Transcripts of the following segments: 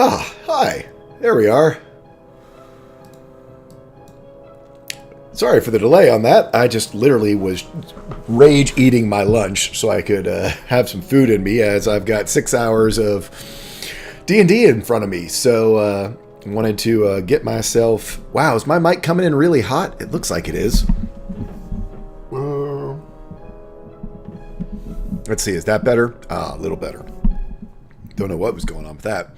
Ah, hi. There we are. Sorry for the delay on that. I just literally was rage eating my lunch so I could have some food in me, as I've got 6 hours of D&D in front of me. So wanted to get myself... Wow, is my mic coming in really hot? It looks like it is. Let's see, is that better? Ah, a little better. Don't know what was going on with that.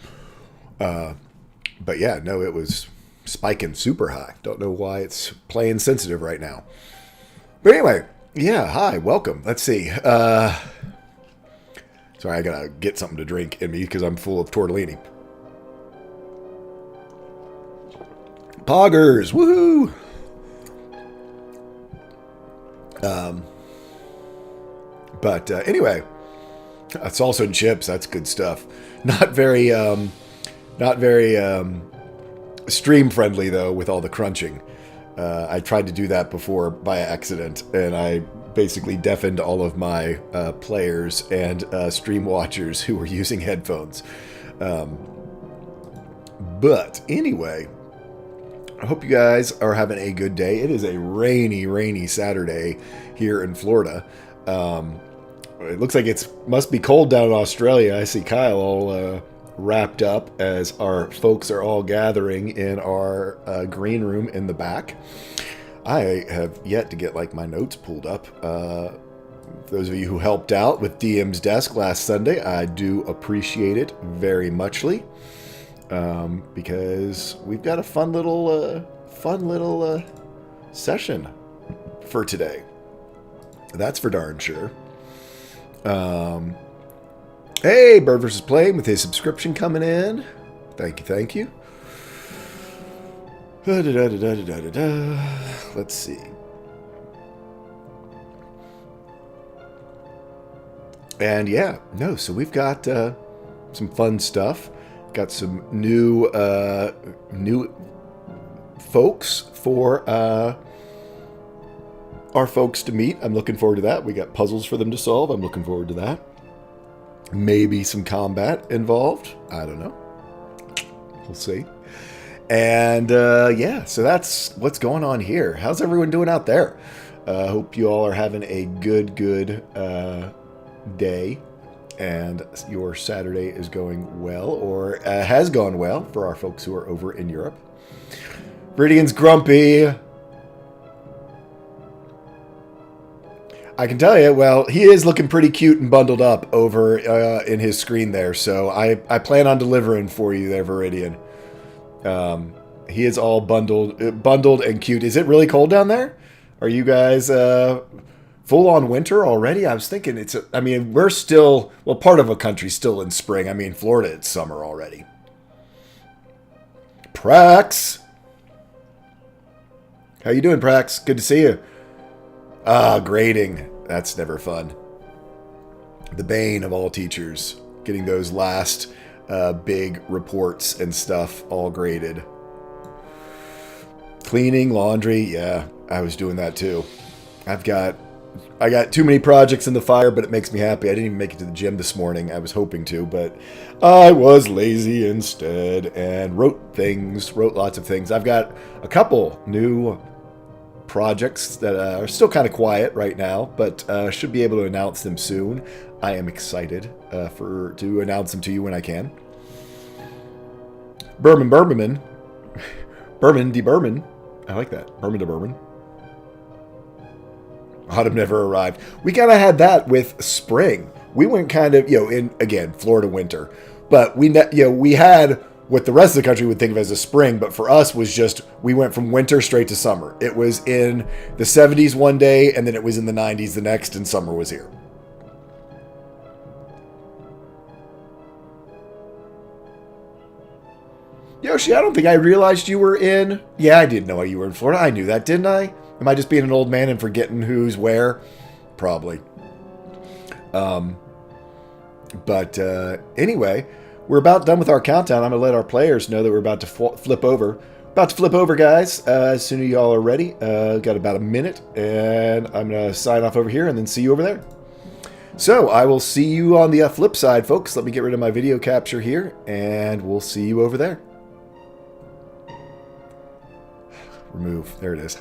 But yeah, no, it was spiking super high. Don't know why it's playing sensitive right now. But anyway, yeah, hi, welcome. Let's see. Sorry, I gotta get something to drink in me because I'm full of tortellini. Poggers, woohoo! But anyway, salsa and chips, that's good stuff. Not very stream friendly though, with all the crunching. I tried to do that before by accident, and I basically deafened all of my players and stream watchers who were using headphones. But anyway, I hope you guys are having a good day. It is a rainy Saturday here in Florida. It looks like it must be cold down in Australia. I see Kyle all wrapped up as our folks are all gathering in our green room in the back. I have yet to get my notes pulled up. Those of you who helped out with DM's desk last Sunday, I do appreciate it very muchly, because we've got a fun little session for today. That's for darn sure. Hey, Bird vs. Play with his subscription coming in. Thank you. Let's see. And yeah, no, so we've got some fun stuff. Got some new folks for our folks to meet. I'm looking forward to that. We got puzzles for them to solve. I'm looking forward to that. Maybe some combat involved. I don't know. We'll see. And yeah, so that's what's going on here. How's everyone doing out there? Hope you all are having a good day, and your Saturday is going well, or has gone well for our folks who are over in Europe. Viridian's grumpy. I can tell you, well, he is looking pretty cute and bundled up over in his screen there, so I plan on delivering for you there, Viridian. He is all bundled and cute. Is it really cold down there? Are you guys full on winter already? I was thinking we're still, well, part of a country's still in spring. I mean, Florida, it's summer already. Prax! How you doing, Prax? Good to see you. Grading. That's never fun. The bane of all teachers. Getting those last big reports and stuff all graded. Cleaning, laundry, yeah, I was doing that too. I got too many projects in the fire, but it makes me happy. I didn't even make it to the gym this morning. I was hoping to, but I was lazy instead and wrote lots of things. I've got a couple new projects that are still kind of quiet right now, but should be able to announce them soon. I am excited to announce them to you when I can. Berman de Berman. I like that. Berman de Berman. Autumn never arrived. We kind of had that with spring. We went kind of, in, again, Florida winter. But we had what the rest of the country would think of as a spring, but for us was just, we went from winter straight to summer. It was in the 70s one day, and then it was in the 90s the next, and summer was here. Yoshi, I don't think I realized you were in... Yeah, I did know you were in Florida. I knew that, didn't I? Am I just being an old man and forgetting who's where? Probably. But anyway, we're about done with our countdown. I'm going to let our players know that we're about to flip over. About to flip over, guys. As soon as y'all are ready. Got about a minute, and I'm going to sign off over here and then see you over there. So I will see you on the flip side, folks. Let me get rid of my video capture here, and we'll see you over there. Remove. There it is.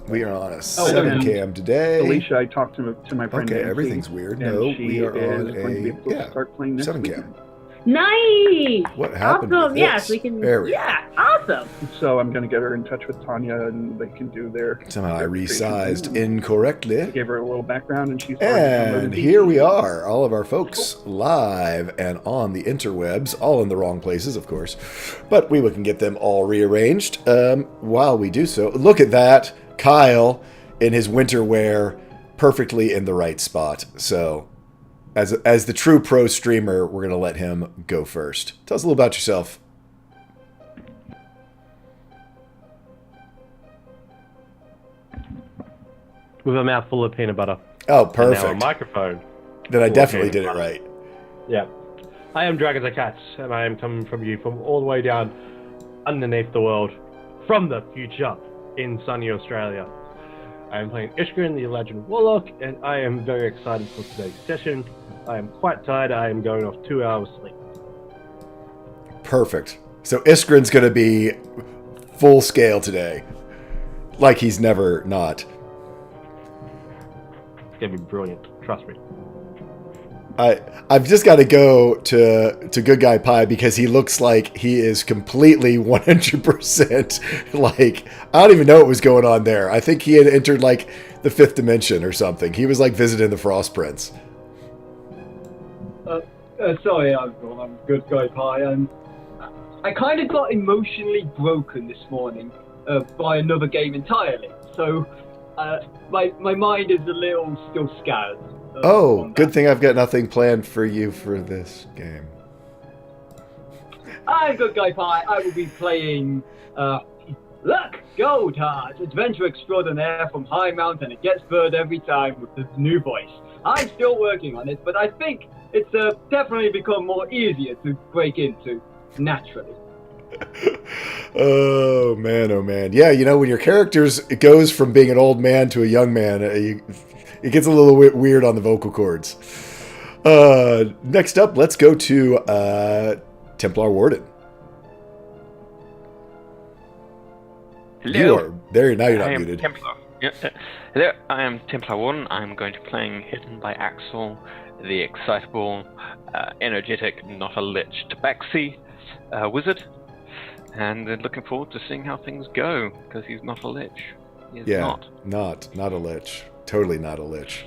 We are on a 7 cam today. Alicia, I talked to my friend. Okay, Nancy, everything's weird. No, we are on a start playing this 7 weekend. cam. Nice. What happened? Awesome. To Yes, this? we can. There we Yeah, awesome. So I'm going to get her in touch with Tanya, and they can do their. Somehow I resized incorrectly. I gave her a little background, and she's. And here we are, all of our folks live and on the interwebs, all in the wrong places, of course. But we can get them all rearranged while we do so. Look at that. Kyle in his winter wear, perfectly in the right spot. So, as the true pro streamer, we're going to let him go first. Tell us a little about yourself. With a mouthful of peanut butter. Oh, perfect. And now a microphone. Then I definitely did it right. Yeah. I am Dragons and Cats, and I am coming from you from all the way down underneath the world, from the future, in sunny Australia. I am playing Ishgrin, the Legend Warlock, and I am very excited for today's session. I am quite tired. I am going off 2 hours sleep. Perfect. So Iskrin's going to be full scale today. Like he's never not. It's going to be brilliant. Trust me. I've just got to go to Good Guy Pie because he looks like he is completely 100% like, I don't even know what was going on there. I think he had entered like the 5th dimension or something. He was like visiting the Frost Prince. Sorry, everyone. I'm Good Guy Pie. I kind of got emotionally broken this morning by another game entirely. So my mind is a little still scared. Oh, good thing I've got nothing planned for you for this game. I'm Good Guy Pie. I will be playing Luck Goldheart, Adventure Extraordinaire from High Mountain. It gets bird every time with this new voice. I'm still working on it, but I think it's definitely become more easier to break into naturally. Oh man. Yeah, you know, when your characters, it goes from being an old man to a young man, it gets a little bit weird on the vocal cords. Next up, let's go to Templar Warden. Hello. Now you're not muted. Templar. Yeah. Hello, I am Templar Warden. I'm going to be playing Hidden by Axel, the excitable, energetic, not a lich tabaxi wizard. And looking forward to seeing how things go, because he's not a lich. He is not a lich. Totally not a lich.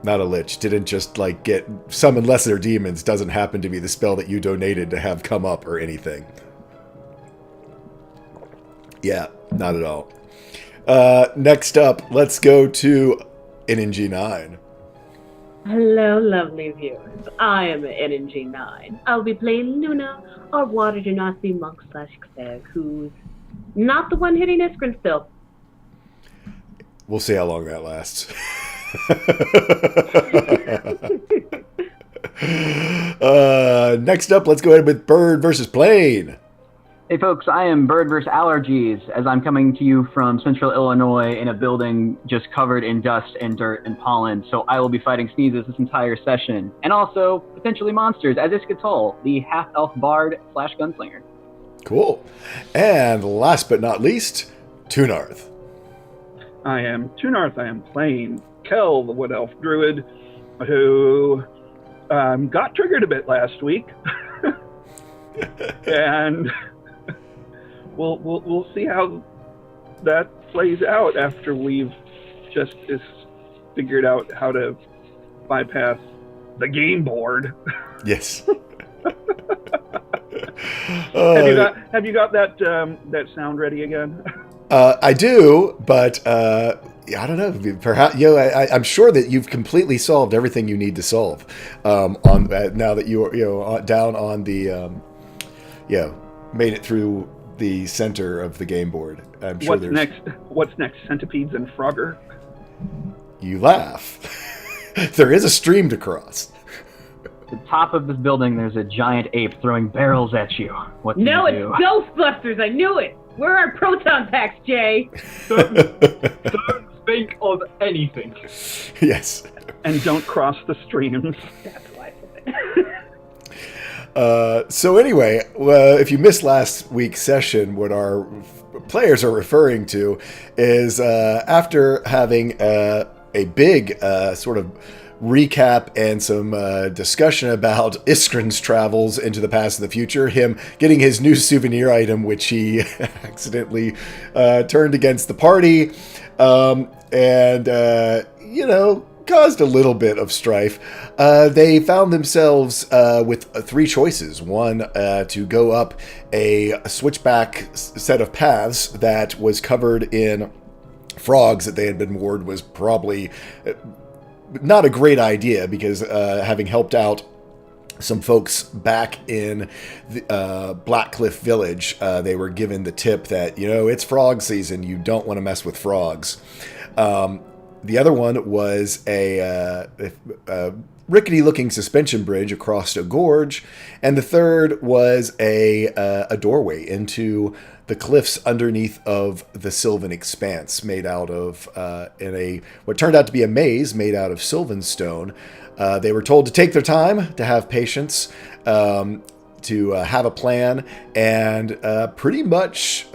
Not a lich. Didn't just like get summon lesser demons. Doesn't happen to be the spell that you donated to have come up or anything. Yeah, not at all. Next up, let's go to NNG9. Hello, lovely viewers. I am NNG9. I'll be playing Luna, our water genasi monk / cleric, who's not the one hitting Iskrin still. We'll see how long that lasts. Next up, let's go ahead with Bird versus Plane. Hey folks, I am Bird vs. Allergies, as I'm coming to you from central Illinois in a building just covered in dust and dirt and pollen, so I will be fighting sneezes this entire session. And also, potentially monsters, as Iskatul, the half-elf bard / gunslinger. Cool. And last but not least, Tunarth. I am Tunarth. I am playing Kel, the Wood Elf Druid, who got triggered a bit last week. And we'll see how that plays out after we've just figured out how to bypass the game board. Yes. Have you got that sound ready again? I do, but I don't know. Perhaps I'm sure that you've completely solved everything you need to solve. On now that you're down on the made it through the center of the game board. I'm sure What's next? Centipedes and Frogger? You laugh. There is a stream to cross. At the top of this building, there's a giant ape throwing barrels at you. What do you do? It's Ghostbusters. I knew it. Where are proton packs, Jay? Certain think of anything. Yes. And don't cross the streams. That's why. So anyway, if you missed last week's session, what our players are referring to is after having a big sort of recap and some discussion about Iskrin's travels into the past and the future, him getting his new souvenir item, which he accidentally turned against the party, and caused a little bit of strife. They found themselves with three choices. One, to go up a switchback set of paths that was covered in frogs that they had been warned was probably not a great idea, because having helped out some folks back in the, Blackcliff Village, they were given the tip that, it's frog season, you don't want to mess with frogs. The other one was a rickety-looking suspension bridge across a gorge, and the third was a doorway into the cliffs underneath of the Sylvan Expanse, made out of what turned out to be a maze made out of Sylvan stone. They were told to take their time, to have patience, to have a plan, and pretty much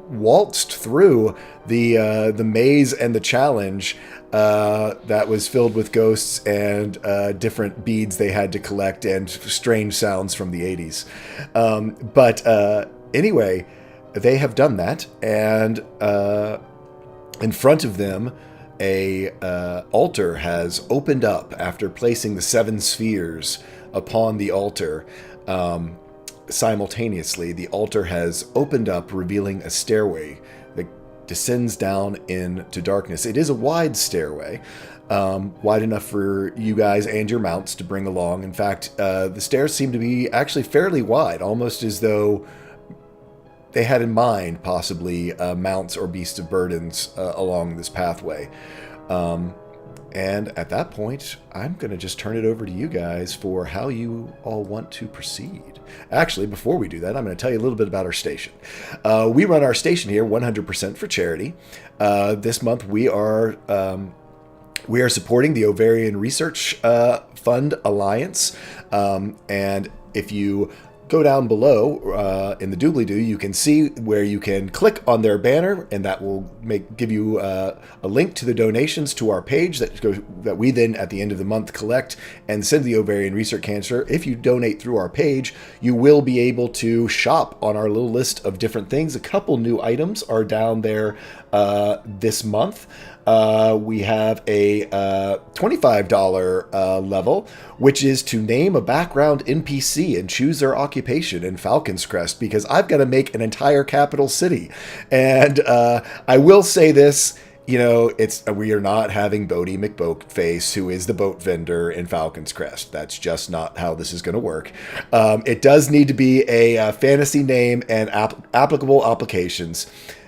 waltzed through the maze and the challenge that was filled with ghosts and different beads they had to collect and strange sounds from the 80s. But anyway, they have done that, and in front of them, a altar has opened up after placing the 7 spheres upon the altar. Simultaneously, the altar has opened up, revealing a stairway that descends down into darkness. It is a wide stairway, wide enough for you guys and your mounts to bring along. In fact, the stairs seem to be actually fairly wide, almost as though they had in mind possibly mounts or beasts of burdens along this pathway. And at that point, I'm going to just turn it over to you guys for how you all want to proceed. Actually, before we do that, I'm going to tell you a little bit about our station. We run our station here 100% for charity. This month, we are supporting the Ovarian Research Fund Alliance. And if you go down below in the doobly-doo, you can see where you can click on their banner, and that will give you a link to the donations to our page that we then at the end of the month collect and send to the Ovarian Research Cancer. If you donate through our page, you will be able to shop on our little list of different things. A couple new items are down there this month. We have a $25 level, which is to name a background NPC and choose their occupation in Falcon's Crest, because I've got to make an entire capital city. And I will say this, we are not having Bodie McBoatface, who is the boat vendor in Falcon's Crest. That's just not how this is going to work. It does need to be a fantasy name and applicable applications.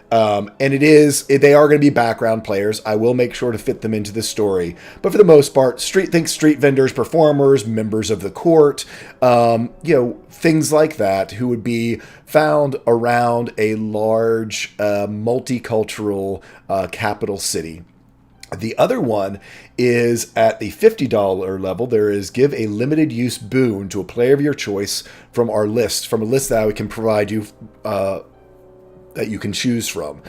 And they are going to be background players. I will make sure to fit them into the story. But for the most part, street vendors, performers, members of the court, things like that, who would be found around a large, multicultural capital city. The other one is at the $50 level. There is give a limited use boon to a player of your choice from a list that I can provide you that you can choose from.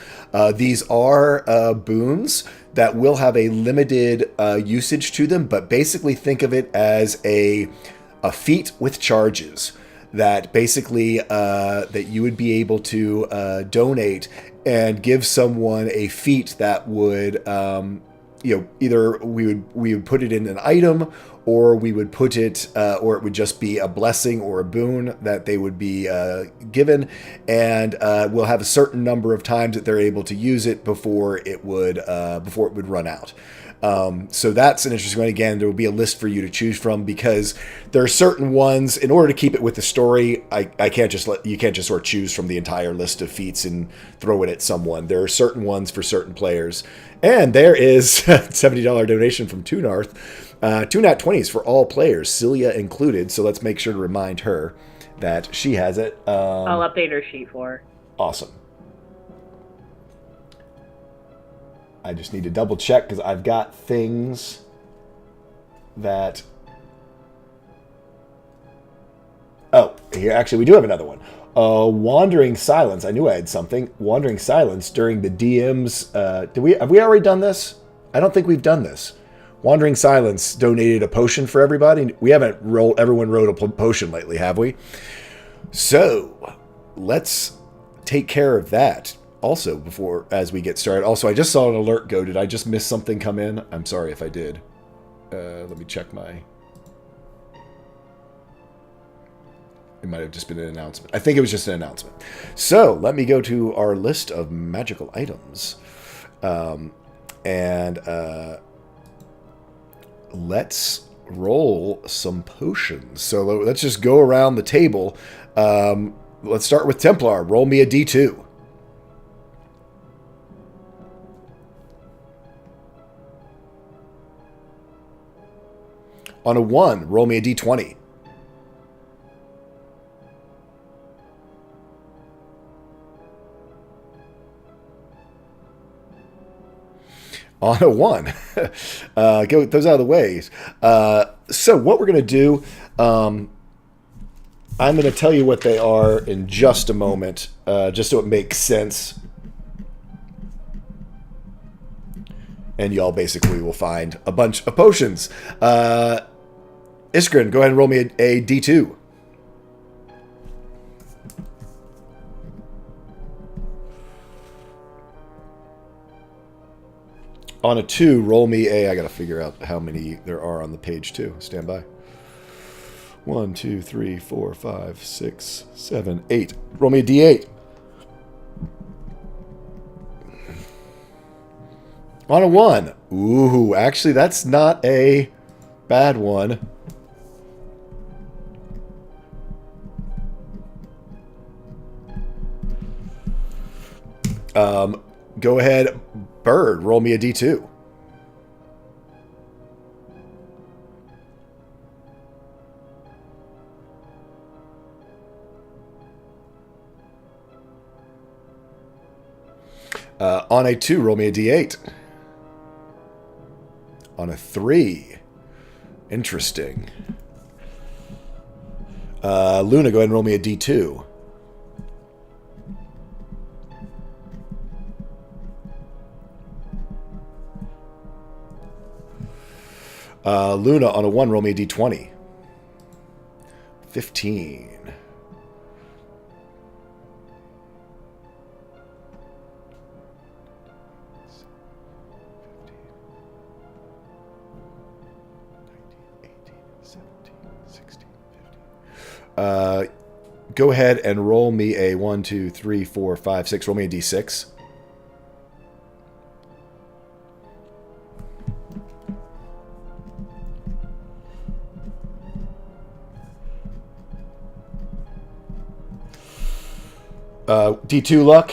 These are boons that will have a limited usage to them, but basically think of it as a feat with charges that basically that you would be able to donate and give someone a feat that would either we would put it in an item, or we would put it, or it would just be a blessing or a boon that they would be given, and we'll have a certain number of times that they're able to use it before it would run out. So that's an interesting one. Again, there will be a list for you to choose from, because there are certain ones, in order to keep it with the story, you can't just sort of choose from the entire list of feats and throw it at someone. There are certain ones for certain players. And there is a $70 donation from Tunarth. 2 nat 20s for all players, Celia included. So let's make sure to remind her that she has it. I'll update her sheet for her. Awesome. I just need to double check because I've got things that... Oh, here, actually, we do have another one. Wandering Silence. I knew I had something. Wandering Silence during the DM's... have we already done this? I don't think we've done this. Wandering Silence donated a potion for everybody. We haven't everyone wrote a potion lately, have we? So, let's take care of that. Also, as we get started. Also, I just saw an alert go. Did I just miss something come in? I'm sorry if I did. Let me check my... It might have just been an announcement. I think it was just an announcement. So, let me go to our list of magical items. Let's roll some potions. So, let's just go around the table. Let's start with Templar. Roll me a D2. On a 1, roll me a D20. On a 1. Get those out of the way. So what we're going to do, I'm going to tell you what they are in just a moment, just so it makes sense. And y'all basically will find a bunch of potions. Iskrin, go ahead and roll me a D2. On a 2, roll me a... I gotta figure out how many there are on the page, too. Stand by. 1, 2, 3, 4, 5, 6, 7, 8. Roll me a D8. On a 1. Ooh, actually, that's not a bad one. Go ahead, Bird. Roll me a D2. On a 2, roll me a D8. On a 3. Interesting. Luna, go ahead and roll me a D2. Luna, on a 1, roll me a D20. 15. Go ahead and roll me a 1, 2, 3, 4, 5, 6. Roll me a D6. D2 luck.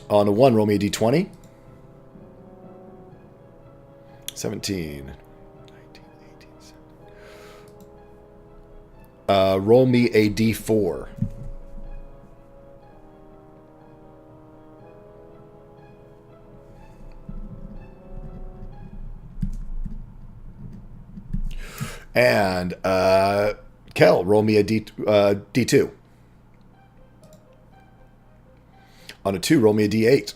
On a 1, roll me a D20. 17. 19, 18, 17. Roll me a D4. And Kel, roll me a D2. On a 2, roll me a D8.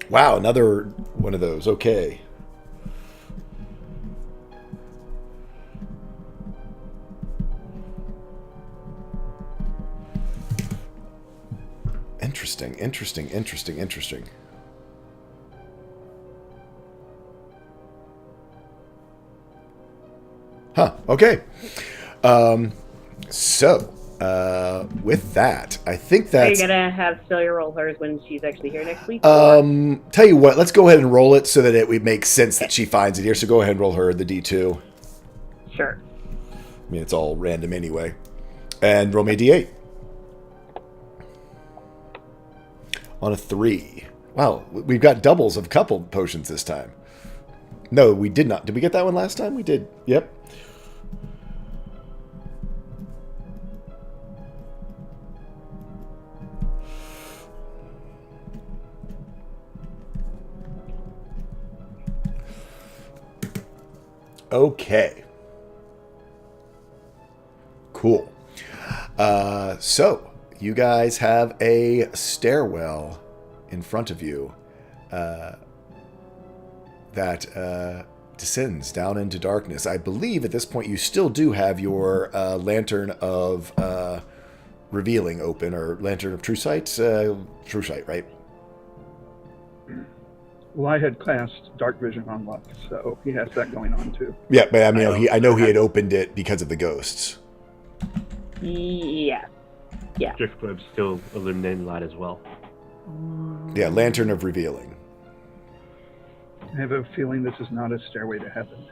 Wow, another one of those. Okay. Interesting, interesting, interesting, interesting. Huh, okay. With that, I think that's... Are you going to have Celia roll hers when she's actually here next week? Tell you what, let's go ahead and roll it so that it would make sense that she finds it here. So go ahead and roll her the D2. Sure. I mean, it's all random anyway. And roll me a D8. On a 3. Wow, we've got doubles of couple potions this time. No, we did not. Did we get that one last time? We did. Yep. Okay. Cool. So, you guys have a stairwell in front of you that descends down into darkness. I believe at this point you still do have your Lantern of Revealing open, or Lantern of True Sight? True Sight, right? Well, I had cast Dark Vision on Luck, so he has that going on too. Yeah, but I mean, I know he had opened it because of the ghosts. Yeah. Yeah. Drift Globe's still illuminating light as well. Yeah, Lantern of Revealing. I have a feeling this is not a stairway to heaven.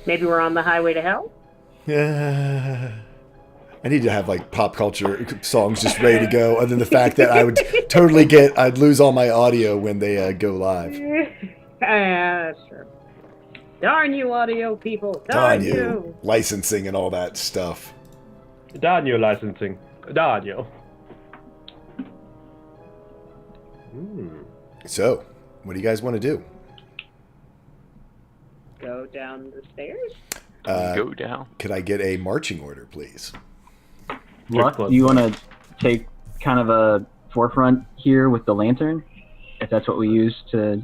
Maybe we're on the highway to hell? I need to have like pop culture songs just ready to go, other than the fact that I would totally I'd lose all my audio when they go live. Yeah, that's true. Darn you, audio people. Darn you. Licensing and all that stuff. Darn you, licensing. Darn you. So, what do you guys want to do? Go down the stairs? Go down. Could I get a marching order, please? Luck, do you want to take kind of a forefront here with the lantern? If that's what we used to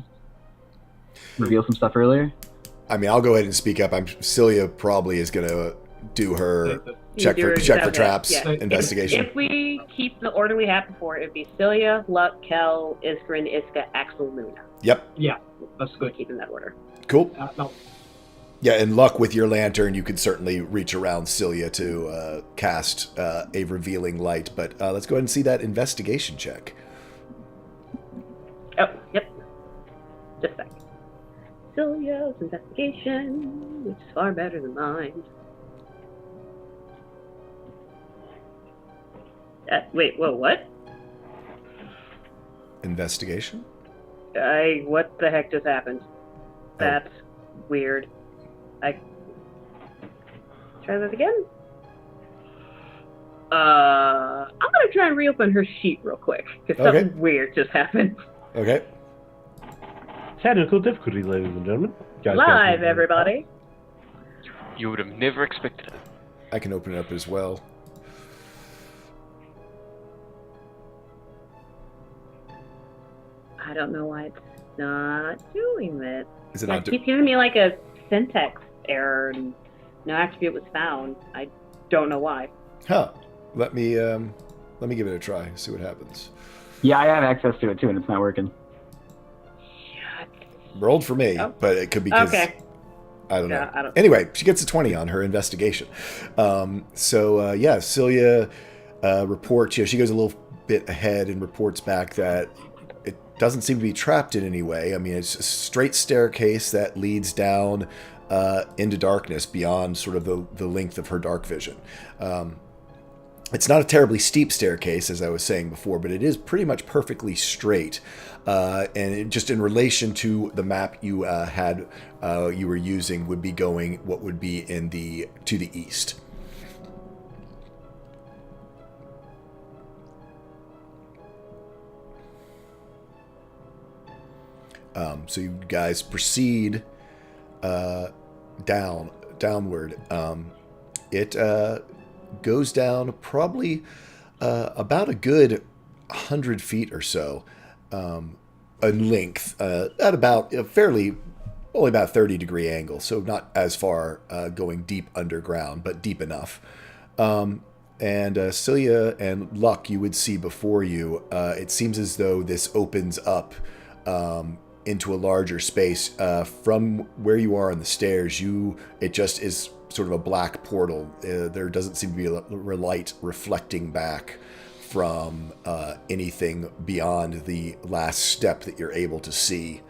reveal some stuff earlier? I mean, I'll go ahead and speak up. Celia probably is going to do her check for traps investigation. If we keep the order we had before, it'd be Celia, Luck, Kel, Iskrin, Iska, Axel, Luna. Yep. Yeah, that's good. Keep in that order. Cool. No. Yeah, and Luck, with your lantern, you could certainly reach around Celia to cast a revealing light. But let's go ahead and see that investigation check. Oh, yep. Just a sec. Celia's investigation, which is far better than mine. Wait, whoa, what? Investigation? What the heck just happened? That's weird. Try that again? I'm gonna try and reopen her sheet real quick, because something weird just happened. Okay. Technical difficulty, ladies and gentlemen. Live, everybody. You would have never expected it. I can open it up as well. I don't know why it's not doing that. Is it I not keep giving me like a syntax error and no attribute was found. I don't know why. Huh. Let me give it a try. See what happens. Yeah, I have access to it too, and it's not working. Rolled for me, but it could be because I don't know. Anyway, she gets a 20 on her investigation. Celia reports. She goes a little bit ahead and reports back that it doesn't seem to be trapped in any way. I mean, it's a straight staircase that leads down into darkness beyond sort of the length of her dark vision. It's not a terribly steep staircase, as I was saying before, but it is pretty much perfectly straight. And just in relation to the map you you were using, would be going what would be to the east. So you guys proceed downward. It goes down probably about a good 100 feet or so in length, at about only about 30-degree angle, so not as far going deep underground, but deep enough. And Celia and Luck, you would see before you, it seems as though this opens up into a larger space. From where you are on the stairs, it just is sort of a black portal. There doesn't seem to be a light reflecting back from anything beyond the last step that you're able to see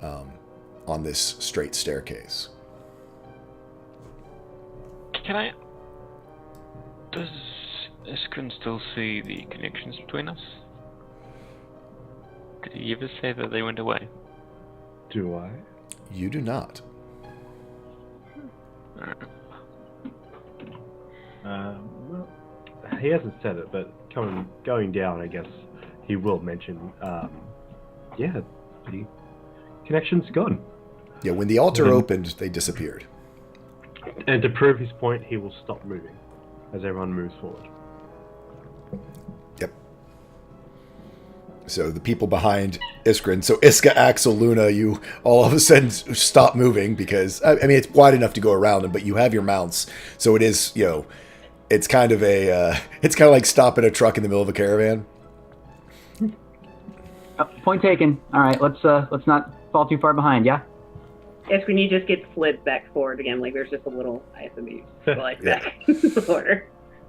on this straight staircase. Does Iskrin still see the connections between us? Did he ever say that they went away? Do I? You do not. Well, he hasn't said it, but going down, I guess he will mention. Yeah, the connection's gone. Yeah, when the altar opened, they disappeared. And to prove his point, he will stop moving as everyone moves forward. Yep. So the people behind Iskrin, so Iska, Axel, Luna, you all of a sudden stop moving because, I mean, it's wide enough to go around them, but you have your mounts. So it is, it's kind of like stopping a truck in the middle of a caravan. Point taken. All right, let's not fall too far behind. Yeah. It's when you just get slid back forward again, like there's just a little ISMB like Yeah. back forward.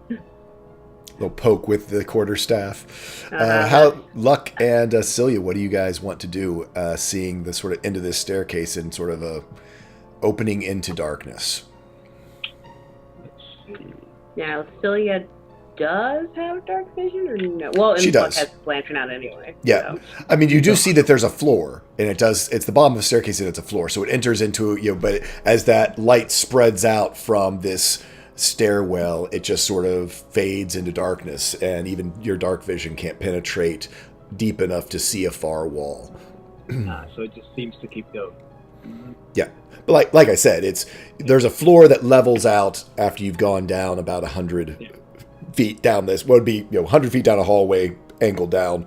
Little poke with the quarterstaff. How Luck and Celia, what do you guys want to do, seeing the sort of end of this staircase and sort of a opening into darkness? Now, Celia does have dark vision, or no? Well, She and Luck does. has lantern out anyway. Yeah, So. I mean, you do see that there's a floor, and it's the bottom of the staircase, and it's a floor, so it enters into, but as that light spreads out from this stairwell, it just sort of fades into darkness, and even your dark vision can't penetrate deep enough to see a far wall. So it just seems to keep going. Yeah, but like I said, there's a floor that levels out after you've gone down about 100 feet down this. What would be 100 feet down a hallway, angled down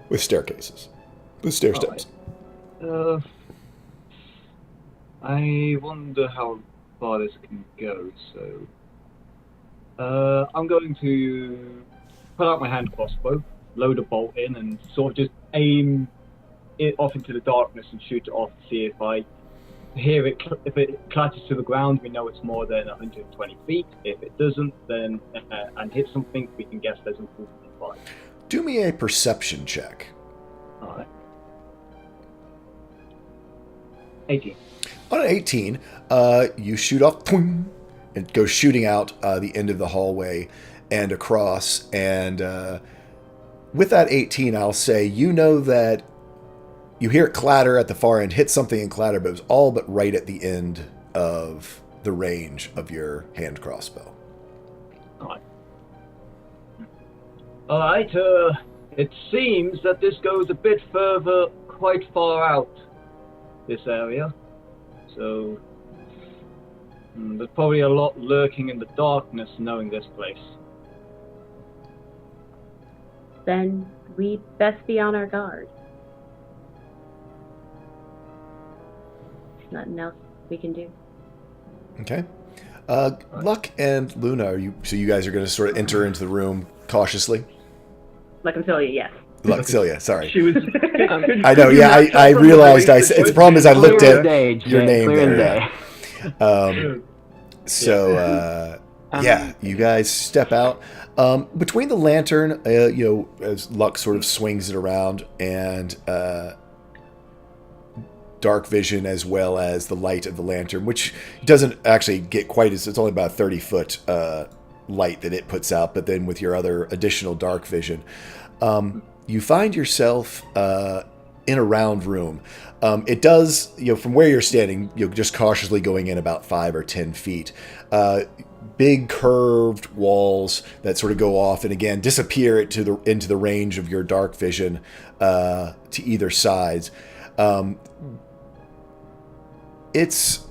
with staircases, with stair steps. I wonder how far this can go. So I'm going to pull out my hand crossbow, load a bolt in, and sort of just aim it off into the darkness and shoot it off to see if I hear it. If it clatters to the ground, we know it's more than 120 feet. If it doesn't, then and hits something, we can guess there's improvement in fire. Do me a perception check. All right. 18. On an 18, you shoot off, and it goes shooting out the end of the hallway and across. And with that 18, I'll say that you hear it clatter at the far end, hit something and clatter, but it was all but right at the end of the range of your hand crossbow. All right. It seems that this goes a bit further, quite far out, this area. So there's probably a lot lurking in the darkness knowing this place. Then we'd best be on our guard. There's nothing else we can do. Okay. Luck and Luna, so you guys are going to sort of enter into the room cautiously? Luck and Celia, yes. Luck, Celia, sorry. She was. I know, yeah, I realized. It's the problem is I looked at Day, your name clear there. Day. So, you guys step out. Between the lantern, as Luck sort of swings it around, and dark vision, as well as the light of the lantern, which doesn't actually get quite as, it's only about a 30-foot light that it puts out, but then with your other additional dark vision, you find yourself in a round room. It does, from where you're standing, just cautiously going in about 5 or 10 feet. Big curved walls that sort of go off and again disappear into the range of your dark vision to either sides. It's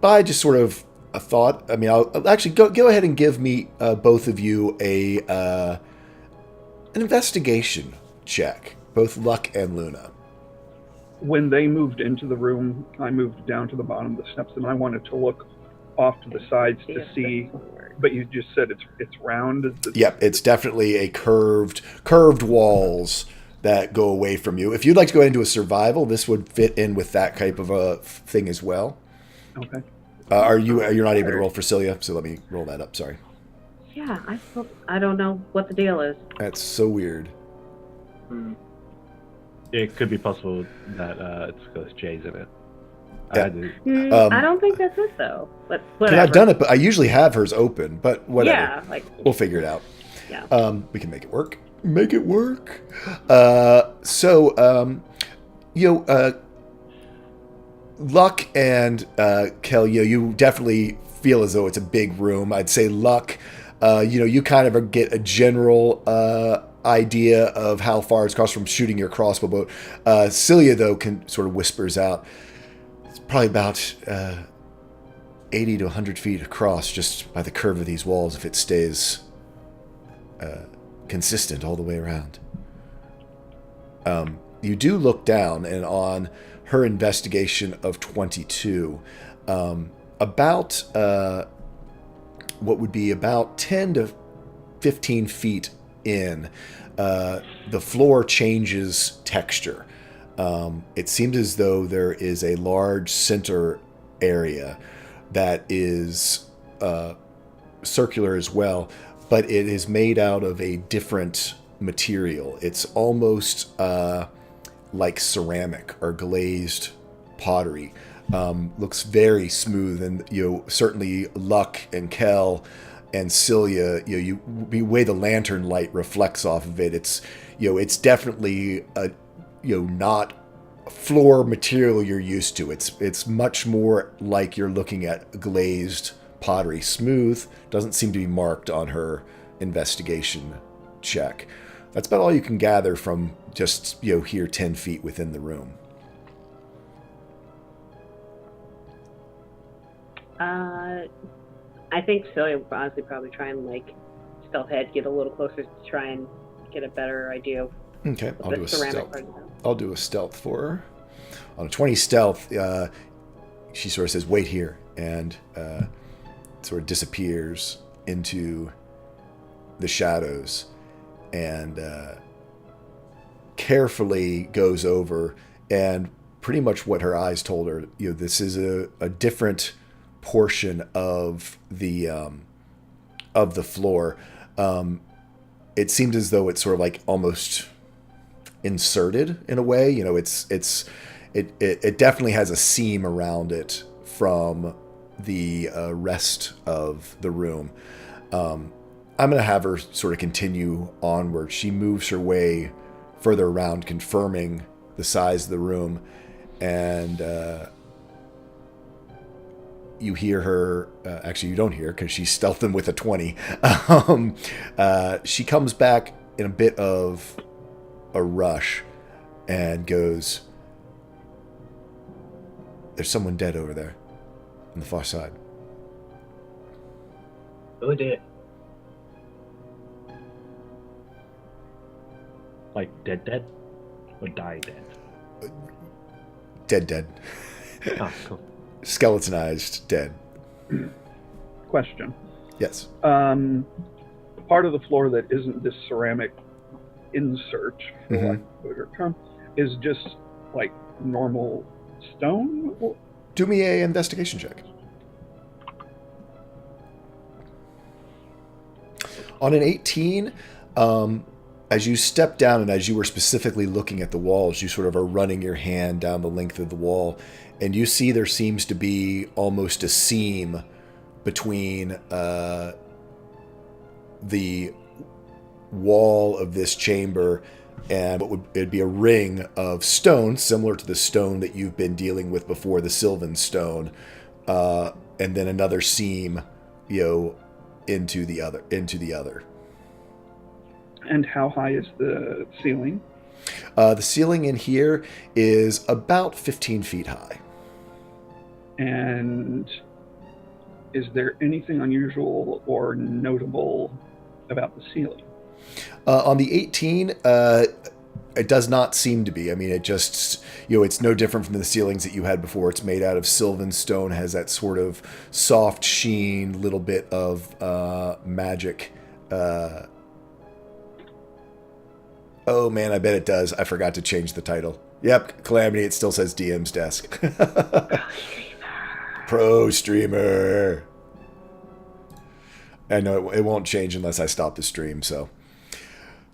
by just sort of a thought. I mean, I'll actually go ahead and give me both of you an investigation check, both Luck and Luna. When they moved into the room, I moved down to the bottom of the steps, and I wanted to look off to the sides to see. But you just said it's round. Yep, it's definitely a curved walls that go away from you. If you'd like to go into a survival, this would fit in with that type of a thing as well. Okay. You're not able to roll for Celia, so let me roll that up. Sorry. Yeah, I don't know what the deal is. That's so weird. It could be possible that it's because Jay's in it. Yeah. I don't think that's it though. But whatever. And I've done it, but I usually have hers open. But whatever. Yeah, we'll figure it out. Yeah. We can make it work. Make it work. Luck and Kel, you definitely feel as though it's a big room. I'd say Luck, you kind of get a general idea of how far it's across from shooting your crossbow. But Celia, though, can sort of whispers out, it's probably about 80 to 100 feet across just by the curve of these walls if it stays consistent all the way around. You do look down, and on her investigation of 22, about what would be about 10 to 15 feet in, the floor changes texture. It seems as though there is a large center area that is circular as well, but it is made out of a different material. It's almost like ceramic or glazed pottery. Looks very smooth, and certainly Luck and Kel and Celia, the way the lantern light reflects off of it, it's definitely not floor material you're used to. It's much more like you're looking at glazed pottery. Smooth, doesn't seem to be marked on her investigation check. That's about all you can gather from just here 10 feet within the room. I think Celia will honestly probably try and stealth head, get a little closer to try and get a better idea of okay, I'll do a stealth. part of it. I'll do a stealth for her. On a 20 stealth, she sort of says, "Wait here," and sort of disappears into the shadows, and carefully goes over, and pretty much what her eyes told her, this is a different portion of the floor. It seems as though it's sort of like almost inserted in a way. It definitely has a seam around it from the rest of the room. I'm going to have her sort of continue onward. She moves her way further around, confirming the size of the room, and you hear her, actually you don't hear because she stealthed them with a 20. She comes back in a bit of a rush and goes, "There's someone dead over there on the far side." Oh dear. Like dead? Or die dead? Dead. Oh, cool. Skeletonized, dead. Question. Yes. Part of the floor that isn't this ceramic insert, for lack of a better term, is just like normal stone? Do me a investigation check. On an 18, as you step down and as you were specifically looking at the walls, you sort of are running your hand down the length of the wall, and you see there seems to be almost a seam between the wall of this chamber and it'd be a ring of stone, similar to the stone that you've been dealing with before, the Sylvan stone, and then another seam, into the other. And how high is the ceiling? The ceiling in here is about 15 feet high. And is there anything unusual or notable about the ceiling? On the 18, it does not seem to be. I mean, it just, it's no different from the ceilings that you had before. It's made out of Sylvan stone, has that sort of soft sheen, little bit of magic. Oh man, I bet it does. I forgot to change the title. Yep, Calamity, it still says DM's desk. Pro streamer. I know it won't change unless I stop the stream, so.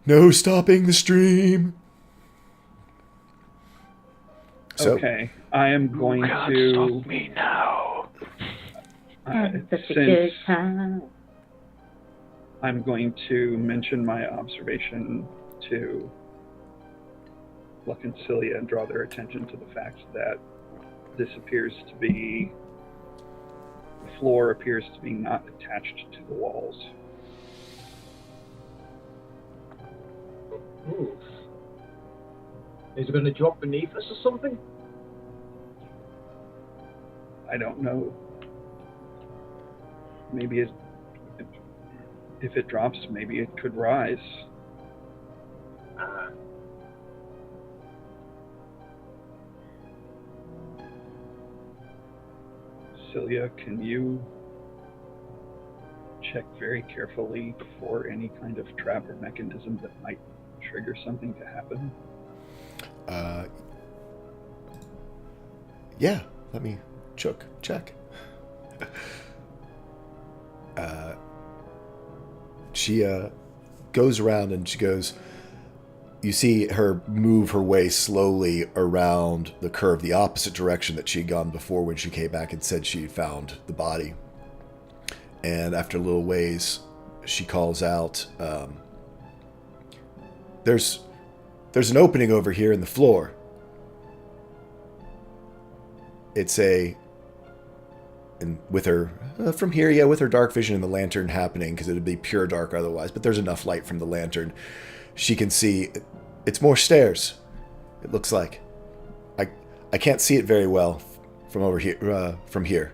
No stopping the stream. So, okay, I am going God, to... stop me now. Such a good time. I'm going to mention my observation to Luck and Celia and draw their attention to the fact that this appears to be, the floor appears to be not attached to the walls. Ooh. Is it going to drop beneath us or something? I don't know. Maybe if it drops, maybe it could rise. Celia, can you check very carefully for any kind of trap or mechanism that might trigger something to happen? Yeah, let me check. She goes around and she goes, you see her move her way slowly around the curve, the opposite direction that she had gone before when she came back and said she found the body. And after a little ways, she calls out, there's an opening over here in the floor. It's and with her, from here, yeah, with her dark vision and the lantern happening, because it would be pure dark otherwise, but there's enough light from the lantern. She can see, it's more stairs, it looks like. I can't see it very well from over here,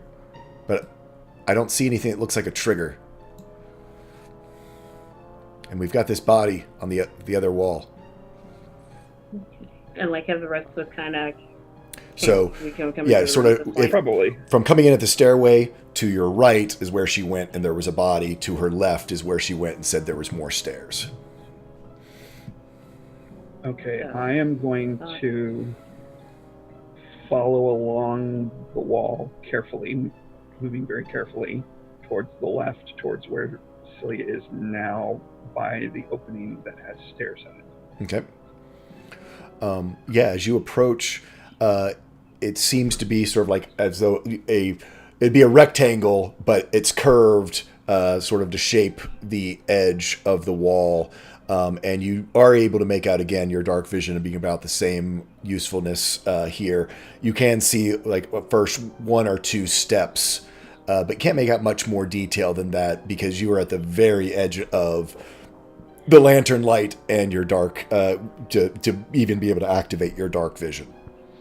but I don't see anything that looks like a trigger. And we've got this body on the other wall. And like have the rest of us kind of. So, yeah, sort of, probably. From coming in at the stairway, to your right is where she went and there was a body. To her left is where she went and said there was more stairs. Okay, I am going to follow along the wall carefully, moving very carefully towards the left, towards where Celia is now, by the opening that has stairs in it. Okay. Yeah, as you approach, it seems to be sort of like as though it'd be a rectangle, but it's curved sort of to shape the edge of the wall. And you are able to make out, again, your dark vision being about the same usefulness here. You can see like first one or two steps, but can't make out much more detail than that because you are at the very edge of the lantern light and your dark, to even be able to activate your dark vision.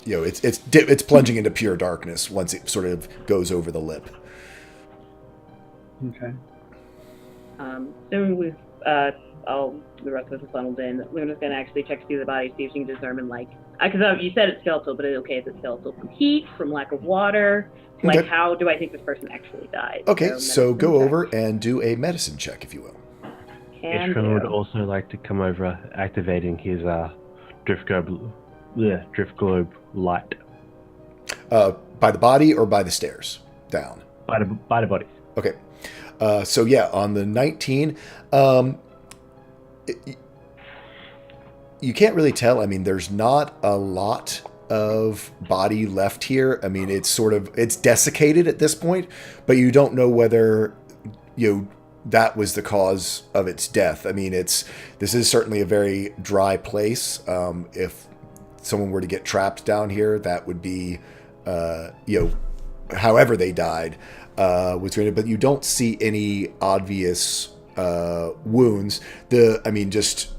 You know, it's plunging into pure darkness once it sort of goes over the lip. Okay. Soon we've the rest of us are funneled in. Luna's gonna actually check to see the body, see if she can determine because you said it's skeletal, but okay, is it skeletal from heat, from lack of water? Like, Okay. how do I think this person actually died? Okay, so go check. over and do a medicine check, if you will. Can Ishkan would do. also like to come over, activating his drift globe light By the body or by the stairs? Down. by the body. Okay. So yeah, on the 19, you can't really tell. I mean, there's not a lot of body left here. I mean, it's desiccated at this point, but you don't know whether, that was the cause of its death. I mean, this is certainly a very dry place. If someone were to get trapped down here, that would be, however they died, but you don't see any obvious wounds. Just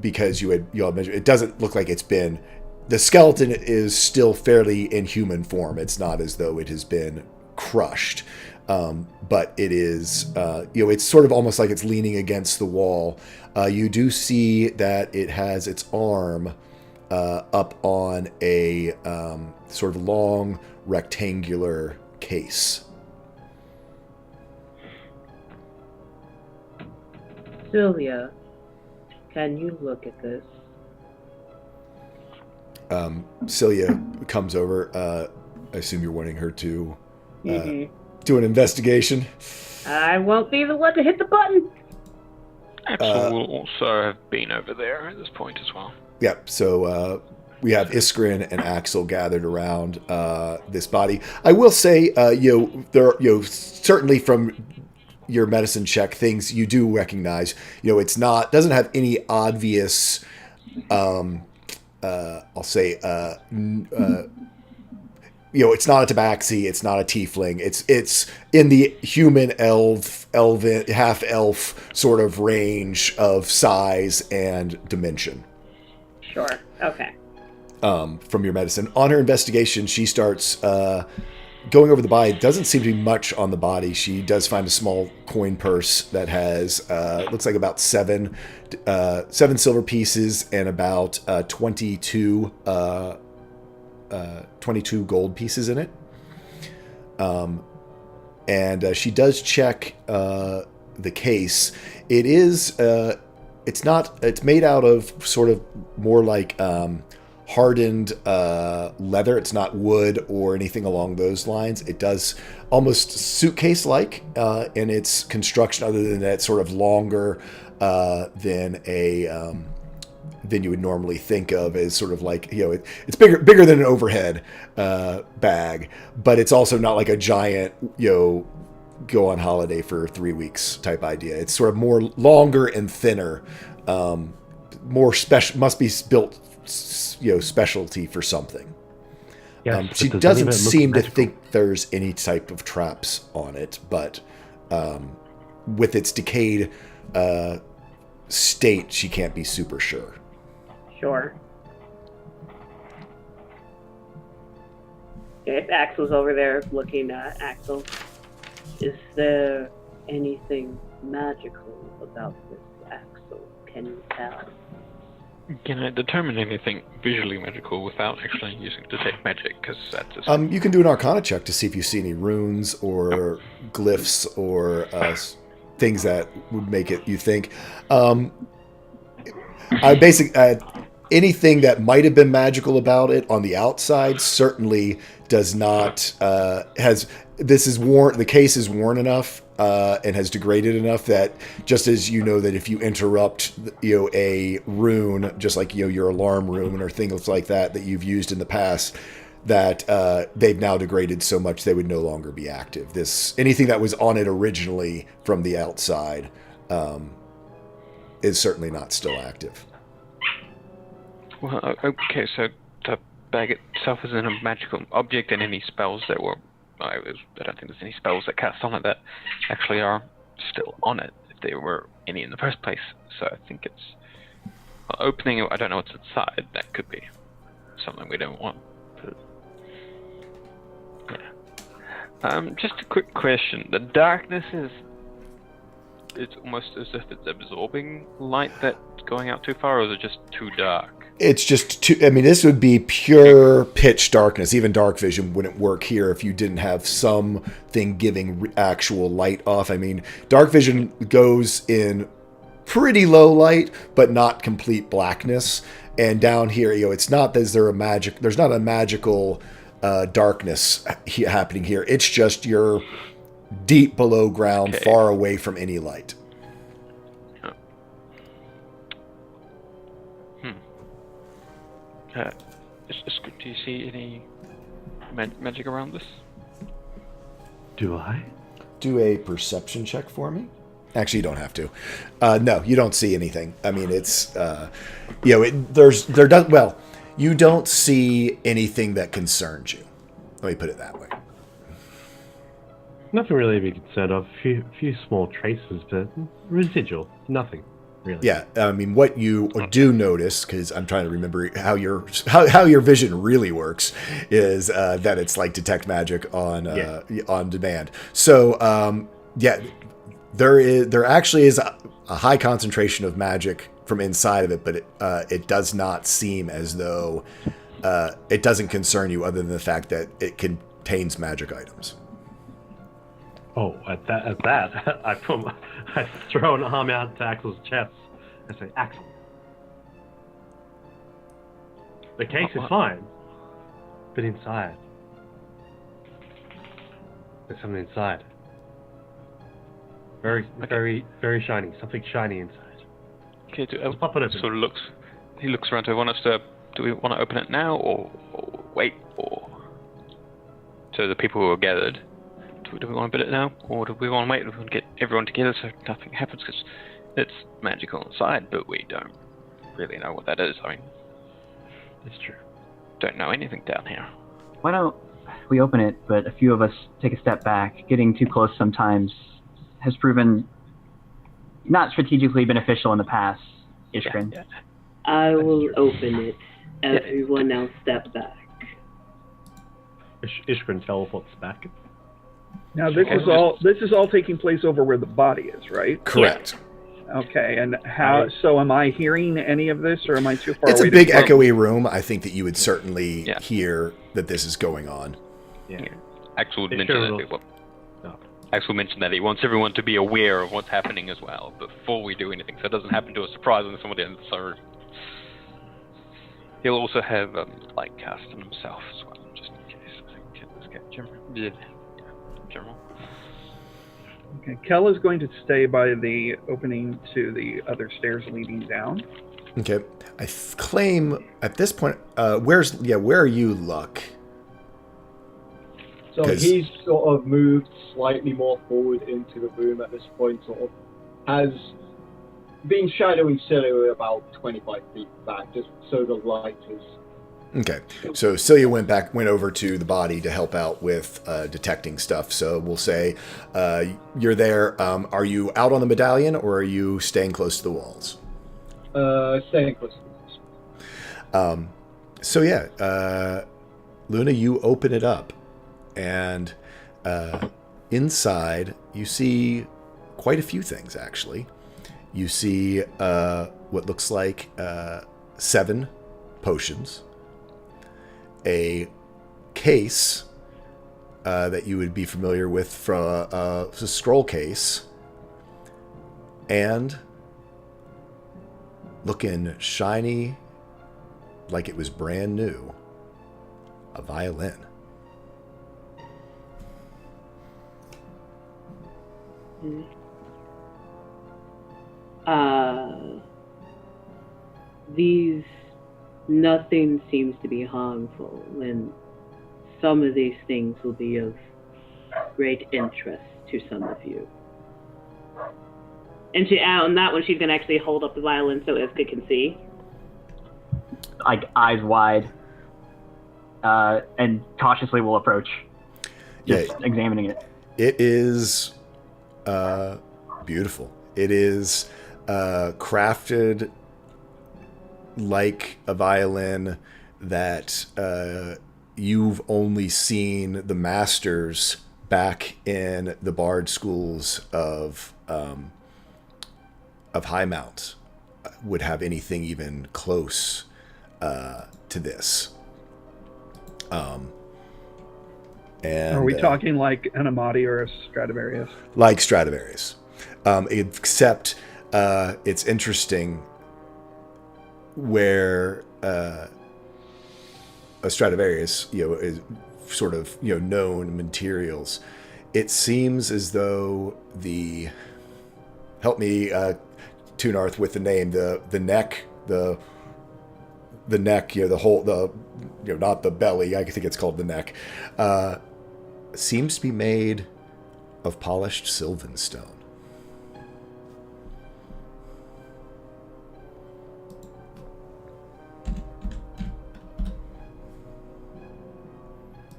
because you had mentioned, it doesn't look like it's been. The skeleton is still fairly in human form. It's not as though it has been crushed, but it is. It's sort of almost like it's leaning against the wall. You do see that it has its arm up on a sort of long rectangular case. Sylvia, can you look at this? Celia comes over. I assume you're wanting her to Mm-hmm. do an investigation. I won't be the one to hit the button. Axel will also have been over there at this point as well. Yeah, so we have Iskrin and Axel gathered around this body. I will say, certainly from your medicine check, things you do recognize. Doesn't have any obvious, it's not a tabaxi, it's not a tiefling. It's in the human elven, half elf sort of range of size and dimension. Sure. Okay. From your medicine. On her investigation, she starts going over the body. It doesn't seem to be much on the body. She does find a small coin purse that has looks like about seven silver pieces and about 22 gold pieces in it. And she does check the case. It is it's made out of sort of more like hardened leather. It's not wood or anything along those lines. It does almost suitcase-like in its construction, other than that it's sort of longer than you would normally think of as sort of like, it's bigger than an overhead bag, but it's also not like a giant, go on holiday for 3 weeks type idea. It's sort of more longer and thinner, more special, must be built, specialty for something. Yes, She doesn't seem to think there's any type of traps on it, but with its decayed state, she can't be super sure. Sure. If Axel's over there looking at Axel, is there anything magical about this Axel? Can you tell? Can I determine anything visually magical without actually using detect magic? Because that's just... You can do an Arcana check to see if you see any runes or glyphs or things that would make it you think. Anything that might have been magical about it on the outside certainly does not the case is worn enough and has degraded enough that just as that if you interrupt a rune, just like your alarm rune or things like that you've used in the past, that they've now degraded so much they would no longer be active. Anything that was on it originally from the outside is certainly not still active. Well, okay, so the bag itself isn't a magical object, and any spells that were... I don't think there's any spells that cast on it that actually are still on it, if there were any in the first place. So I think it's... opening, I don't know what's inside, that could be something we don't want. But, yeah. Just a quick question. The darkness it's almost as if it's absorbing light that's going out too far, or is it just too dark? It's just too... this would be pure pitch darkness. Even dark vision wouldn't work here if you didn't have something giving actual light off. Dark vision goes in pretty low light, but not complete blackness. And down here, it's not that there's not a magical darkness happening here. It's just you're deep below ground, far away from any light. Do you see any magic around this? Do I? Do a perception check for me. Actually, you don't have to. No, you don't see anything. It's you don't see anything that concerns you. Let me put it that way. Nothing really to be concerned of. A few small traces, but residual. Nothing, really. Yeah, what you do notice, because I'm trying to remember how your vision really works, is that it's like detect magic on demand. So there actually is a high concentration of magic from inside of it, but it does not seem as though it doesn't concern you, other than the fact that it contains magic items. Oh, at that, I throw an arm out to Axel's chest. I say, Axel, the case is fine, but inside, there's something inside. Very, very, very shiny. Something shiny inside. Okay, pop it open. So he looks around. Do we want to open it now, or wait, or so the people who are gathered? Do we want to open it now, or do we want to wait and get everyone together so nothing happens? Because it's magical inside, but we don't really know what that is. It's true. Don't know anything down here. Why don't we open it, but a few of us take a step back. Getting too close sometimes has proven not strategically beneficial in the past. Ishkrin. Yeah. I will open it. Everyone else step back. Ishkrin teleports back. Now this is all taking place over where the body is, right? Correct. Okay, and how? So am I hearing any of this, or am I too far It's away? a big to echoey room. I think that you would certainly Yeah. hear that this is going on. Yeah. Axel It mentioned sure that. will. No. Axel mentioned that he wants everyone to be aware of what's happening as well before we do anything, so it doesn't happen to a surprise when someone ends. So he'll also have light cast on himself as well, just in case. I think let's get General. Okay, Kel is going to stay by the opening to the other stairs leading down. Okay. I claim at this point, where are you, Luck? So 'Cause- he's sort of moved slightly more forward into the room at this point, sort of has been shadowing Celia about 25 feet back, just so the light is... Okay. So Celia went over to the body to help out with detecting stuff. So we'll say you're there. Are you out on the medallion, or are you staying close to the walls? Staying close to the walls. So yeah, Luna, you open it up, and inside you see quite a few things, actually. You see what looks like 7 potions, a case that you would be familiar with from a scroll case, and looking shiny like it was brand new, a violin. These, nothing seems to be harmful, and some of these things will be of great interest to some of you. And on that one, she's going to actually hold up the violin so Iska can see. Like, eyes wide, and cautiously will approach, just examining it. It is beautiful. It is crafted like a violin that you've only seen the masters back in the bard schools of Highmount would have anything even close to this. And, Are we talking like an Amati or a Stradivarius? Like Stradivarius. Except it's interesting where a Stradivarius, is sort of, known materials. It seems as though help me, Tunarth, with the name, the neck, the neck, the whole, not the belly, I think it's called the neck, seems to be made of polished sylvan stone.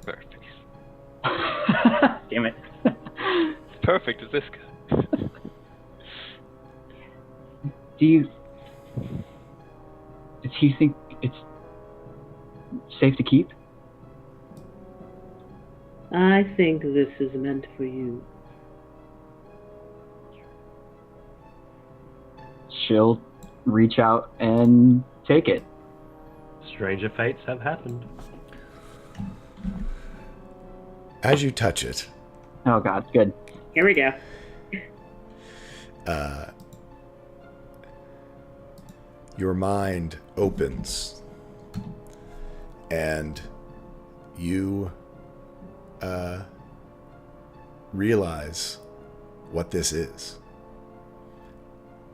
Perfect. Damn it. Perfect as this guy. Does he think it's safe to keep? I think this is meant for you. She'll reach out and take it. Stranger fates have happened. As you touch it, Oh god, good. Here we go. your mind opens and you realize what this is.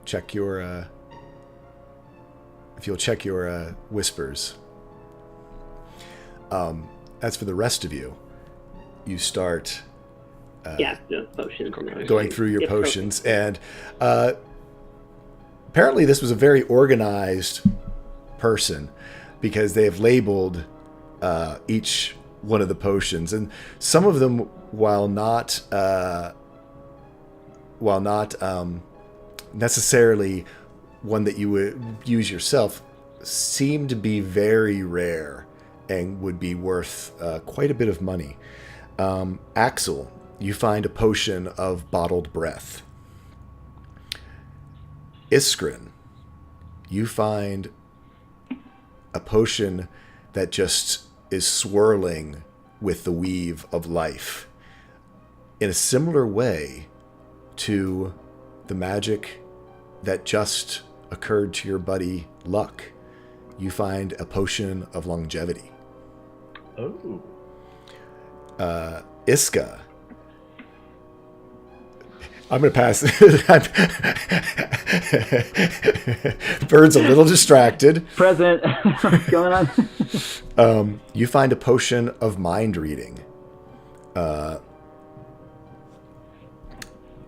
Check your if you'll check your whispers. As for the rest of you, you start The potions. going through your potions, and apparently this was a very organized person, because they have labeled each one of the potions, and some of them, while not necessarily one that you would use yourself, seem to be very rare and would be worth quite a bit of money. Axel, you find a potion of bottled breath. Iskrin, you find a potion that just is swirling with the weave of life in a similar way to the magic that just occurred to your buddy Luck. You find a potion of longevity. Oh. Iska, I'm going to pass. Bird's a little distracted. Present. What's going on? You find a potion of mind reading.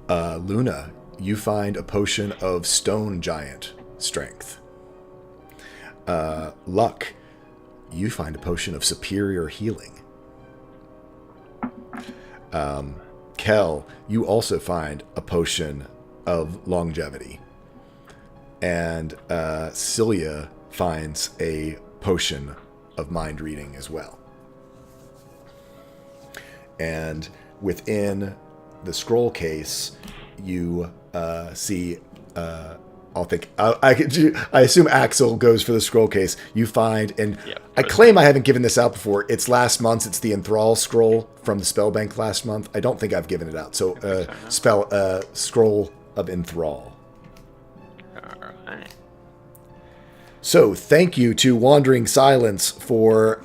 Luna, you find a potion of stone giant strength. Luck, you find a potion of superior healing. Kel, you also find a potion of longevity. And Cilia finds a potion of mind reading as well. And within the scroll case, you see, I assume Axel goes for the scroll case. You find, and I claim I haven't given this out before. It's last month's. It's the Enthrall scroll from the spell bank last month. I don't think I've given it out. So, scroll of Enthrall. Alright. So, thank you to Wandering Silence for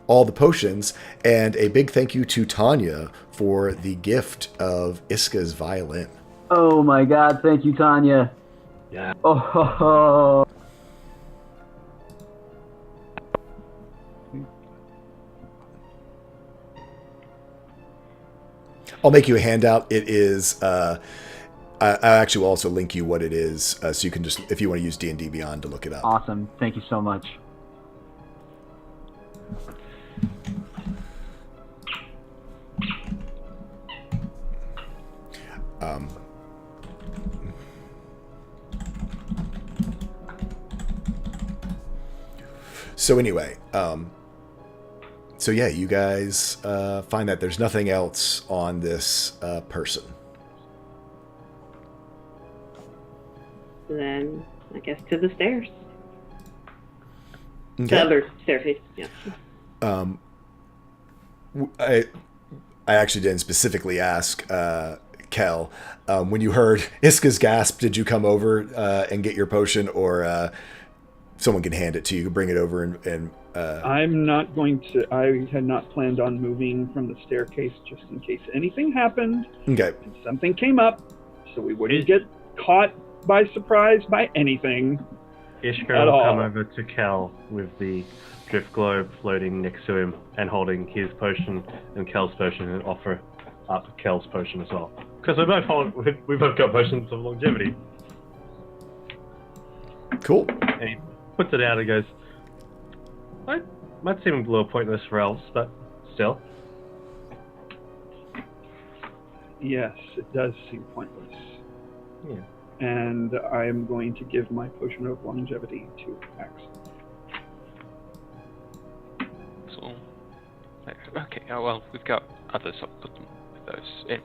all the potions, and a big thank you to Tanya for the gift of Iska's violin. Oh my God! Thank you, Tanya. Yeah. Oh. Ho, ho. I'll make you a handout. It is. I actually will also link you what it is, so you can just, if you want to use D&D Beyond, to look it up. Awesome. Thank you so much. So anyway, so yeah, you guys find that there's nothing else on this person. Then I guess to the stairs. Okay. The other staircase. Yeah. I actually didn't specifically ask Kel. When you heard Iska's gasp, did you come over and get your potion, or someone can hand it to you, bring it over, and I'm not going to. I had not planned on moving from the staircase just in case anything happened. okay. And something came up, so we wouldn't get caught by surprise by anything. Ishka At will all. come over to Kel with the drift globe floating next to him and holding his potion and Kel's potion, and offer up Kel's potion as well. Because we both got potions of longevity. Cool. And he puts it out and goes, might seem a little pointless for elves, but still. Yes, it does seem pointless. Yeah. And I am going to give my potion of longevity to Axel. So, okay, oh, well, we've got others. I'll put them with those in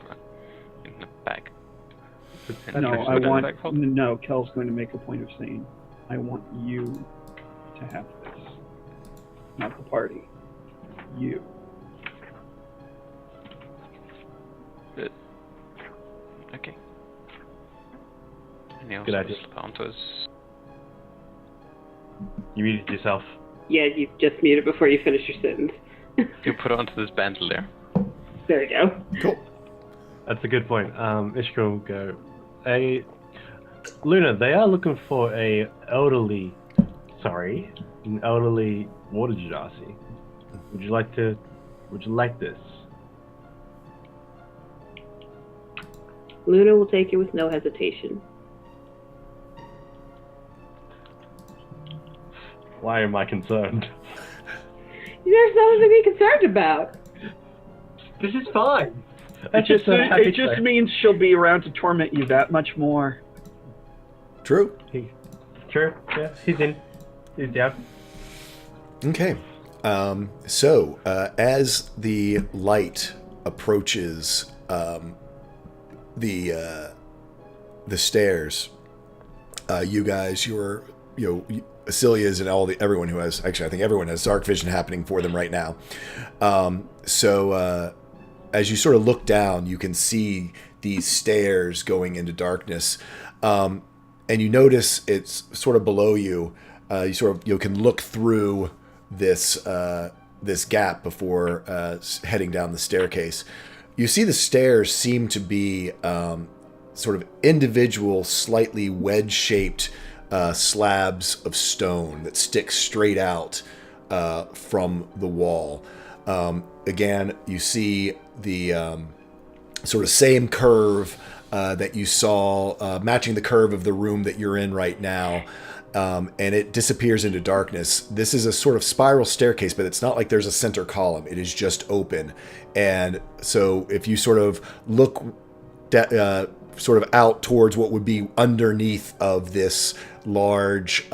the bag. And No, Trish I put it in the want. bag fold? No, Kel's going to make a point of saying, I want you to have this. Not the party. You. Good. Okay. And he Good also idea. slip onto his. You muted yourself. Yeah, you just muted before you finish your sentence. He'll put it onto this bandolier. There you go. Cool. That's a good point. Ishka will go. Luna, they are looking for an elderly water genasi. Would you like this? Luna will take it with no hesitation. Why am I concerned? There's nothing to be concerned about. This is fine. It just means she'll be around to torment you that much more. True. True. Yeah, he's in. He's down. Okay. So as the light approaches the stairs, you guys, Celia's and everyone who has, actually I think everyone has dark vision happening for them right now. So as you sort of look down, you can see these stairs going into darkness, and you notice it's sort of below you. You can look through this gap before heading down the staircase. You see the stairs seem to be sort of individual, slightly wedge-shaped slabs of stone that stick straight out from the wall. Again, you see the sort of same curve that you saw, matching the curve of the room that you're in right now. And it disappears into darkness. This is a sort of spiral staircase, but it's not like there's a center column. It is just open. And so if you sort of look sort of out towards what would be underneath of this large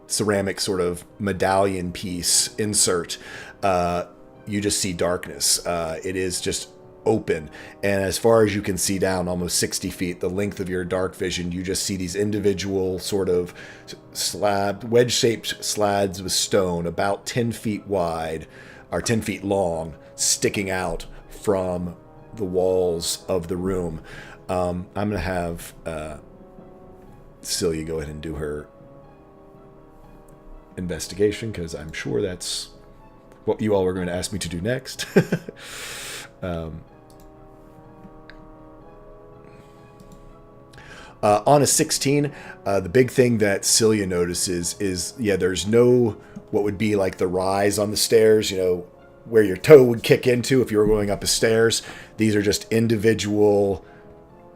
ceramic sort of medallion piece insert, you just see darkness. It is just open, and as far as you can see down almost 60 feet, the length of your dark vision, you just see these individual sort of wedge-shaped slabs of stone about 10 feet wide or 10 feet long sticking out from the walls of the room. I'm going to have Celia go ahead and do her investigation, because I'm sure that's what you all were going to ask me to do next. On a 16, the big thing that Celia notices is, there's no what would be like the rise on the stairs, where your toe would kick into if you were going up the stairs. These are just individual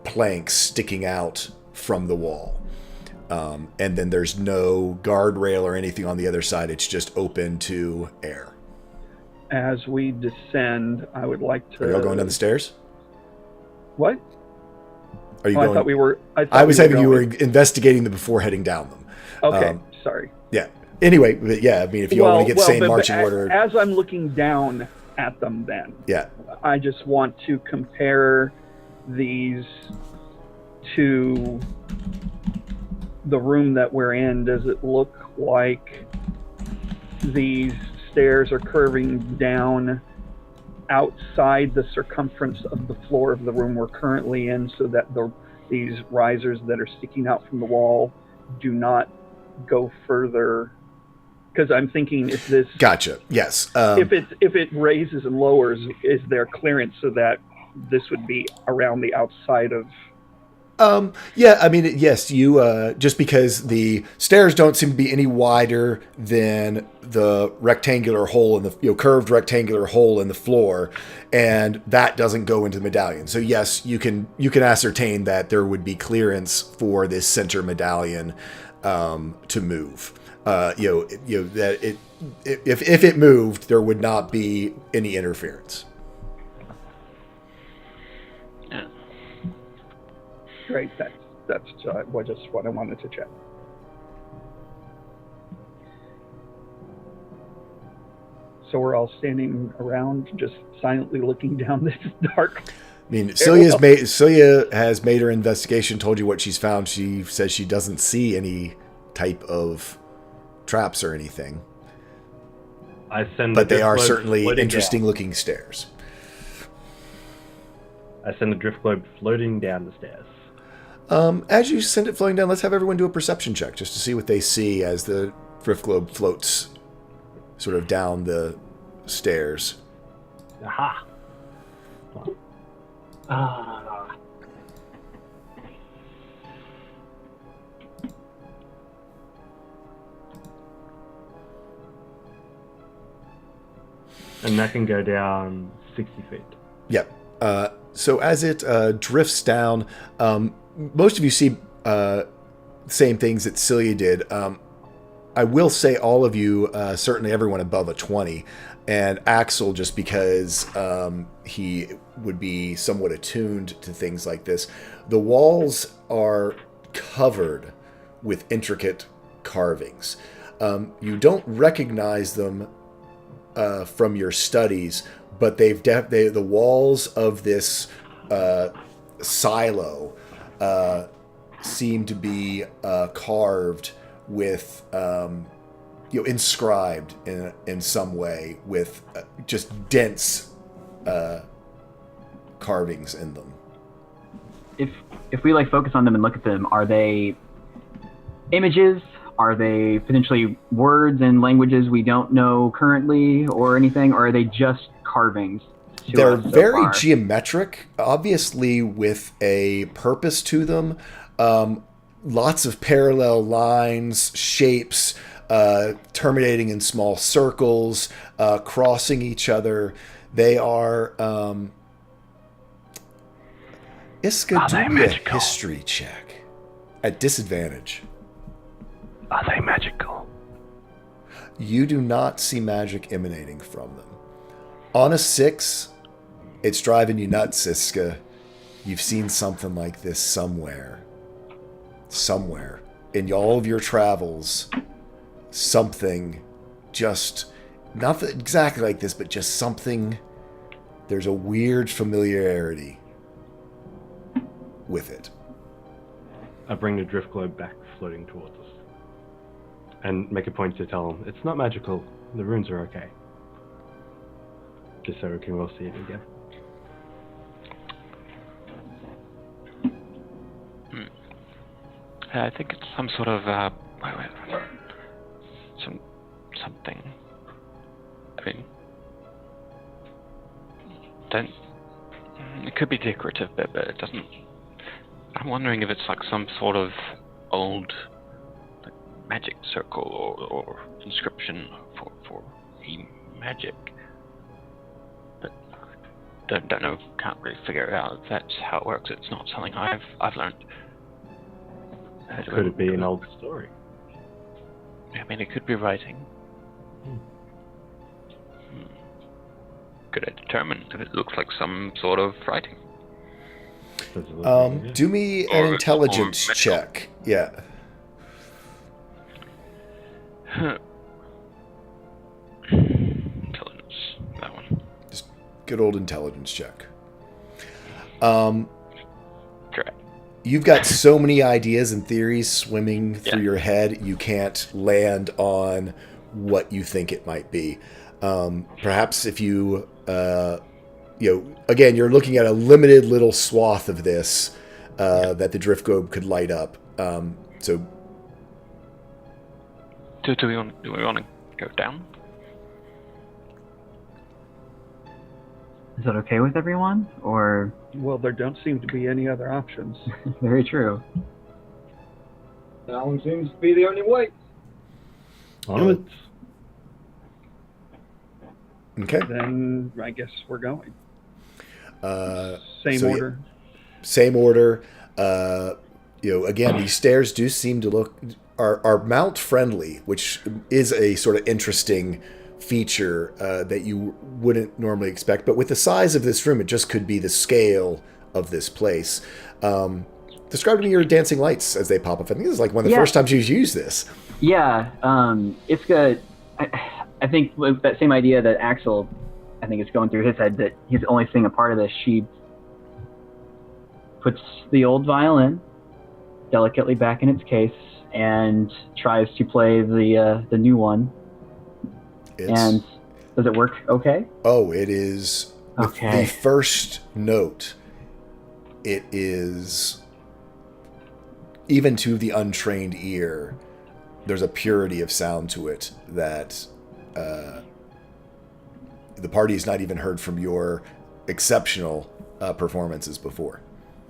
planks sticking out from the wall. And then there's no guardrail or anything on the other side. It's just open to air. As we descend, I would like to... Are you all going down the stairs? What? Are you going? I thought we were... I was having you were investigating them before heading down them. Okay, sorry. Yeah. Anyway, I mean, if you all want to get the same marching order... As I'm looking down at them then, I just want to compare these to the room that we're in. Does it look like these stairs are curving down outside the circumference of the floor of the room we're currently in, so that these risers that are sticking out from the wall do not go further? Because I'm thinking, if this... Gotcha. Yes. If it raises and lowers, is there clearance so that this would be around the outside of... I mean, yes, you, just because the stairs don't seem to be any wider than the rectangular hole in the, curved rectangular hole in the floor, and that doesn't go into the medallion. So yes, you can ascertain that there would be clearance for this center medallion, to move. That if it moved, there would not be any interference. Great, that's just what I wanted to check. So we're all standing around, just silently looking down this dark... I mean, Celia has made her investigation, told you what she's found. She says she doesn't see any type of traps or anything. But they are certainly interesting-looking stairs. I send the drift globe floating down the stairs. As you send it floating down, let's have everyone do a perception check just to see what they see as the drift globe floats sort of down the stairs. Aha! And that can go down 60 feet. Yep. So as it drifts down, most of you see same things that Celia did. I will say all of you, certainly everyone above a 20, and Axel, just because he would be somewhat attuned to things like this. The walls are covered with intricate carvings. You don't recognize them from your studies, but the walls of this silo seem to be carved with, inscribed in some way with just dense carvings in them. If we like focus on them and look at them, are they images? Are they potentially words and languages we don't know currently or anything? Or are they just carvings? They're very geometric, obviously with a purpose to them. Lots of parallel lines, shapes, terminating in small circles, crossing each other. They are... Iska, do me a history check at disadvantage. Are they magical? You do not see magic emanating from them. On a 6, it's driving you nuts, Iska. You've seen something like this somewhere. Somewhere. In all of your travels, something just, not exactly like this, but just something, there's a weird familiarity with it. I bring the drift globe back, floating towards us. And make a point to tell them, it's not magical, the runes are okay. Just so we can all see it again. I think it's some sort of, something. I mean, it could be decorative, but it doesn't. I'm wondering if it's like some sort of old magic circle or inscription for magic. But don't know, can't really figure it out if that's how it works. It's not something I've learned. Could it be an old story? I mean, it could be writing. Could I determine if it looks like some sort of writing? Do me an intelligence check. Yeah. Intelligence, that one. Just good old intelligence check. Correct. You've got so many ideas and theories swimming through your head, you can't land on what you think it might be. Perhaps if you, again, you're looking at a limited little swath of this that the drift globe could light up. So, do we want to go down? Is that okay with everyone? Or Well, there don't seem to be any other options. very true. That one seems to be the only way. Onwards. okay. Then I guess we're going. Same so, order. Same order. Again, these stairs do seem to are mount friendly, which is a sort of interesting feature that you wouldn't normally expect. But with the size of this room, it just could be the scale of this place. Describe to me your dancing lights as they pop up. I think this is like one of the first times you've used this. Yeah, it's good. I think with that same idea that Axel, I think it's going through his head, that he's only seeing a part of this. She puts the old violin delicately back in its case and tries to play the new one. And does it work okay? Oh, it is. Okay. The first note, it is, even to the untrained ear, there's a purity of sound to it that the party has not even heard from your exceptional performances before.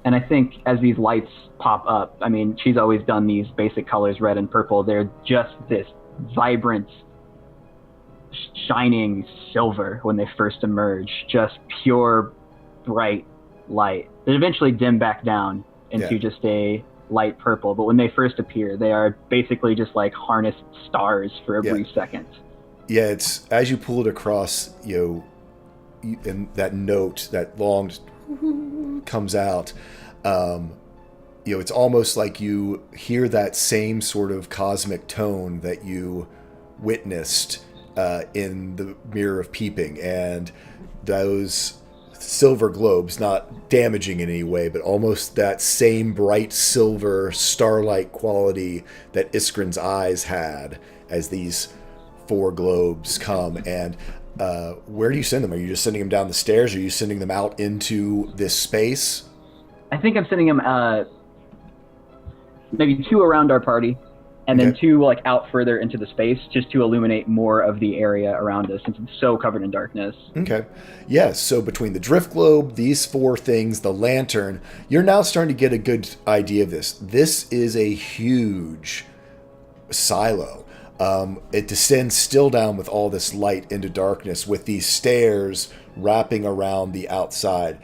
And I think as these lights pop up, I mean, she's always done these basic colors, red and purple. They're just this vibrant, shining silver when they first emerge. Just pure, bright light. They eventually dim back down into just a light purple, but when they first appear, they are basically just like harnessed stars for a brief second. Yeah, it's as you pull it across, and that note, that long comes out. It's almost like you hear that same sort of cosmic tone that you witnessed in the Mirror of Peeping, and those silver globes, not damaging in any way, but almost that same bright silver starlight quality that Iskrin's eyes had as these 4 globes come. And where do you send them? Are you just sending them down the stairs? Or are you sending them out into this space? I think I'm sending them maybe 2 around our party, and then 2 like out further into the space, just to illuminate more of the area around us since it's so covered in darkness. Okay. Yes, so between the drift globe, these 4 things, the lantern, you're now starting to get a good idea of this. This is a huge silo. It descends still down with all this light into darkness, with these stairs wrapping around the outside.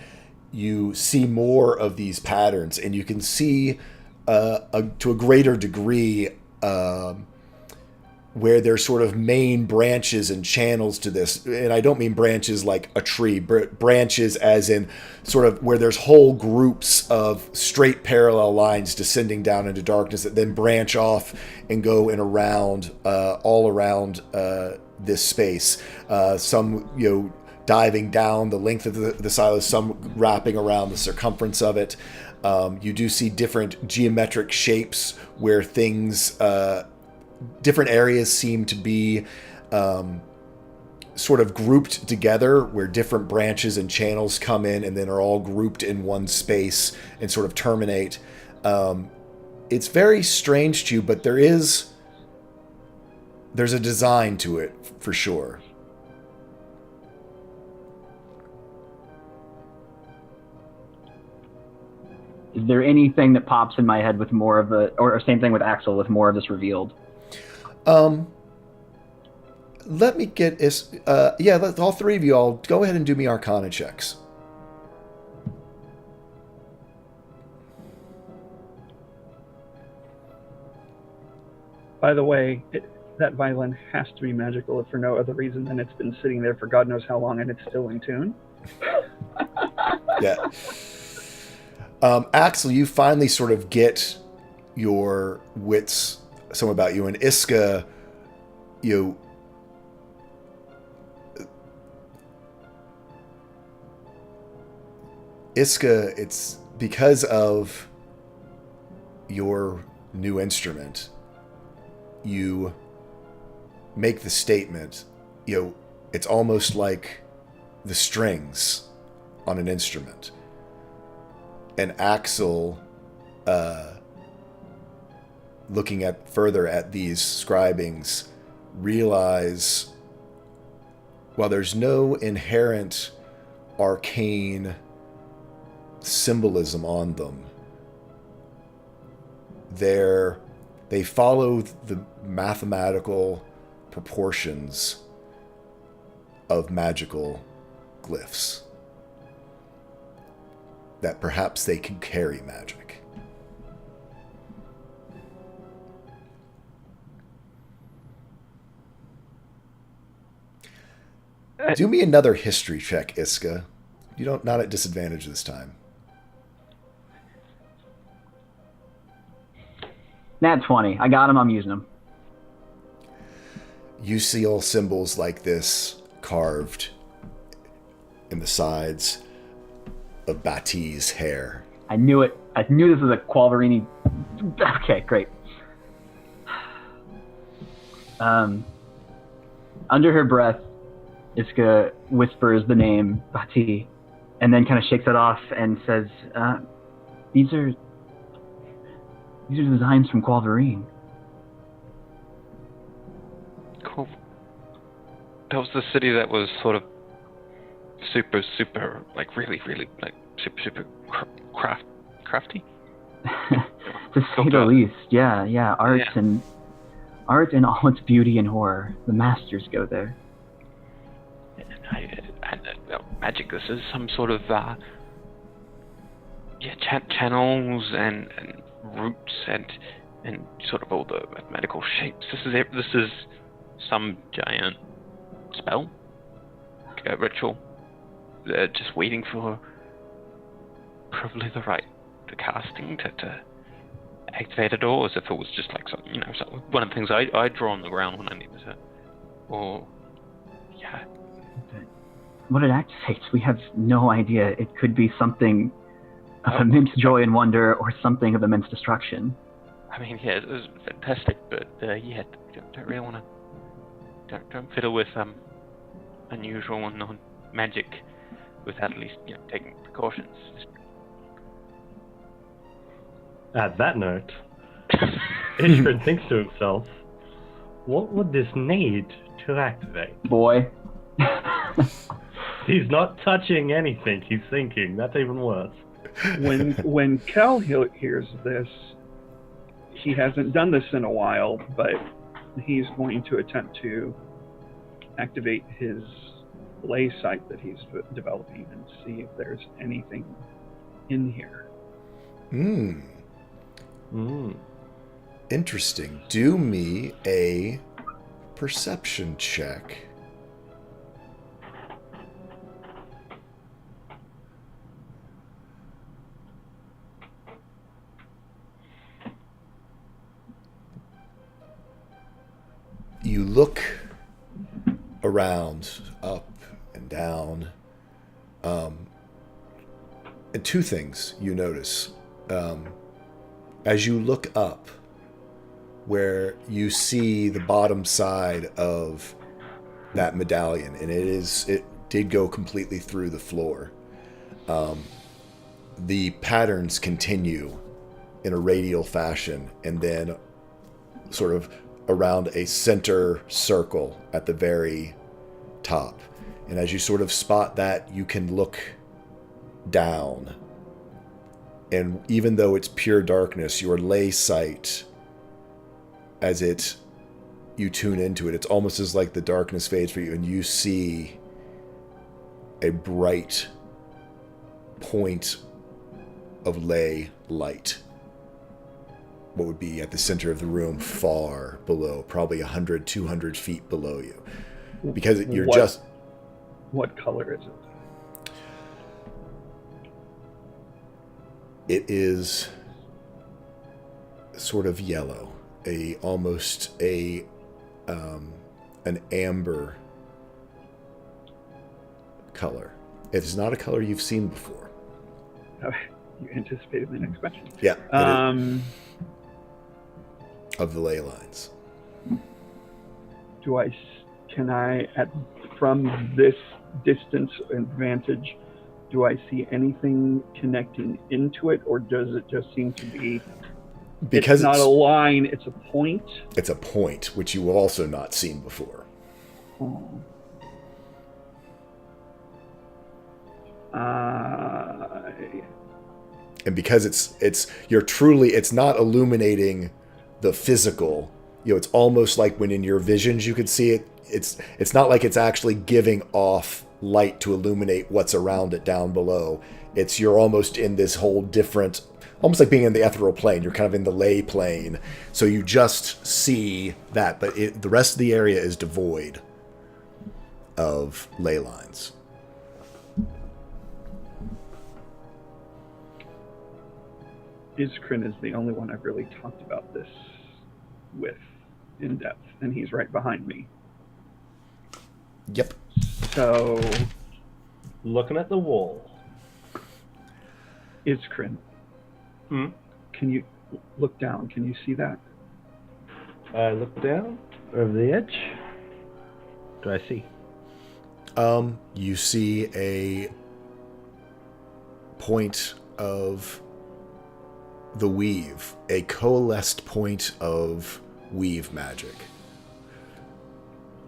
You see more of these patterns, and you can see to a greater degree where there's sort of main branches and channels to this. And I don't mean branches like a tree, branches as in sort of where there's whole groups of straight parallel lines descending down into darkness that then branch off and go in around, all around this space. Some, diving down the length of the silo, some wrapping around the circumference of it. You do see different geometric shapes where things, different areas seem to be sort of grouped together, where different branches and channels come in and then are all grouped in one space and sort of terminate. It's very strange to you, but there's a design to it for sure. Is there anything that pops in my head with more of or same thing with Axel, with more of this revealed? Let me get let all 3 of you all go ahead and do me Arcana checks. By the way, that violin has to be magical if for no other reason than it's been sitting there for God knows how long and it's still in tune. Yeah. Axel, you finally sort of get your wits somewhat about you, and Iska, it's because of your new instrument, you make the statement, it's almost like the strings on an instrument. And Axel, looking further at these scribings, realize while there's no inherent arcane symbolism on them, they follow the mathematical proportions of magical glyphs. That perhaps they can carry magic. Do me another history check, Iska. Not at disadvantage this time. Nat 20. I got him. I'm using them. You see all symbols like this carved in the sides of Bati's hair. I knew it. I knew this was a Qualverini. Okay, great. Under her breath, Iska whispers the name Bati, and then kind of shakes it off and says, these are designs from Qualverine. Cool. That was the city that was sort of super, like really, like super crafty. To say the least, yeah. Art and all its beauty and horror. The masters go there. Magic. This is some sort of channels and roots and sort of all the mathematical shapes. This is some giant spell, ritual. Just waiting for probably the right casting to activate it, or as if it was just like some, one of the things I draw on the ground when I needed it. Or yeah. What it activates, we have no idea. It could be something of immense joy and wonder, or something of immense destruction. I mean, yeah, it was fantastic, but yeah, don't really want to. Don't fiddle with unusual and non-magic without at least taking precautions. At that note, Ishrin thinks to himself, what would this need to activate? Boy. He's not touching anything, he's thinking. That's even worse. When Cal hears this, he hasn't done this in a while, but he's going to attempt to activate his lay sight that he's developing and see if there's anything in here. Interesting. Do me a perception check. You look around, up and down, and two things you notice. As you look up, where you see the bottom side of that medallion, and it did go completely through the floor. The patterns continue in a radial fashion, and then sort of around a center circle at the very top. And as you sort of spot that, you can look down. And even though it's pure darkness, your lay sight, as you tune into it, it's almost as like the darkness fades for you and you see a bright point of lay light. What would be at the center of the room, far below, probably 100, 200 feet below you. Because What color is it? It is sort of yellow, almost an amber color. It is not a color you've seen before. Oh, you anticipated the next question. Yeah. Of the ley lines. Can I, from this distance advantage, do I see anything connecting into it, or does it just seem to be? Because it's not a line; it's a point. It's a point, which you have also not seen before. Oh. And because it's not illuminating the physical. It's almost like when in your visions you could see it. It's not like it's actually giving off light to illuminate what's around it down below. You're almost in this whole different, almost like being in the ethereal plane. You're kind of in the ley plane. So you just see that, but the rest of the area is devoid of ley lines. Iskrin is the only one I've really talked about this with in depth, and he's right behind me. Yep. So, looking at the wall. Iskrin. Can you look down? Can you see that? I look down over the edge. Do I see? You see a point of the weave, a coalesced point of weave magic.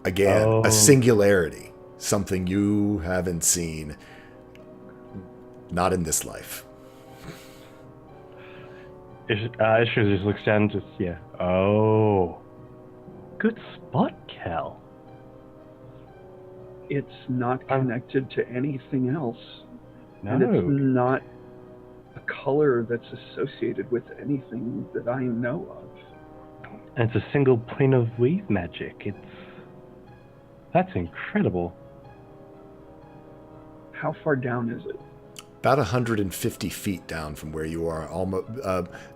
Again, a singularity, something you haven't seen, not in this life. Ishra just looks down and just, yeah. Oh. Good spot, Cal. It's not connected to anything else. No. And it's not a color that's associated with anything that I know of. And it's a single point of weave magic. That's incredible. How far down is it? About 150 feet down from where you are, almost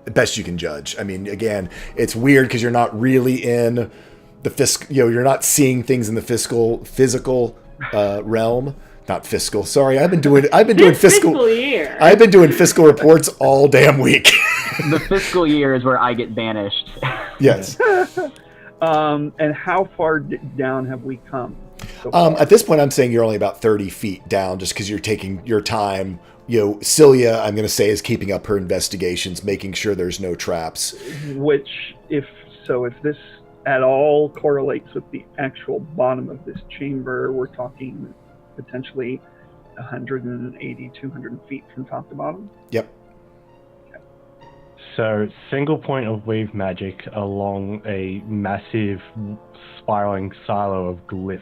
best you can judge. I mean, again, it's weird because you're not really in the you're not seeing things in the physical realm. Not fiscal. Sorry, I've been doing fiscal year. I've been doing fiscal reports all damn week. The fiscal year is where I get banished. Yes. And how far down have we come? So far? At this point, I'm saying you're only about 30 feet down, just because you're taking your time. Celia, I'm going to say, is keeping up her investigations, making sure there's no traps. Which, if this at all correlates with the actual bottom of this chamber, we're talking potentially 180, 200 feet from top to bottom. Yep. So, single point of weave magic along a massive spiraling silo of glyphs.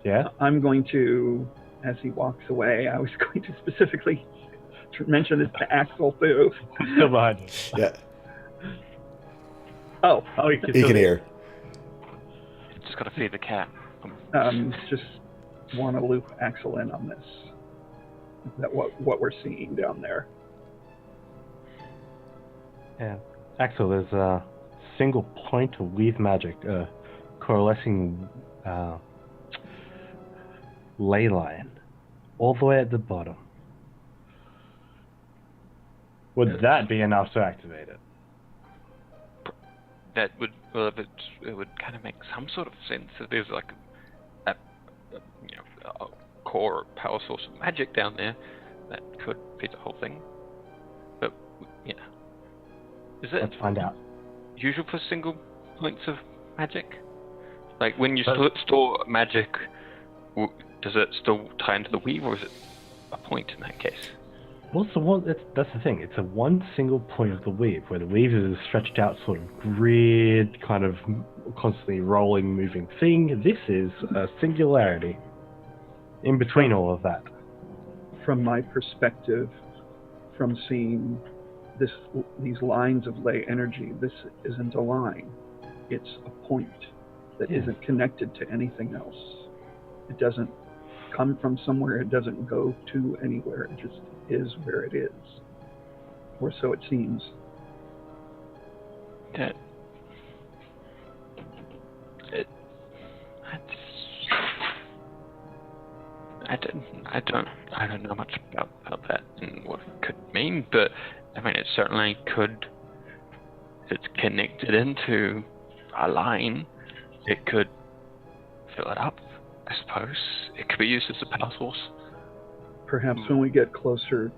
Yeah? I'm going to, as he walks away, I was going to specifically mention this to Axel too. Still behind you. Yeah. Oh, you He can hear. Just gotta feed the cat. just want to loop Axel in on this. That what we're seeing down there. Yeah. Axel, there's a single point of weave magic, coalescing ley line, all the way at the bottom. Would that be enough to activate it? That would, well, if it would kind of make some sort of sense if there's like a core power source of magic down there that could feed the whole thing. But yeah, is it Let's find out. usual for single points of magic? Like when you store magic, does it still tie into the weave, or is it a point in that case? Well, that's the thing. It's a one single point of the weave, where the weave is a stretched out sort of grid, kind of constantly rolling, moving thing. This is a singularity in between all of that. From my perspective, from seeing these lines of ley energy, this isn't a line. It's a point that isn't connected to anything else. It doesn't come from somewhere. It doesn't go to anywhere. It just is where it is, or so it seems. That I don't know much about that and what it could mean, but I mean it certainly could. If it's connected into a line, it could fill it up. I suppose it could be used as a power source. Perhaps when we get closer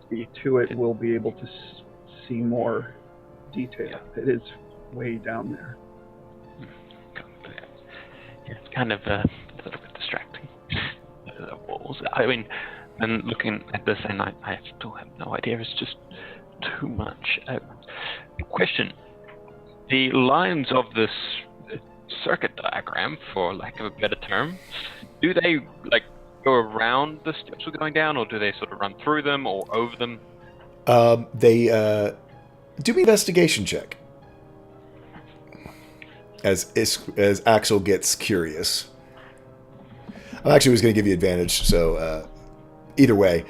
to it, we'll be able to see more detail. It is way down there. It's kind of a little bit distracting. The walls. I mean, and looking at this, and I still have no idea. It's just too much. Question: the lines of this circuit diagram, for lack of a better term, do they go around the steps we're going down, or do they sort of run through them or over them? They do me an investigation check. As Axel gets curious. I actually was going to give you advantage, so either way,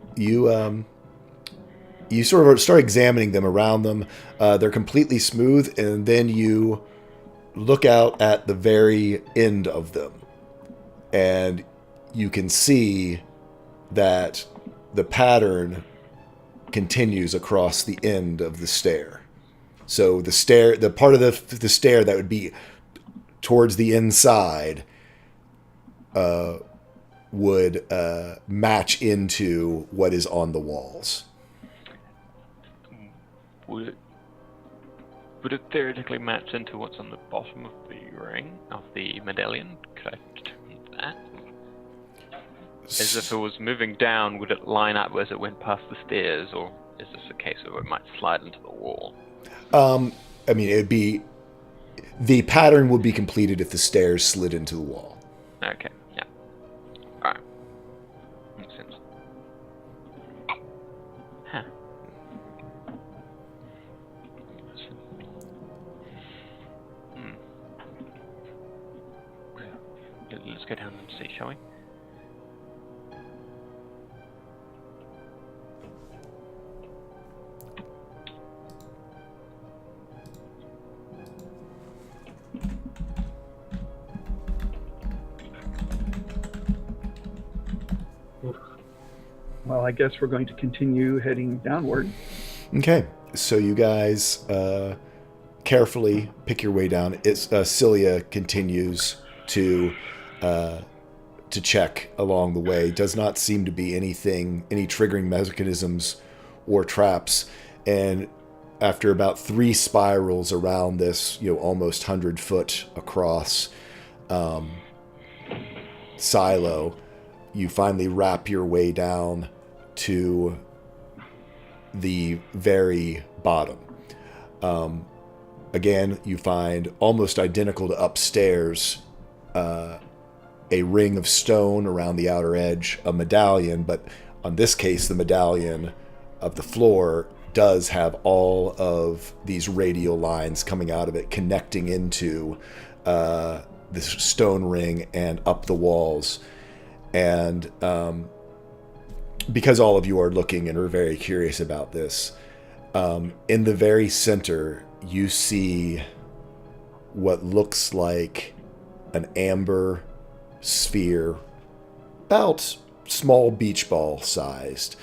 you sort of start examining them around them. They're completely smooth, and then you look out at the very end of them, and you can see that the pattern continues across the end of the stair. So the part of the stair that would be towards the inside would match into what is on the walls. Would it theoretically match into what's on the bottom of the ring, of the medallion? Could I determine that? As if it was moving down, would it line up as it went past the stairs, or is this a case of it might slide into the wall? I mean, the pattern would be completed if the stairs slid into the wall. Okay, yeah. Alright. Makes sense. Huh. Hmm. Let's go down and see, shall we? Well, I guess we're going to continue heading downward. Okay, so you guys carefully pick your way down. Cilia continues to check along the way. Does not seem to be any triggering mechanisms or traps. And after about 3 spirals around this, almost 100-foot across silo, you finally wrap your way down to the very bottom. Again, you find almost identical to upstairs, a ring of stone around the outer edge, a medallion, but on this case, the medallion of the floor does have all of these radial lines coming out of it, connecting into this stone ring and up the walls. And because all of you are looking and are very curious about this, in the very center, you see what looks like an amber sphere, about small beach ball sized,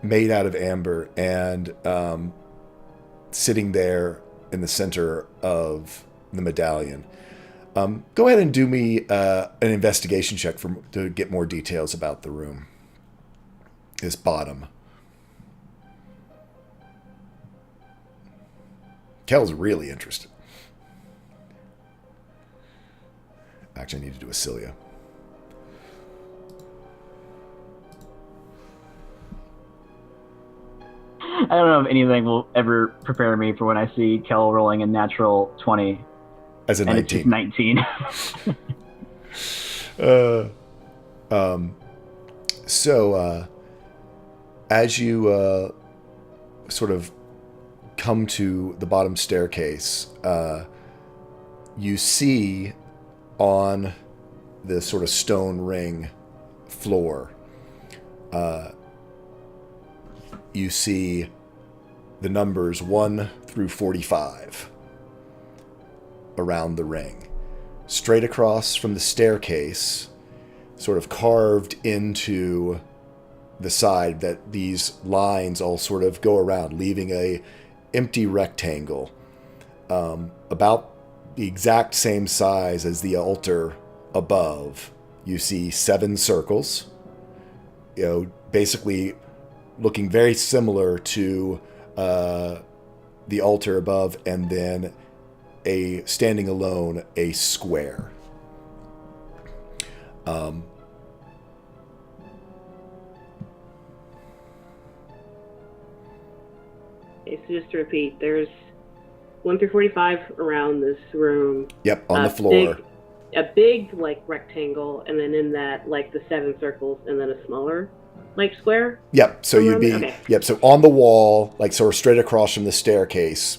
made out of amber, and sitting there in the center of the medallion. Go ahead and do me an investigation check to get more details about the room. This bottom. Kel's really interested. Actually, I need to do a Cilia. I don't know if anything will ever prepare me for when I see Kel rolling a natural 20. As a 19. It's just 19. So, as you sort of come to the bottom staircase, you see on the sort of stone ring floor, you see the numbers 1 through 45 around the ring. Straight across from the staircase, sort of carved into the side, that these lines all sort of go around, leaving a empty rectangle about the exact same size as the altar above. You see 7 circles, basically looking very similar to the altar above, and then standing alone, a square. Okay, so just to repeat, there's 1 through 45 around this room. Yep, on the floor. A big, rectangle, and then in that, the 7 circles, and then a smaller, square? Yep, so you'd be... Okay. Yep, so on the wall, sort of straight across from the staircase,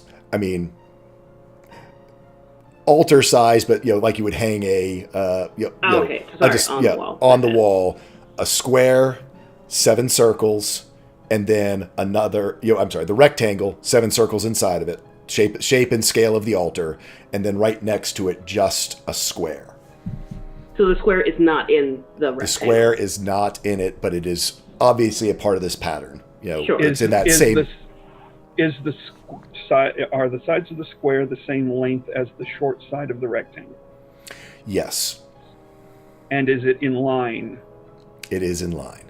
altar size, but like you would hang a okay. Sorry, the wall. On the wall, a square, 7 circles, and then another the rectangle, 7 circles inside of it, shape and scale of the altar, and then right next to it just a square. So the square is not in the rectangle. The square is not in it, but it is obviously a part of this pattern. Sure. It's in that same. Are the sides of the square the same length as the short side of the rectangle? Yes. And is it in line? It is in line.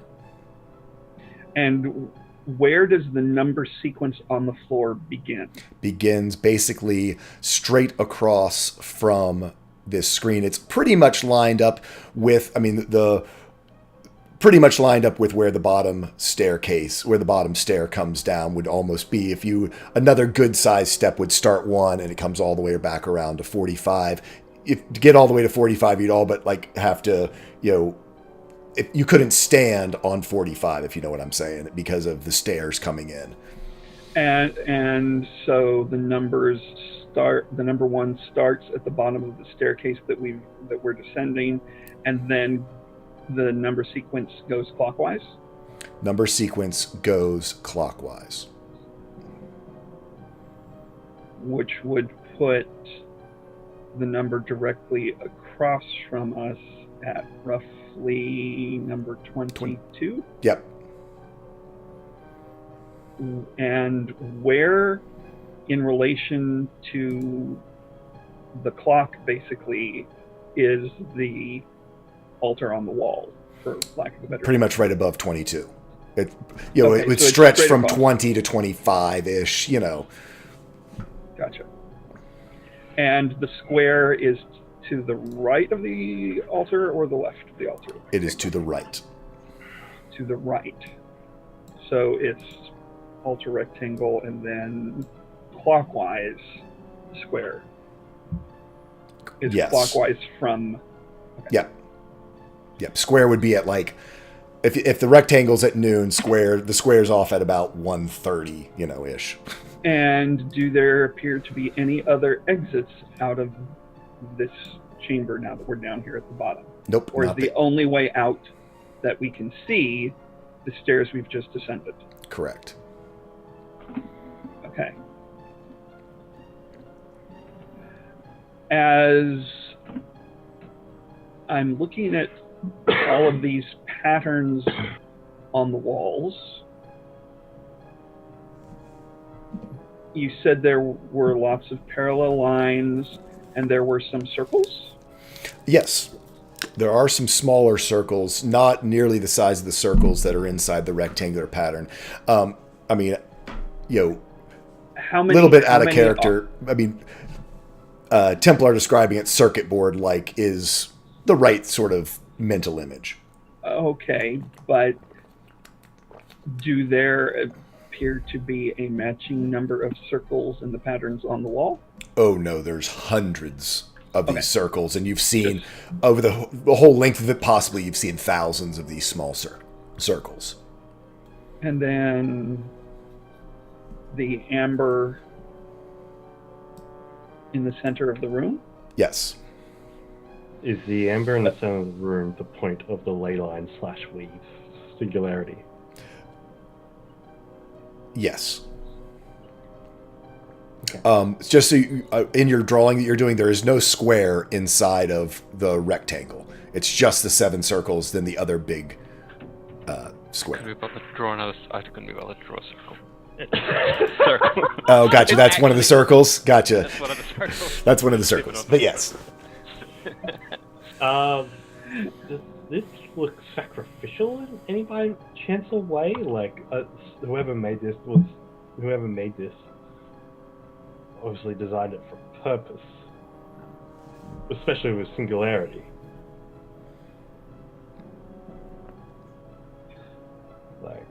And where does the number sequence on the floor begin? Begins basically straight across from this screen. It's pretty much lined up with, pretty much lined up with where the bottom stair comes down would almost be. If another good sized step would start 1 and it comes all the way back around to 45. To get all the way to 45, you'd all but have to, if you couldn't stand on 45, if you know what I'm saying, because of the stairs coming in. And so the number one starts at the bottom of the staircase that we're descending, and then the number sequence goes clockwise. Number sequence goes clockwise, which would put the number directly across from us at roughly number 22. Yep. And where, in relation to the clock, basically, is the altar on the wall, for lack of a better pretty term? much right above 22. It Okay, it would so it's stretch straight from across. 20 to 25-ish, Gotcha. And the square is to the right of the altar or the left of the altar? It is to the right. To the right. So it's altar rectangle and then clockwise square. Is Yes. clockwise from... Okay. Yep. Square would be at like, if the rectangle's at noon, the square's off at about 1:30, ish. And do there appear to be any other exits out of this chamber now that we're down here at the bottom? Nope. Or is not the only way out that we can see the stairs we've just descended? Correct. Okay. As I'm looking at all of these patterns on the walls, you said there were lots of parallel lines and there were some circles? Yes. There are some smaller circles, not nearly the size of the circles that are inside the rectangular pattern. How many? A little bit how out of many character. Templar describing it circuit board like is the right sort of mental image. Okay, but do there appear to be a matching number of circles in the patterns on the wall? Oh no, there's hundreds of Okay. these circles, and you've seen over the whole length of it, possibly you've seen thousands of these small circles. And then the amber in the center of the room? Yes. Is the amber in the center of the room the point of the ley line / weave singularity? Yes. Okay. Just so in your drawing that you're doing, there is no square inside of the rectangle. It's just the 7 circles, then the other big square. Could we bother to draw another? I couldn't be bothered to draw a circle. Circle. Oh, gotcha. That's one of the circles. Gotcha. That's one of the circles. That's one of the circles. But yes. Does this look sacrificial in any by chance or way? Like, whoever made this obviously designed it for purpose, especially with singularity. Like,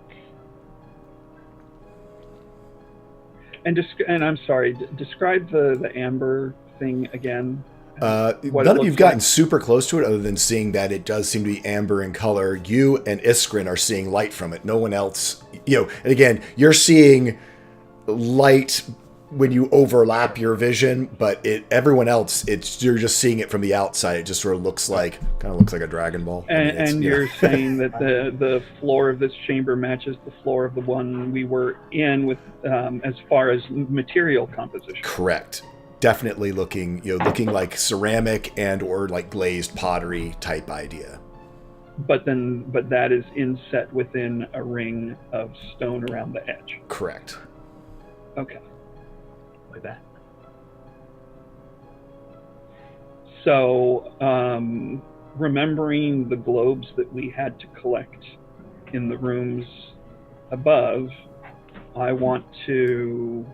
And I'm sorry, describe the amber thing again. What it None of looks you've gotten like. super close to it other than seeing that it does seem to be amber in color. You and Iskrin are seeing light from it. No one else, and again, you're seeing light when you overlap your vision, but everyone else, you're just seeing it from the outside. It just sort of looks like a Dragon Ball. And you're saying that the floor of this chamber matches the floor of the one we were in with as far as material composition. Correct. Definitely looking like ceramic and or like glazed pottery type idea. But that is inset within a ring of stone around the edge. Correct. Okay. like that. So, remembering the globes that we had to collect in the rooms above, I want to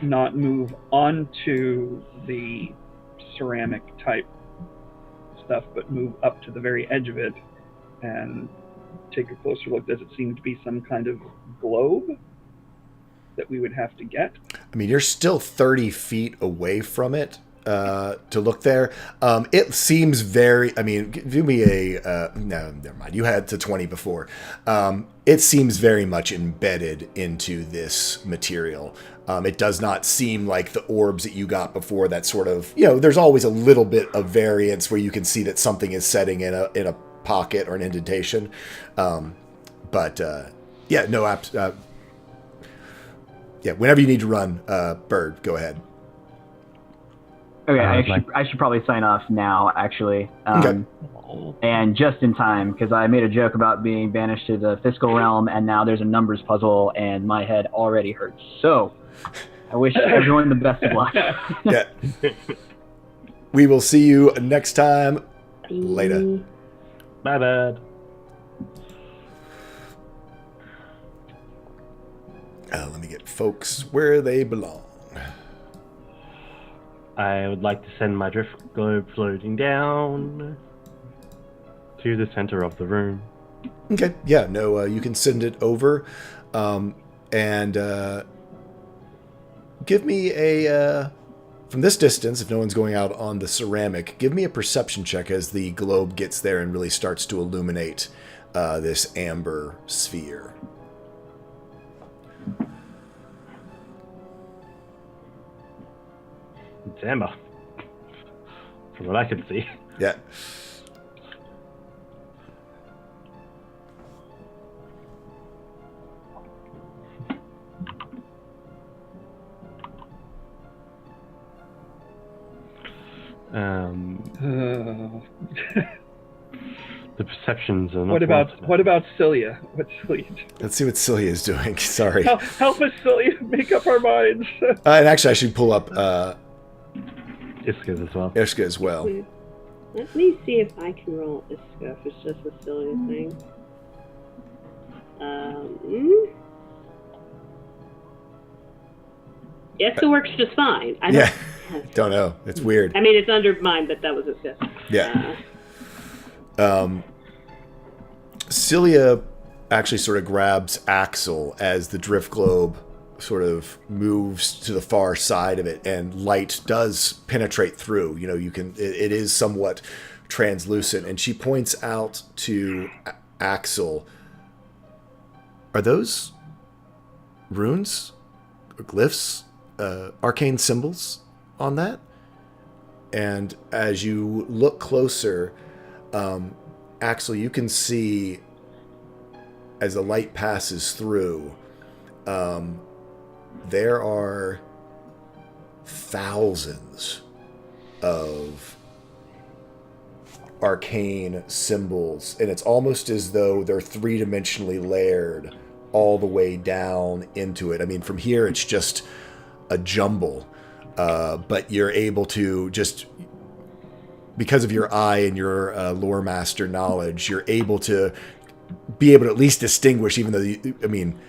not move onto the ceramic type stuff, but move up to the very edge of it and take a closer look. Does it seem to be some kind of globe that we would have to get? I mean, you're still 30 feet away from it. to look there. It seems very. I mean, give me a. No, never mind. You had to 20 before. It seems very much embedded into this material. It does not seem like the orbs that you got before. That sort of, there's always a little bit of variance where you can see that something is setting in a pocket or an indentation. Yeah, no. Yeah, whenever you need to run, Bird, go ahead. Okay, I should probably sign off now, actually. Okay. And just in time, because I made a joke about being banished to the physical realm, and now there's a numbers puzzle, and my head already hurts. So, I wish everyone the best of luck. Yeah. We will see you next time. Later. My bad. Let me get folks where they belong. I would like to send my drift globe floating down to the center of the room. Okay, yeah, no, you can send it over, and give me a, from this distance, if no one's going out on the ceramic, give me a perception check as the globe gets there and really starts to illuminate this amber sphere. It's amber, from what I can see. Yeah. The perceptions are not. What about Cilia? What's Cilia doing? Let's see what Cilia is doing. Sorry. Help us, Cilia. Make up our minds. And actually, I should pull up Iska's as well. Ishka as well. Let me see if I can roll Iska, if it's just a Cilia thing. Yes, it works just fine. Don't know. It's weird. I mean, it's under mine, but that was a fifth. Yeah. Cilia actually sort of grabs Axel as the drift globe sort of moves to the far side of it, and light does penetrate through. You can. It is somewhat translucent, and she points out to Axel. Are those runes, or glyphs, arcane symbols on that? And as you look closer, Axel, you can see as the light passes through, there are thousands of arcane symbols, and it's almost as though they're three-dimensionally layered all the way down into it. I mean, from here it's just a jumble, but you're able to just, because of your eye and your lore master knowledge, you're able to at least distinguish, even though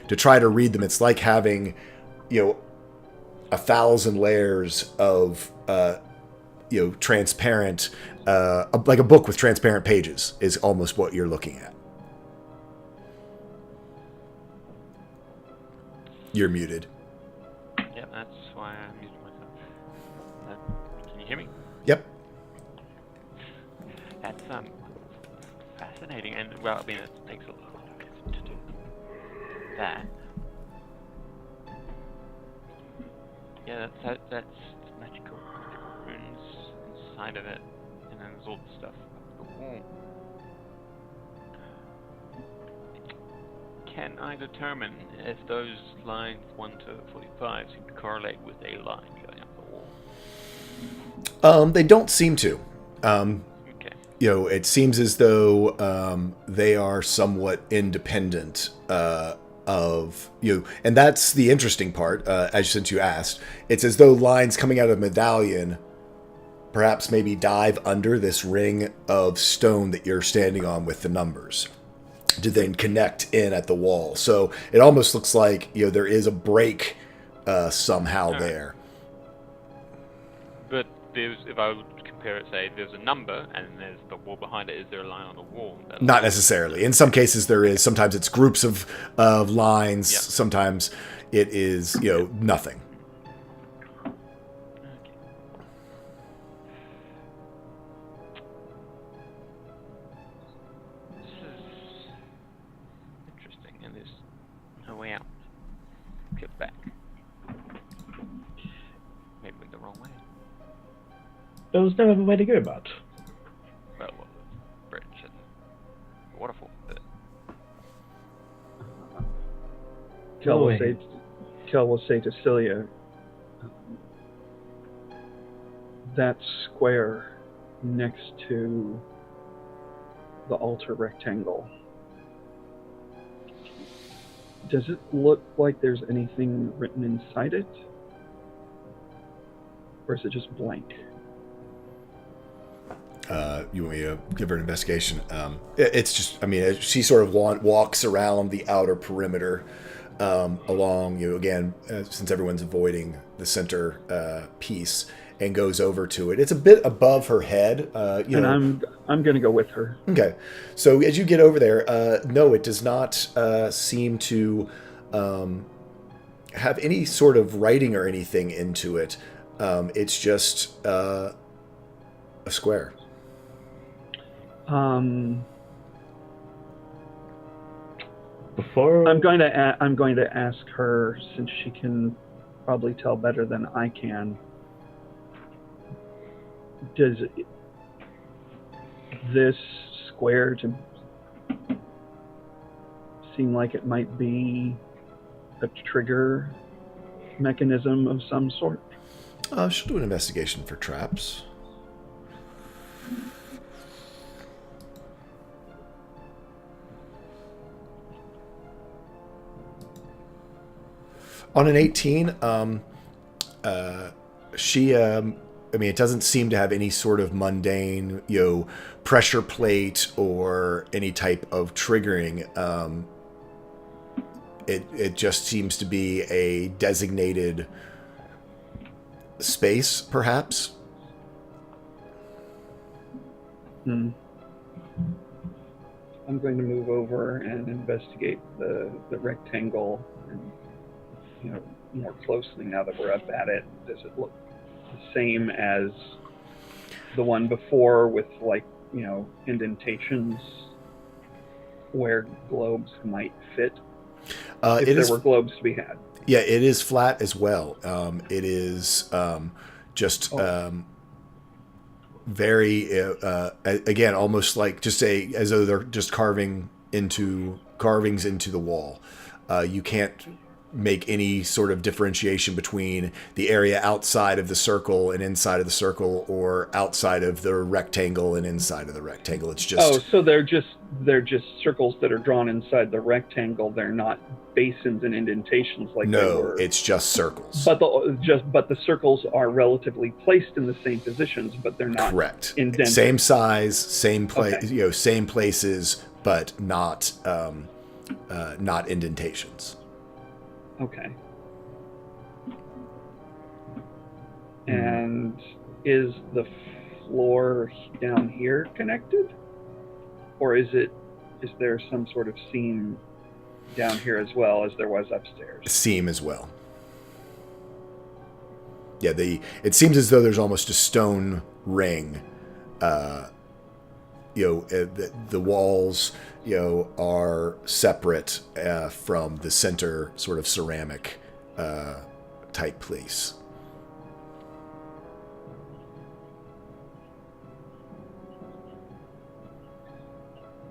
to try to read them, it's like having 1,000 layers of transparent, like a book with transparent pages is almost what you're looking at. You're muted. Yeah, that's why I muted myself. Can you hear me? Yep. That's fascinating, and well, I mean, it takes a lot of effort to do that. Yeah, that's magical runes inside of it, and then there's all the stuff up the wall. Can I determine if those lines 1 to 45 seem to correlate with a line going up the wall? They don't seem to. Okay. It seems as though they are somewhat independent of you, and that's the interesting part. Since you asked, it's as though lines coming out of a medallion perhaps maybe dive under this ring of stone that you're standing on with the numbers, to then connect in at the wall. So it almost looks like there is a break somehow there. But if I would compare it, say there's a number and there's the wall behind it, is there a line on the wall? Not necessarily. In some cases there is. Sometimes it's groups of lines. Yep. Sometimes it is nothing. There was no other way to go about. Well, bridge and waterfall. Kel will Boy. say to Celia, that square next to the altar rectangle, does it look like there's anything written inside it? Or is it just blank? You want me to give her an investigation? It's just, I mean, she sort of walks around the outer perimeter along, again, since everyone's avoiding the center piece, and goes over to it. It's a bit above her head. And I'm going to go with her. Okay. So as you get over there, no, it does not seem to have any sort of writing or anything into it. It's just a square. Before I'm going to ask her, since she can probably tell better than I can. Does this square to seem like it might be a trigger mechanism of some sort? She'll do an investigation for traps. On an 18, she, I mean, it doesn't seem to have any sort of mundane, pressure plate or any type of triggering. It just seems to be a designated space, perhaps. I'm going to move over and investigate the rectangle and, more closely now that we're up at it. Does it look the same as the one before with, indentations where globes might fit? If there were globes to be had. Yeah, it is flat as well. It is just very, again, almost like just as though they're just carvings into the wall. You can't make any sort of differentiation between the area outside of the circle and inside of the circle, or outside of the rectangle and inside of the rectangle. It's just so they're just circles that are drawn inside the rectangle. They're not basins and indentations like they were. It's just circles. But the circles are relatively placed in the same positions, but they're not correct. Indented. Same size, same place, Okay. Same places, but not indentations. Okay. And is the floor down here connected? Or is there some sort of seam down here as well as there was upstairs? Seam as well. Yeah, it seems as though there's almost a stone ring. The walls, are separate from the center sort of ceramic type place.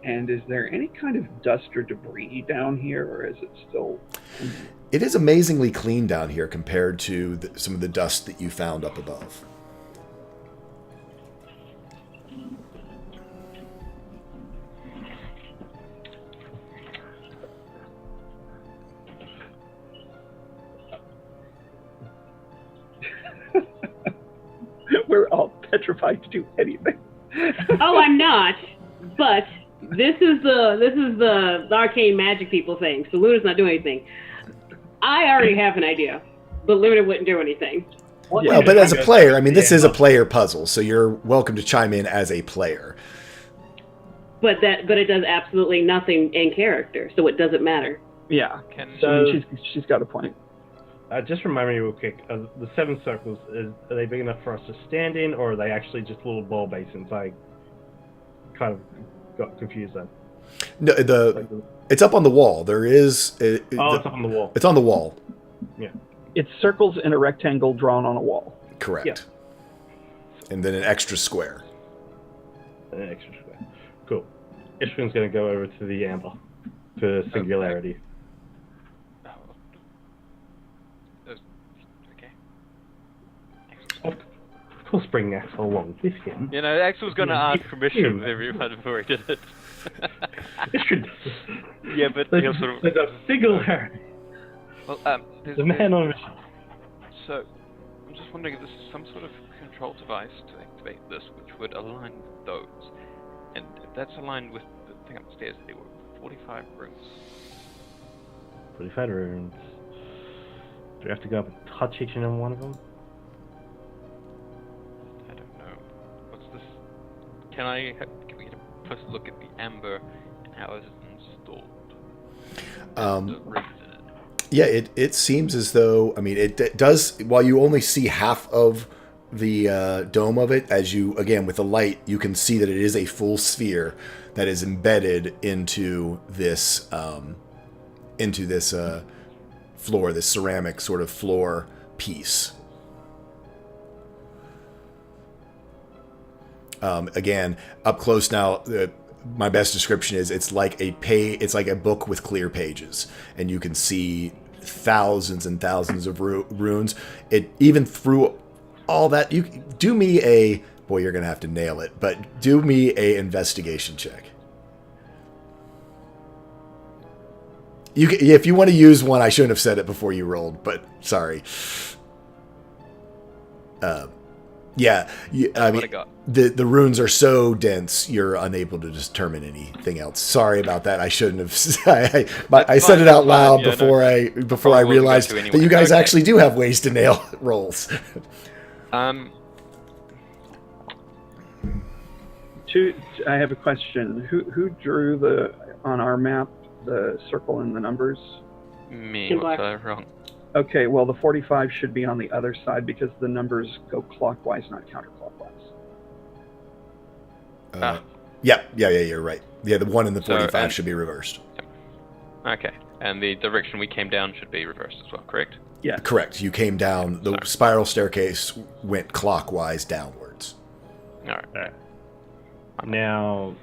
And is there any kind of dust or debris down here, or is it still... It is amazingly clean down here compared to some of the dust that you found up above. We're all petrified to do anything. Oh, I'm not. But this is the arcane magic people thing. So Luna's not doing anything. I already have an idea, but Luna wouldn't do anything. Well, but as a player, I mean, this is a player puzzle, so you're welcome to chime in as a player. But it does absolutely nothing in character, so it doesn't matter. Yeah. So she's got a point. just remind me real quick, the 7 circles, are they big enough for us to stand in, or are they actually just little ball basins? I kind of got confused then. No, it's up on the wall. There is... it's up on the wall. It's on the wall. Yeah. It's circles in a rectangle drawn on a wall. Correct. Yeah. and then an extra square. An extra square. Cool. Ishkun's going to go over to the amber for singularity. Okay. Of course, bring Axel along with him. You know, Axel's going to ask permission of everyone before he did it. Ishkun. Yeah, but he'll sort of... There's a singularity. Well, there's The man on a mission. So, I'm just wondering if this is some sort of control device to activate this, which would align with those. And if that's aligned with the thing upstairs, there were 45 rooms. 45 rooms. Do we have to go up and touch each and every one of them? I don't know. What's this? Can we get a first look at the amber and how is it installed? Yeah, it seems as though, I mean, it does, while you only see half of the dome of it, as you, again, with the light, you can see that it is a full sphere that is embedded into this floor, this ceramic sort of floor piece. Again, up close now, my best description is it's like a book with clear pages, and you can see thousands and thousands of runes. It even through all that, you do me a boy. You're gonna have to nail it, but do me a investigation check. If you want to use one, I shouldn't have said it before you rolled, but sorry. Yeah, I mean, the runes are so dense, you're unable to determine anything else. Sorry about that. I shouldn't have. I said it out loud before I realized that you guys actually do have ways to nail rolls. I have a question. Who drew on our map the circle and the numbers? Me. What's I wrong? Okay, well, the 45 should be on the other side because the numbers go clockwise, not counterclockwise. Yeah, you're right. Yeah, the 1 and the 45 should be reversed. Yep. Okay, and the direction we came down should be reversed as well, correct? Yeah. Correct. You came down, the spiral staircase went clockwise downwards. All right. Now,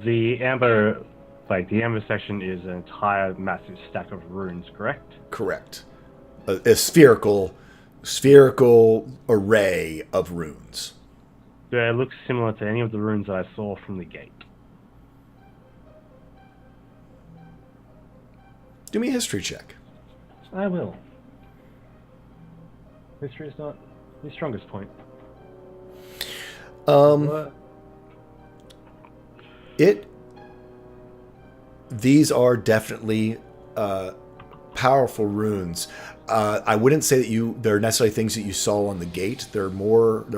the amber section is an entire massive stack of runes, correct? Correct. A spherical array of runes. Do they look similar to any of the runes that I saw from the gate? Do me a history check. I will. History is not the strongest point. These are definitely powerful runes. I wouldn't say that they're necessarily things that you saw on the gate. They're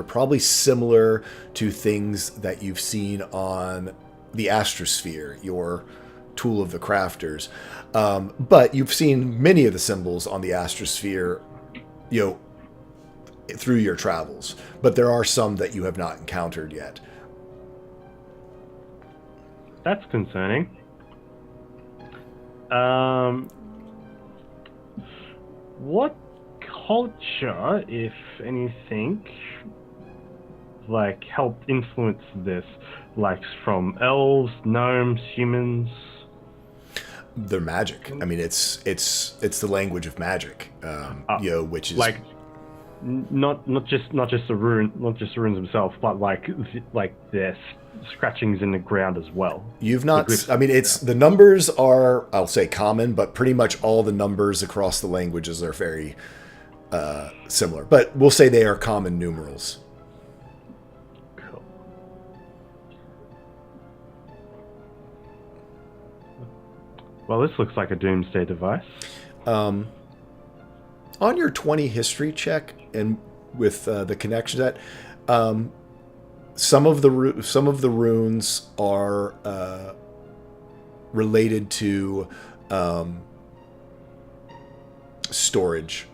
probably similar to things that you've seen on the Astrosphere, your tool of the crafters. But you've seen many of the symbols on the Astrosphere, through your travels. But there are some that you have not encountered yet. That's concerning. What culture, if anything, helped influence this? From elves, gnomes, humans? They're magic. I mean, it's the language of magic, which is not just the runes themselves, but their scratchings in the ground as well. You've not. I mean, the numbers are, I'll say, common, but pretty much all the numbers across the languages are very similar. But we'll say they are common numerals. Cool. Well, this looks like a doomsday device. On your 20 history check, and with the connection to that, some of the runes are related to storage,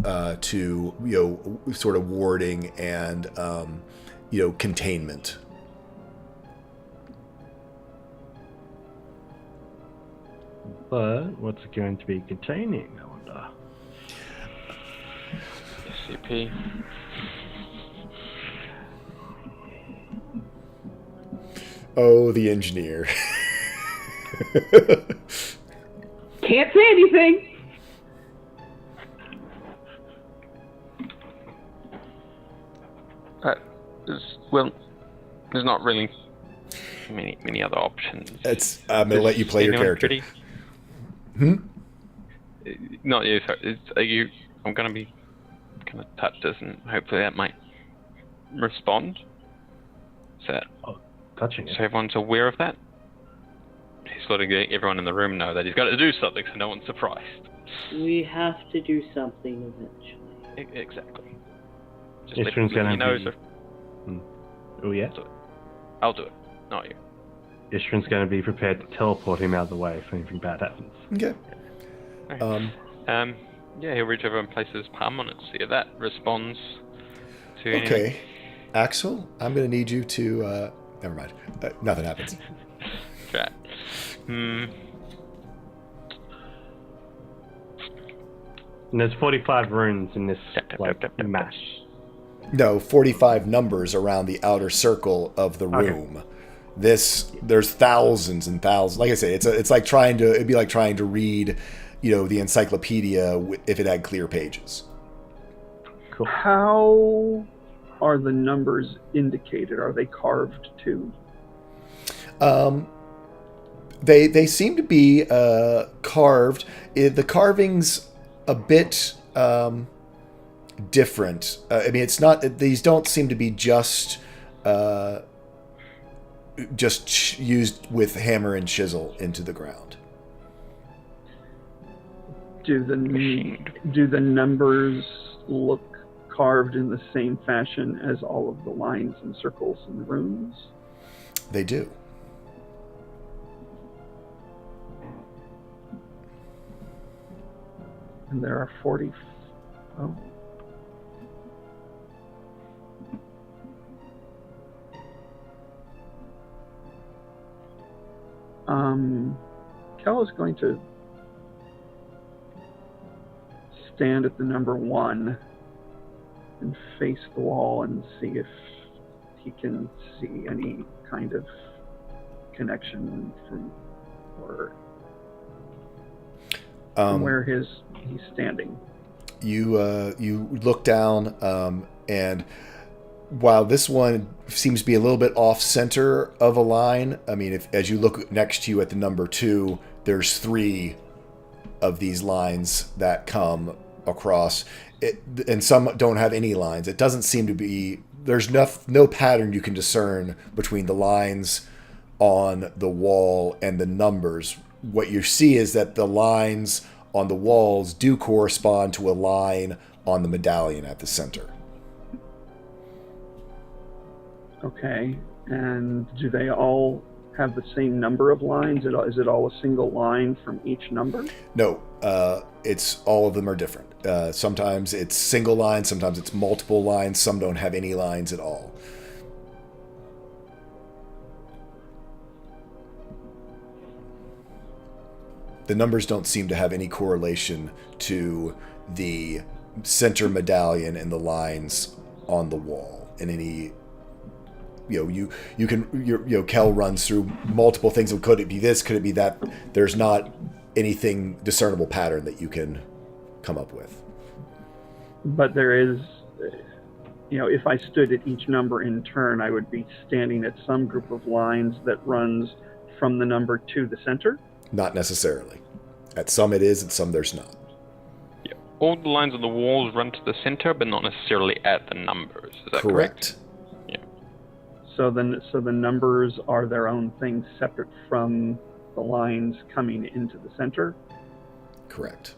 to sort of warding and containment. But what's it going to be containing, I wonder? SCP. Oh, the engineer. Can't say anything. There's not really many other options. I'm going to let you play your character. Not you, sorry. Are you... I'm going to touch this and hopefully that might respond. Touching So it. everyone's aware of that? He's letting everyone in the room know that he's got to do something so no one's surprised. We have to do something eventually. Exactly. Just This let one's gonna me know, be- so Oh, yeah? I'll do it, not you. Ishran's going to be prepared to teleport him out of the way if anything bad happens. Okay. Yeah, he'll reach over and place his palm on it, see if that responds to anything. Okay. Axel, I'm going to need you to... never mind. Nothing happens. Right. And there's 45 runes in this, mash. No, 45 numbers around the outer circle of the room. There's thousands and thousands. Like I say, it'd be like trying to read, the encyclopedia if it had clear pages. Cool. How are the numbers indicated? Are they carved too? They seem to be carved. The carving's a bit different. I mean, it's not. These don't seem to be just used with hammer and chisel into the ground. Do the numbers look carved in the same fashion as all of the lines and circles and runes? They do. And there are 40. Oh. Kel is going to stand at the number 1 and face the wall and see if he can see any kind of connection from where he's standing. You look down, and while this one seems to be a little bit off center of a line, I mean, as you look next to you at the number 2, there's 3 of these lines that come across, and some don't have any lines. It doesn't seem to be. There's no pattern you can discern between the lines on the wall and the numbers. What you see is that the lines on the walls do correspond to a line on the medallion at the center. Okay, and do they all have the same number of lines? Is it all a single line from each number? No, it's all of them are different. Sometimes it's single lines, sometimes it's multiple lines, some don't have any lines at all. The numbers don't seem to have any correlation to the center medallion and the lines on the wall in any. Kel runs through multiple things. Could it be this? Could it be that? There's not anything discernible pattern that you can come up with. But there is, if I stood at each number in turn, I would be standing at some group of lines that runs from the number to the center? Not necessarily. At some it is, at some there's not. Yeah. All the lines on the walls run to the center, but not necessarily at the numbers. Is that correct? Yeah. So the numbers are their own thing, separate from the lines coming into the center? Correct.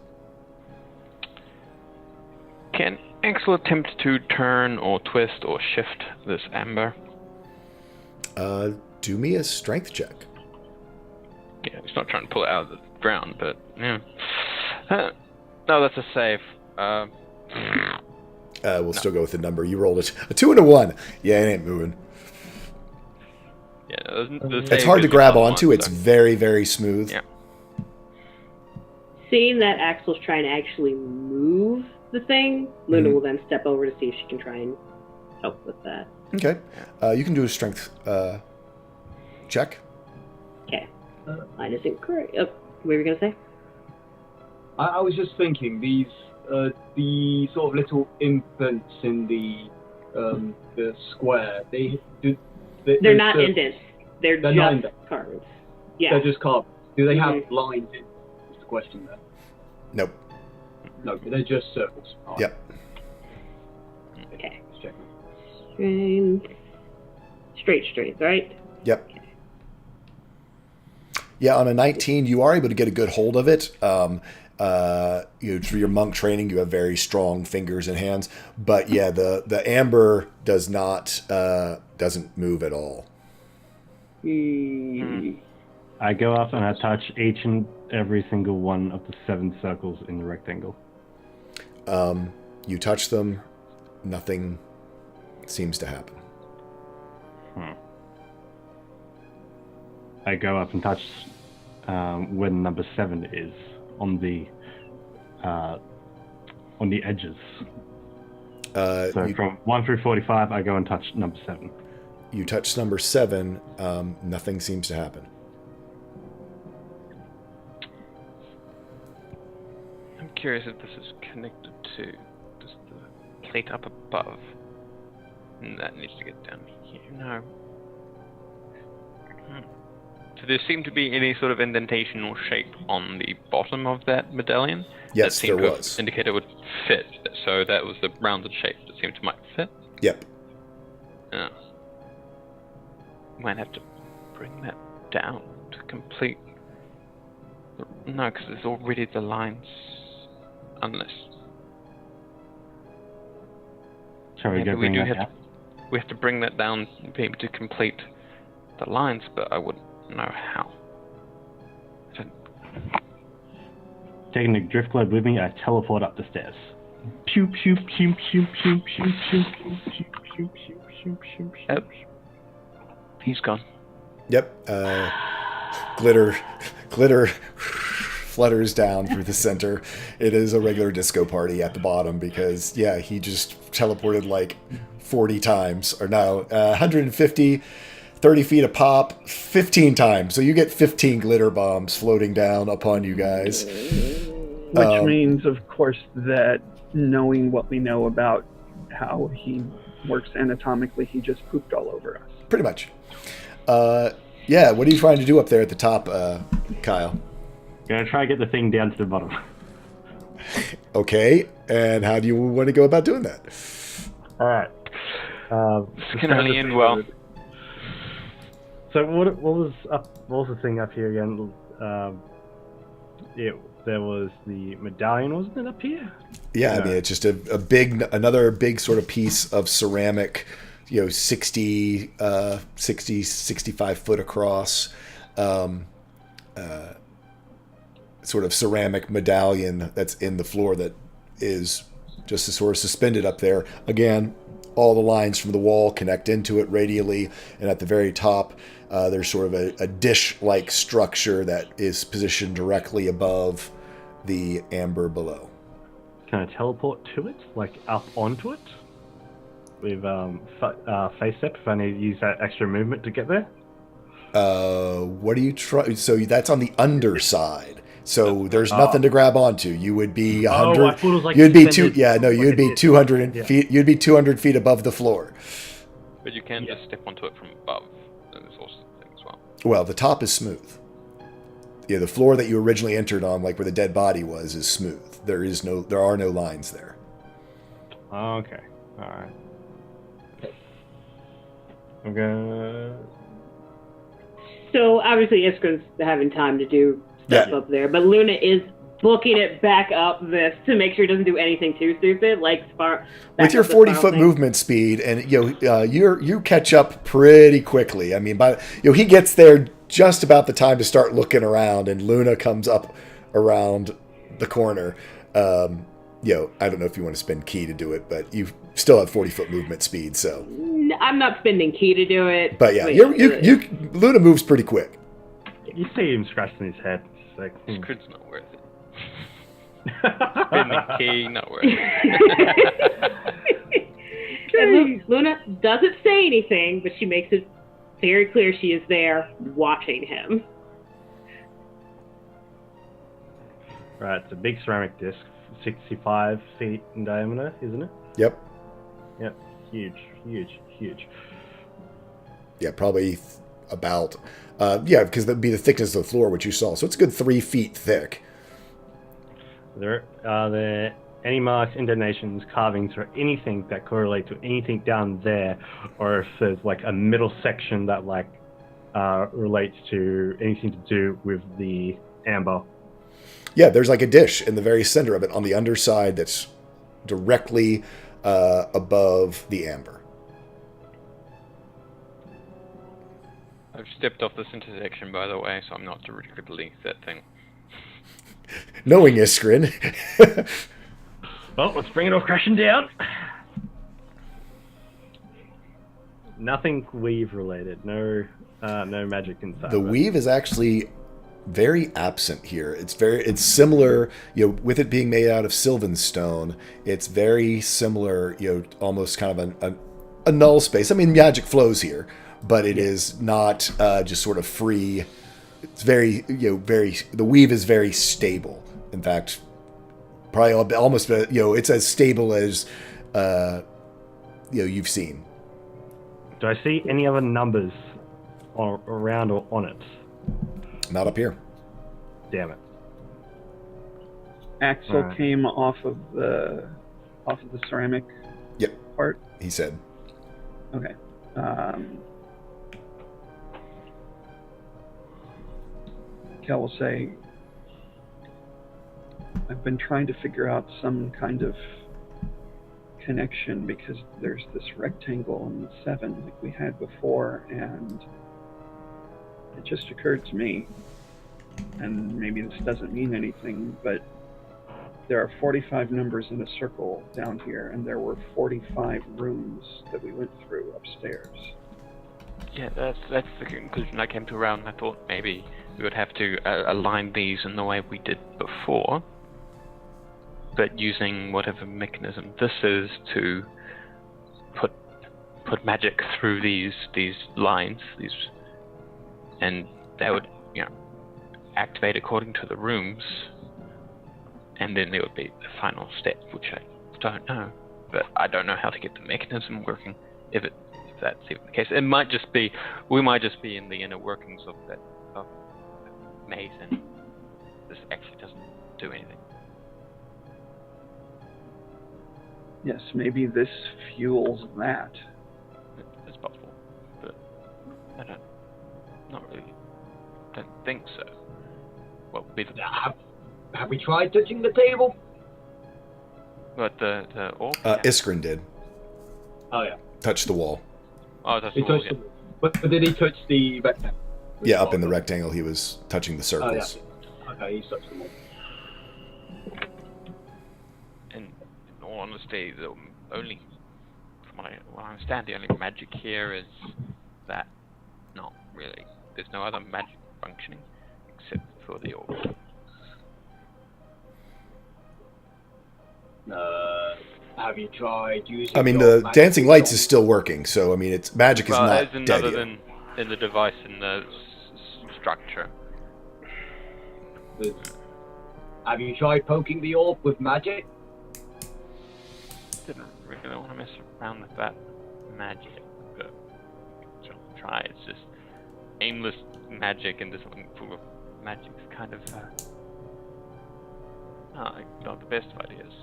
Can Axel attempt to turn or twist or shift this amber? Do me a strength check. Yeah, he's not trying to pull it out of the ground, but yeah. No, that's a save. We'll still go with the number. You rolled a 2 and a 1. Yeah, it ain't moving. Yeah, the it's hard to grab onto. It's very, very smooth. Yeah. Seeing that Axel's trying to actually move the thing, Luna will then step over to see if she can try and help with that. Okay. You can do a strength check. Okay. Mine isn't correct. Oh, what were you gonna say? I was just thinking these the sort of little indents in the square. They're not indents. They're They're not just indents. cards. Yeah. They're just carved. Do they have Mhm. lines in? Is the question there? Nope. No, they're just circles. All right. Yep. Okay. Let's check. Straight, right? Yep. Yeah, on a 19, you are able to get a good hold of it. Through your monk training, you have very strong fingers and hands. But yeah, the amber doesn't move at all. I go up and I touch each and every single one of the 7 circles in the rectangle. You touch them, nothing seems to happen. I go up and touch where number 7 is on the edges. From 1 through 45, I go and touch number 7. You touch number 7, nothing seems to happen. I'm curious if this is connected to just the plate up above. And that needs to get down here. No. So there seemed to be any sort of indentation or shape on the bottom of that medallion. Yes, that there seemed to was. indicate it would fit. So that was the rounded shape that seemed to might fit. Yep. Yeah. Might have to bring that down to complete. No, because there's already the lines. Unless. Shall we go bring that down? We have to bring that down to be able to complete the lines, but I wouldn't know how. Taking the drift globe with me, I teleport up the stairs. Pew pew pew pew pew pew pew pew pew pew pew pew pew. He's gone. Yep. Glitter flutters down through the center. It is a regular disco party at the bottom because, yeah, he just teleported like 40 times. Or no, 150, 30 feet a pop, 15 times. So you get 15 glitter bombs floating down upon you guys. Which means, of course, that knowing what we know about how he works anatomically, he just pooped all over us. Pretty much. Yeah, what are you trying to do up there at the top, Kyle? Gonna try to get the thing down to the bottom. Okay, and how do you want to go about doing that? Alright. This can only end well. So what was the thing up here again? There was the medallion, wasn't it, up here? Yeah, I mean, it's just another big sort of piece of ceramic, 65 foot across, sort of ceramic medallion that's in the floor that is just sort of suspended up there. Again, all the lines from the wall connect into it radially, and at the very top, there's sort of a dish-like structure that is positioned directly above the amber below. Can I teleport to it, like up onto it, with face step if I need to use that extra movement to get there? What do you try? So that's on the underside. So there's nothing to grab onto. You would be 100. I thought it was like you'd be suspended, you'd be 200 feet. You'd be 200 feet above the floor. But you can just step onto it from above. There's also a thing as well. Well, the top is smooth. Yeah, the floor that you originally entered on, like where the dead body was, is smooth. There are no lines there. Okay. All right. I'm gonna. So obviously Iskra's having time to do stuff up there, but Luna is booking it back up this to make sure it doesn't do anything too stupid, like with your 40-foot movement speed, and you catch up pretty quickly. I mean, he gets there just about the time to start looking around, and Luna comes up around the corner. I don't know if you want to spend key to do it, but you still have 40-foot movement speed, so. I'm not spending key to do it. But yeah, Luna moves pretty quick. You see him scratching his head. It's like, This crit's not worth it. Spending key, not worth it. And Luna doesn't say anything, but she makes it very clear she is there watching him. Right, it's a big ceramic disc, 65 feet in diameter, isn't it? Yep. Yep, huge. Yeah, probably about, because that'd be the thickness of the floor, which you saw. So it's a good 3 feet thick. Are there any marks, indentations, carvings, or anything that correlate to anything down there, or if there's like a middle section that like relates to anything to do with the amber? Yeah, there's like a dish in the very center of it on the underside that's directly above the amber. I've stepped off this intersection, by the way, so I'm not directly beneath that thing. Knowing Iskrin. Well, let's bring it all crashing down. Nothing weave related. No magic inside. The weave is actually very absent here. It's similar, with it being made out of sylvan stone. It's very similar, almost kind of a null space. I mean, magic flows here, but it is not just sort of free. It's very, the weave is very stable. In fact, probably almost, it's as stable as, you've seen. Do I see any other numbers around or on it? Not up here. Damn it. Axel Right. came off of the ceramic Yep, part. he said. Okay. Kel will say, I've been trying to figure out some kind of connection because there's this rectangle in the 7 like we had before, and it just occurred to me, and maybe this doesn't mean anything, but there are 45 numbers in a circle down here, and there were 45 rooms that we went through upstairs. Yeah, that's the conclusion I came to around. I thought maybe we would have to align these in the way we did before, but using whatever mechanism this is to put magic through these lines, and they would activate according to the rooms, and then there would be the final step, which I don't know, but I don't know how to get the mechanism working. If that's even the case, we might just be in the inner workings of that maze, and this actually doesn't do anything. Yes, maybe this fuels that. It's possible, but I don't think so. What would be the... Have we tried touching the table? But the orb? Iskrin did. Oh yeah. Touch the wall. Oh, that's He the wall, touched but did he touch the rectangle? Yeah, up in the rectangle, he was touching the circles. Oh, yeah. Okay, he's touched the wall. In all honesty, the only, from what I understand, the only magic here is that not really. There's no other magic functioning except for the orb. Have you tried using? I mean, your the dancing lights is still working, so I mean, magic is Well, not as in dead other yet. than in the device in the structure. Have you tried poking the orb with magic? Didn't really want to mess around with that magic, but try. It's just aimless magic, and this one full of magic is kind of not the best of ideas.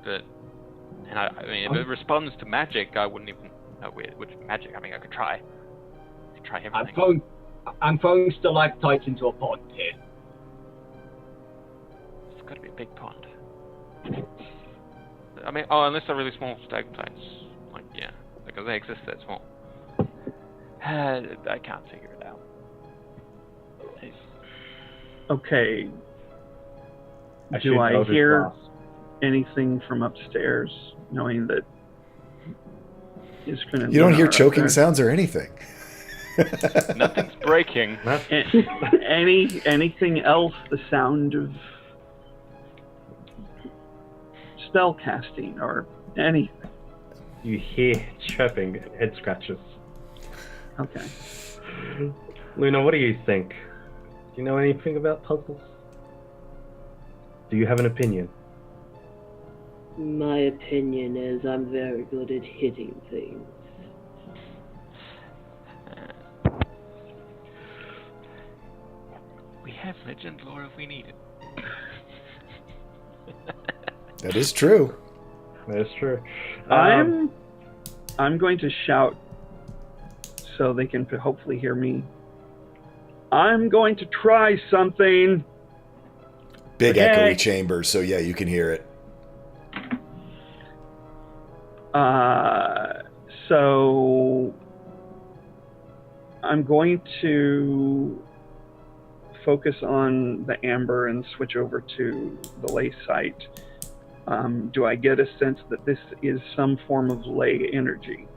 But I mean, if it responds to magic, I wouldn't even know which magic. I mean, I could try everything. I'm throwing stalactites into a pond here. It's got to be a big pond. I mean, unless they're really small stalactites. Like, yeah, because they exist that small. I can't figure it out. Okay. I Do shoot I Eldritch hear Blast. anything from upstairs, knowing that Iskrin and You don't Luna hear are up choking there? sounds or anything. Nothing's breaking. Anything else? The sound of spell casting or anything? You hear chirping, head scratches. Okay. Luna, what do you think? Do you know anything about puzzles? Do you have an opinion? My opinion is I'm very good at hitting things. We have legend lore if we need it. That is true. That's true. I'm going to shout so they can hopefully hear me. I'm going to try something. Big Okay. echoey chambers, so yeah, you can hear it. So I'm going to focus on the amber and switch over to the ley site. Do I get a sense that this is some form of ley energy?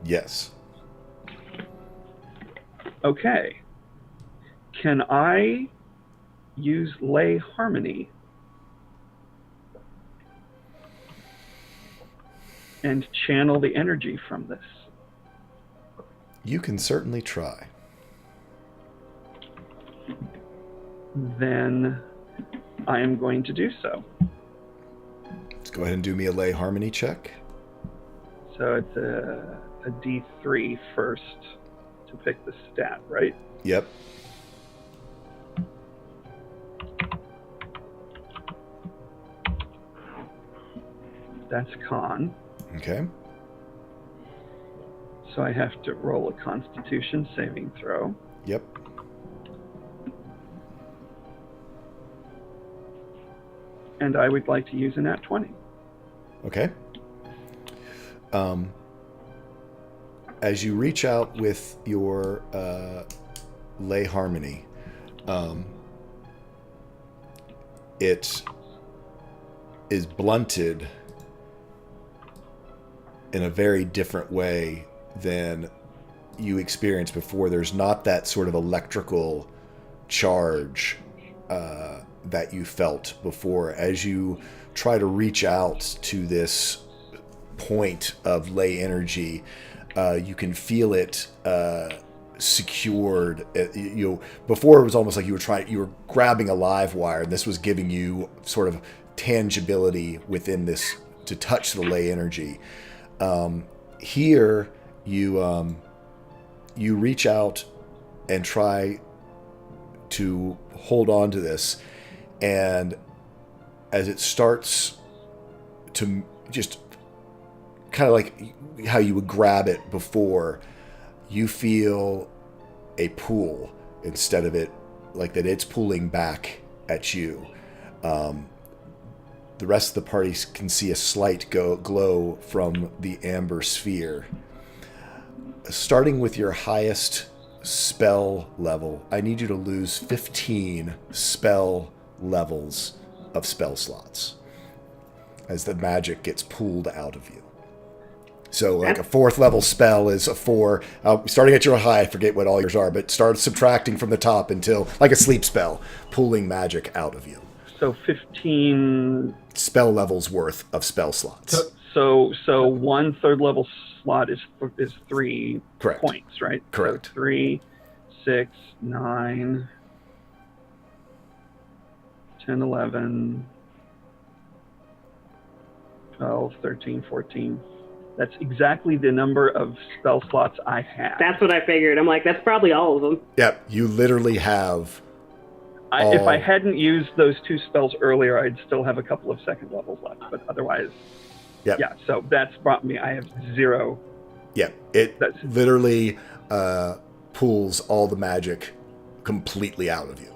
Yes. Okay. Can I use ley harmony and channel the energy from this? You can certainly try. Then I am going to do so. Let's go ahead and do me a lay harmony check. So it's a D3 first to pick the stat, right? Yep. That's con. Okay. So I have to roll a Constitution saving throw. Yep. And I would like to use a nat 20. Okay. As you reach out with your lay harmony, it is blunted in a very different way than you experienced before. There's not that sort of electrical charge that you felt before. As you try to reach out to this point of ley energy, you can feel it secured. Before it was almost like you were grabbing a live wire, and this was giving you sort of tangibility within this to touch the ley energy. Here, you reach out and try to hold on to this, and as it starts to just kind of like how you would grab it before, you feel a pull instead of it like that it's pulling back at you. The rest of the party can see a slight glow from the amber sphere. Starting with your highest spell level, I need you to lose 15 spell levels of spell slots as the magic gets pulled out of you. So like a 4th level spell is a 4. Starting at your high, I forget what all yours are, but start subtracting from the top until, like a sleep spell, pulling magic out of you. So 15 spell levels worth of spell slots. So 1 3rd level slot is 3 Correct. points, right? Correct. So 3, 6, 9, 10, 11, 12, 13, 14. That's exactly the number of spell slots I have. That's what I figured. I'm like, that's probably all of them. Yep, you literally have... If I hadn't used those 2 spells earlier, I'd still have a couple of 2nd levels left. But otherwise, yep. Yeah, so that's brought me, I have 0. Yeah, it literally pulls all the magic completely out of you.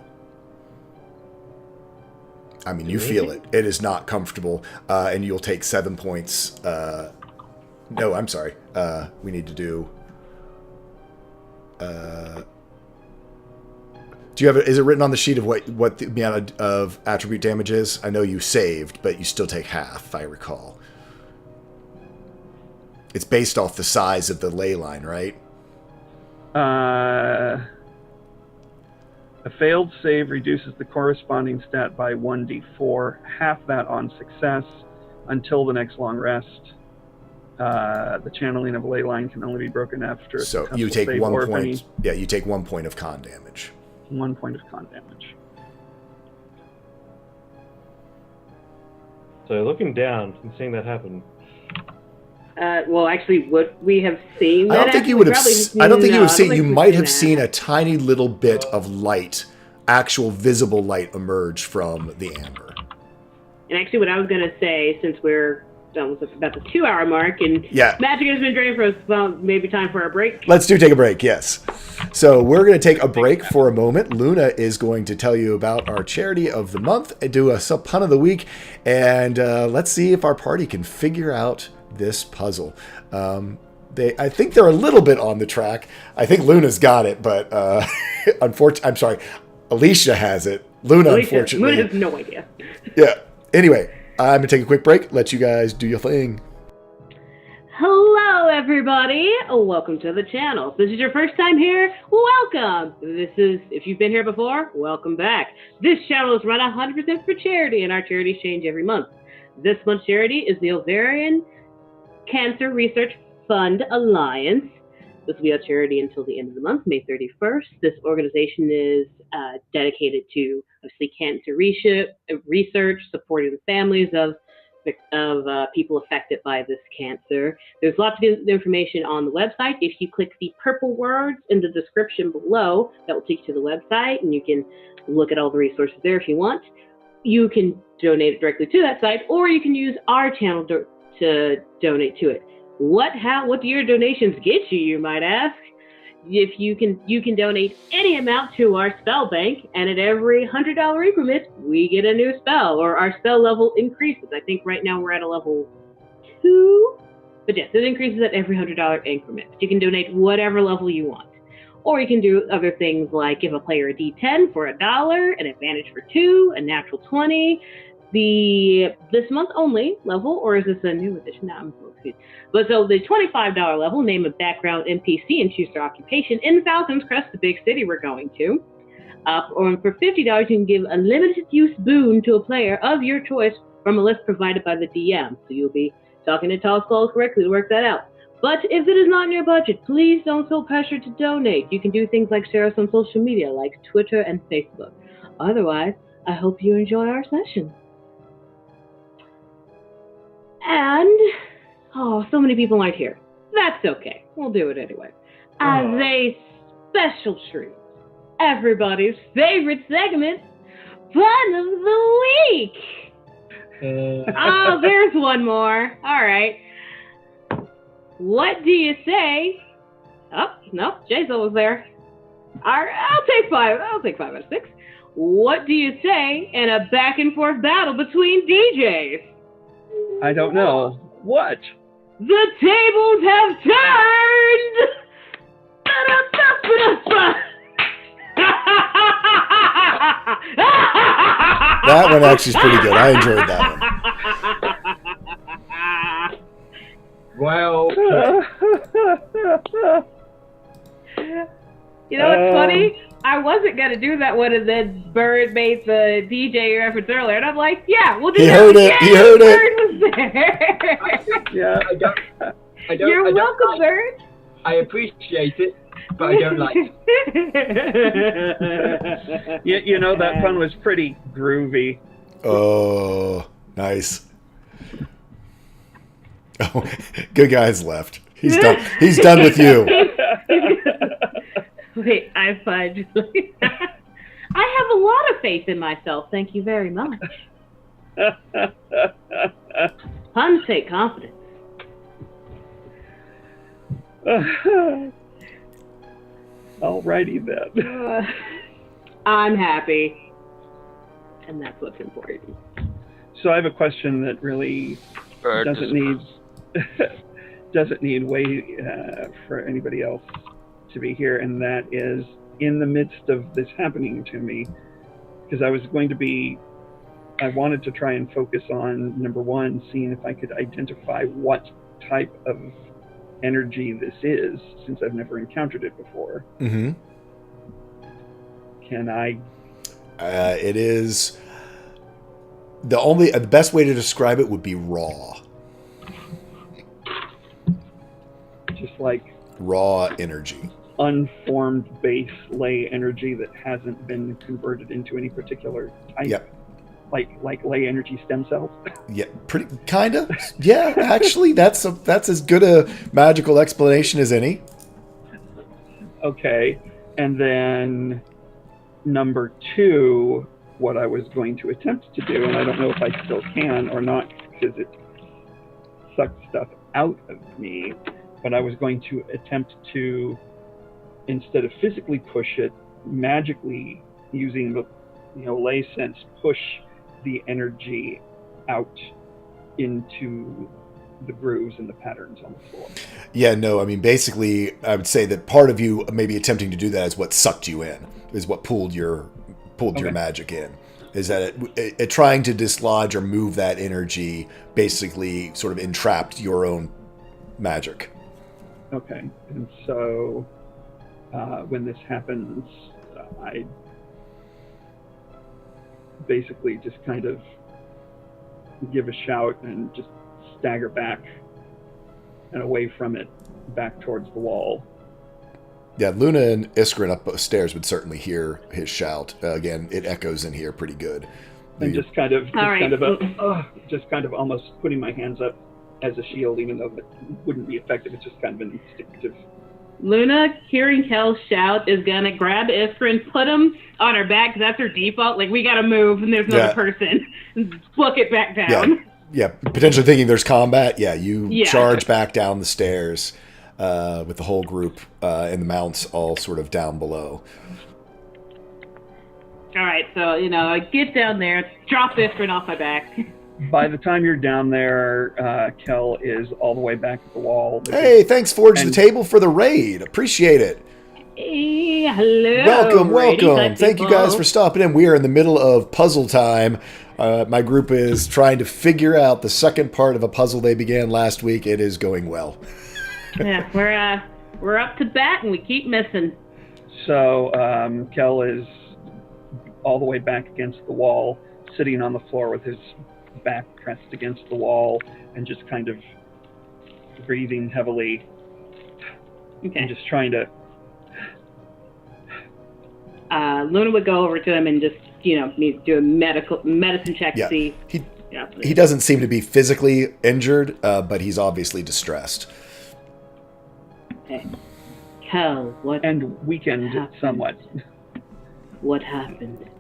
I mean, you feel it. It is not comfortable, and you'll take 7 points. No, I'm sorry. We need to do... do you have is it written on the sheet of what the amount of attribute damage is? I know you saved, but you still take half, if I recall. It's based off the size of the ley line, right? A failed save reduces the corresponding stat by 1d4, half that on success, until the next long rest. The channeling of a ley line can only be broken after a So successful you take save 1 or if point. any- Yeah, you take 1 point of con damage. 1 point of con damage. So looking down and seeing that happen. Well, actually, would we have seen? I That don't think you actually? would have. Probably I don't think you no, would I see. don't You think we've might have that. seen a tiny little bit of light, actual visible light, emerge from the amber. And actually, what I was gonna say, since we're almost about the 2-hour mark, and Yeah. magic has been draining for us, well, maybe time for a break. Let's take a break. Yes. So we're going to take a break for a moment. Luna is going to tell you about our charity of the month, and do a pun of the week, and let's see if our party can figure out this puzzle. I think they're a little bit on the track. I think Luna's got it, but unfortunately, I'm sorry, Alicia has it. Luna, unfortunately, Luna has no idea. Yeah. Anyway, I'm gonna take a quick break. Let you guys do your thing. Hello, everybody. Welcome to the channel. If this is your first time here, welcome. If you've been here before, welcome back. This channel is run 100% for charity, and our charities change every month. This month's charity is the Ovarian Cancer Research Fund Alliance. This will be a charity until the end of the month, May 31st. This organization is dedicated to, obviously, cancer research, supporting the families of people affected by this cancer. There's lots of information on the website. If you click the purple words in the description below, that will take you to the website, and you can look at all the resources there if you want. You can donate it directly to that site, or you can use our channel to donate to it. What do your donations get you, you might ask? If you can donate any amount to our spell bank, and at every $100 increment, we get a new spell, or our spell level increases. I think right now we're at a level 2, but yes, it increases at every $100 increment. You can donate whatever level you want. Or you can do other things like give a player a D10 for $1, an advantage for 2, a natural 20, this month only level, or is this a new edition? No, I'm confused. But so the $25 level, name a background NPC and choose their occupation in Falcon's Crest, the big city we're going to. Or for $50, you can give a limited use boon to a player of your choice from a list provided by the DM. So you'll be talking to Tall Skulls correctly to work that out. But if it is not in your budget, please don't feel pressured to donate. You can do things like share us on social media like Twitter and Facebook. Otherwise, I hope you enjoy our session. And, so many people aren't here. That's okay. We'll do it anyway. As a special treat, everybody's favorite segment, Fun of the Week. There's one more. All right. What do you say? Oh, no, Jason was there. All right, I'll take 5 out of 6. What do you say in a back and forth battle between DJs? I don't know. What? The tables have turned! That one actually is pretty good. I enjoyed that one. Well, you know what's funny? I wasn't going to do that one, and then Bird made the DJ reference earlier, and I'm like, yeah, we'll do He that. heard it. Yay, He heard it. Bird was there. Yeah. I don't. You're I don't welcome, like, Bird. I appreciate it, but I don't like it. You know, that pun was pretty groovy. Oh, nice. Oh, good guy's left. He's done. He's done with you. Wait, I fudged. I have a lot of faith in myself. Thank you very much. Puns take confidence. Alrighty then. I'm happy. And that's what's important. So I have a question that really Bird doesn't need wait for anybody else to be here, and that is in the midst of this happening to me, because I wanted to try and focus on, number one, seeing if I could identify what type of energy this is, since I've never encountered it before. Mm-hmm. Can I? It is the best way to describe it would be raw. like Raw energy. unformed base ley energy that hasn't been converted into any particular type. Yep. Like ley energy stem cells. Yeah, pretty kind of. Yeah, actually, that's as good a magical explanation as any. Okay, and then number 2, what I was going to attempt to do, and I don't know if I still can or not because it sucked stuff out of me, but I was going to attempt to, instead of physically push it, magically using the ley sense, push the energy out into the grooves and the patterns on the floor. Yeah, no, I mean, basically, I would say that part of you maybe attempting to do that is what sucked you in, is what pulled your magic in. Is that it trying to dislodge or move that energy basically sort of entrapped your own magic. Okay, and so when this happens, I basically just kind of give a shout and just stagger back and away from it, back towards the wall. Yeah, Luna and Iskrin upstairs would certainly hear his shout. Again, it echoes in here pretty good. And just kind of almost putting my hands up as a shield, even though it wouldn't be effective. It's just kind of an instinctive. Luna, hearing Kel shout, is gonna grab Iskrin, put him on her back, because that's her default. Like, we gotta move, and there's another person. Book it back down. Yeah, potentially thinking there's combat. Yeah, you charge back down the stairs with the whole group and the mounts all sort of down below. All right, so, I get down there, drop Iskrin off my back. By the time you're down there, Kel is all the way back at the wall. Hey, thanks, Forge the Table, for the raid. Appreciate it. Hey, hello. Welcome. Thank you guys for stopping in. We are in the middle of puzzle time. My group is trying to figure out the second part of a puzzle they began last week. It is going well. Yeah, we're up to bat and we keep missing. So Kel is all the way back against the wall, sitting on the floor with his back pressed against the wall and just kind of breathing heavily. Okay. And just trying to... Luna would go over to him and just, do a medicine check to see. He doesn't seem to be physically injured, but he's obviously distressed. Okay. Kel, what and weakened happened? Somewhat. What happened?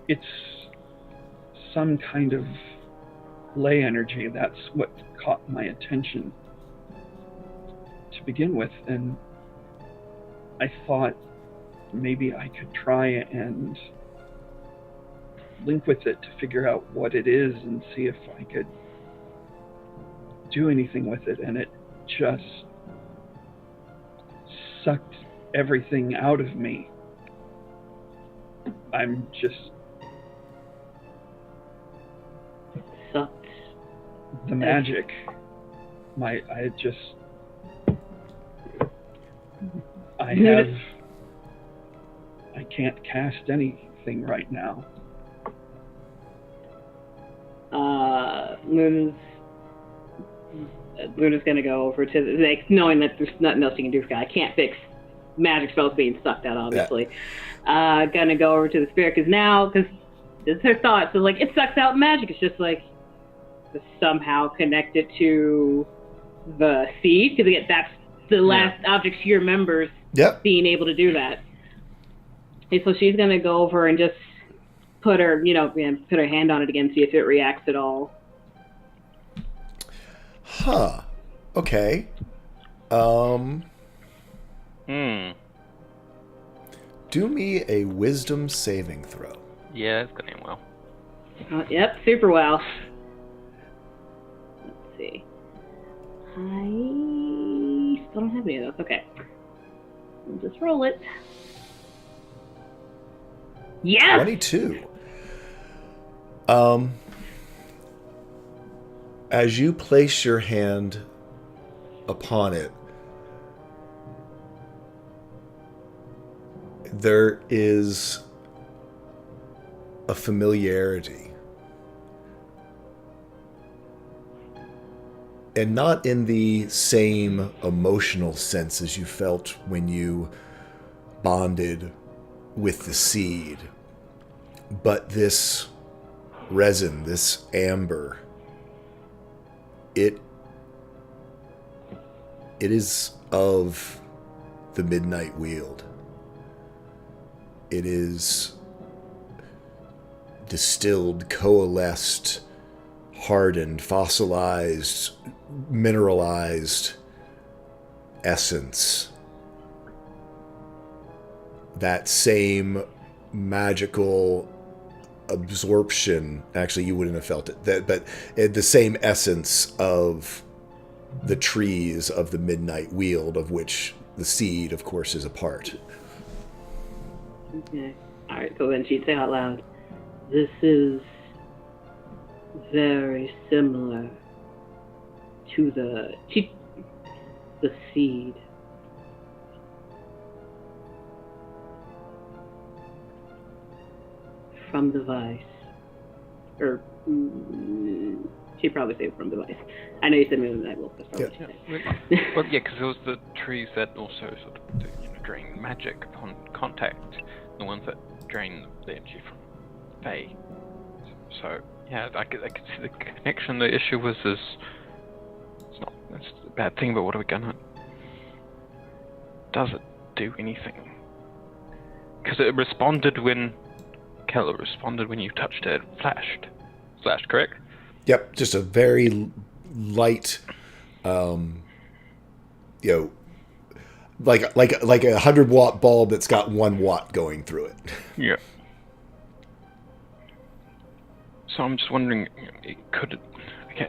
It's some kind of ley energy. That's what caught my attention to begin with, and I thought maybe I could try and link with it to figure out what it is and see if I could do anything with it, and it just sucked everything out of me. I'm just... Sucked. The magic. I can't cast anything right now. Luna's gonna go over to knowing that there's nothing else you can do for guy. I can't fix magic spells being sucked out, obviously. Yeah. Gonna go over to the spirit because it's her thought. So it sucks out magic. It's just to somehow connect it to the seed, because that's the last object she remembers being able to do that. And so she's gonna go over and just put her hand on it again, see if it reacts at all. Huh. Okay. Do me a wisdom saving throw. Yeah, it's going well. Yep, super well. Let's see. I still don't have any of those. Okay. We'll just roll it. Yes! 22. As you place your hand upon it, there is a familiarity and not in the same emotional sense as you felt when you bonded with the seed. But this resin, this amber, it is of the Midnight Weald. It is distilled, coalesced, hardened, fossilized, mineralized essence. That same magical absorption, actually you wouldn't have felt it, but the same essence of the trees of the Midnight Weald, of which the seed, of course, is a part. Okay. Alright, so then she'd say out loud, this is very similar to the seed. From the vice. Or, she'd probably say from the vice. I know you said Midnight Wolf, that's probably what she said. Well, yeah, because it was the trees that also sort of drain magic upon contact, the ones that drain the energy from Fae. So, yeah, I could see the connection. The issue was it's a bad thing, but what are we gonna... Does it do anything? Because it responded when... Keller responded when you touched it, flashed, correct? Yep, just a very light, like a 100-watt bulb that's got 1 watt going through it. Yeah. So I'm just wondering,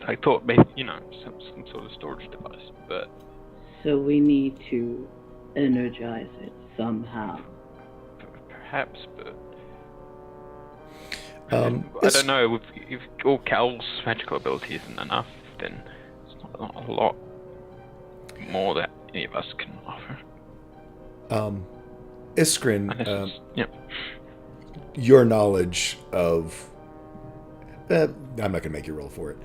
I thought maybe, some sort of storage device, but... So we need to energize it somehow. Perhaps, but... I don't know, if all Cal's magical ability isn't enough, then it's not a lot more that any of us can offer. Iskrin, yeah. Your knowledge of... I'm not going to make you roll for it.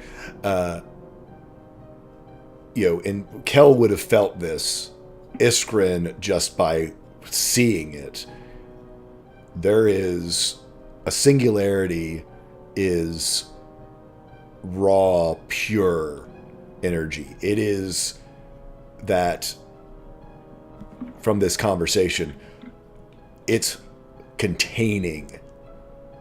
And Kel would have felt this, Iskrin, just by seeing it. There is... A singularity is raw, pure energy. It is that, from this conversation, it's containing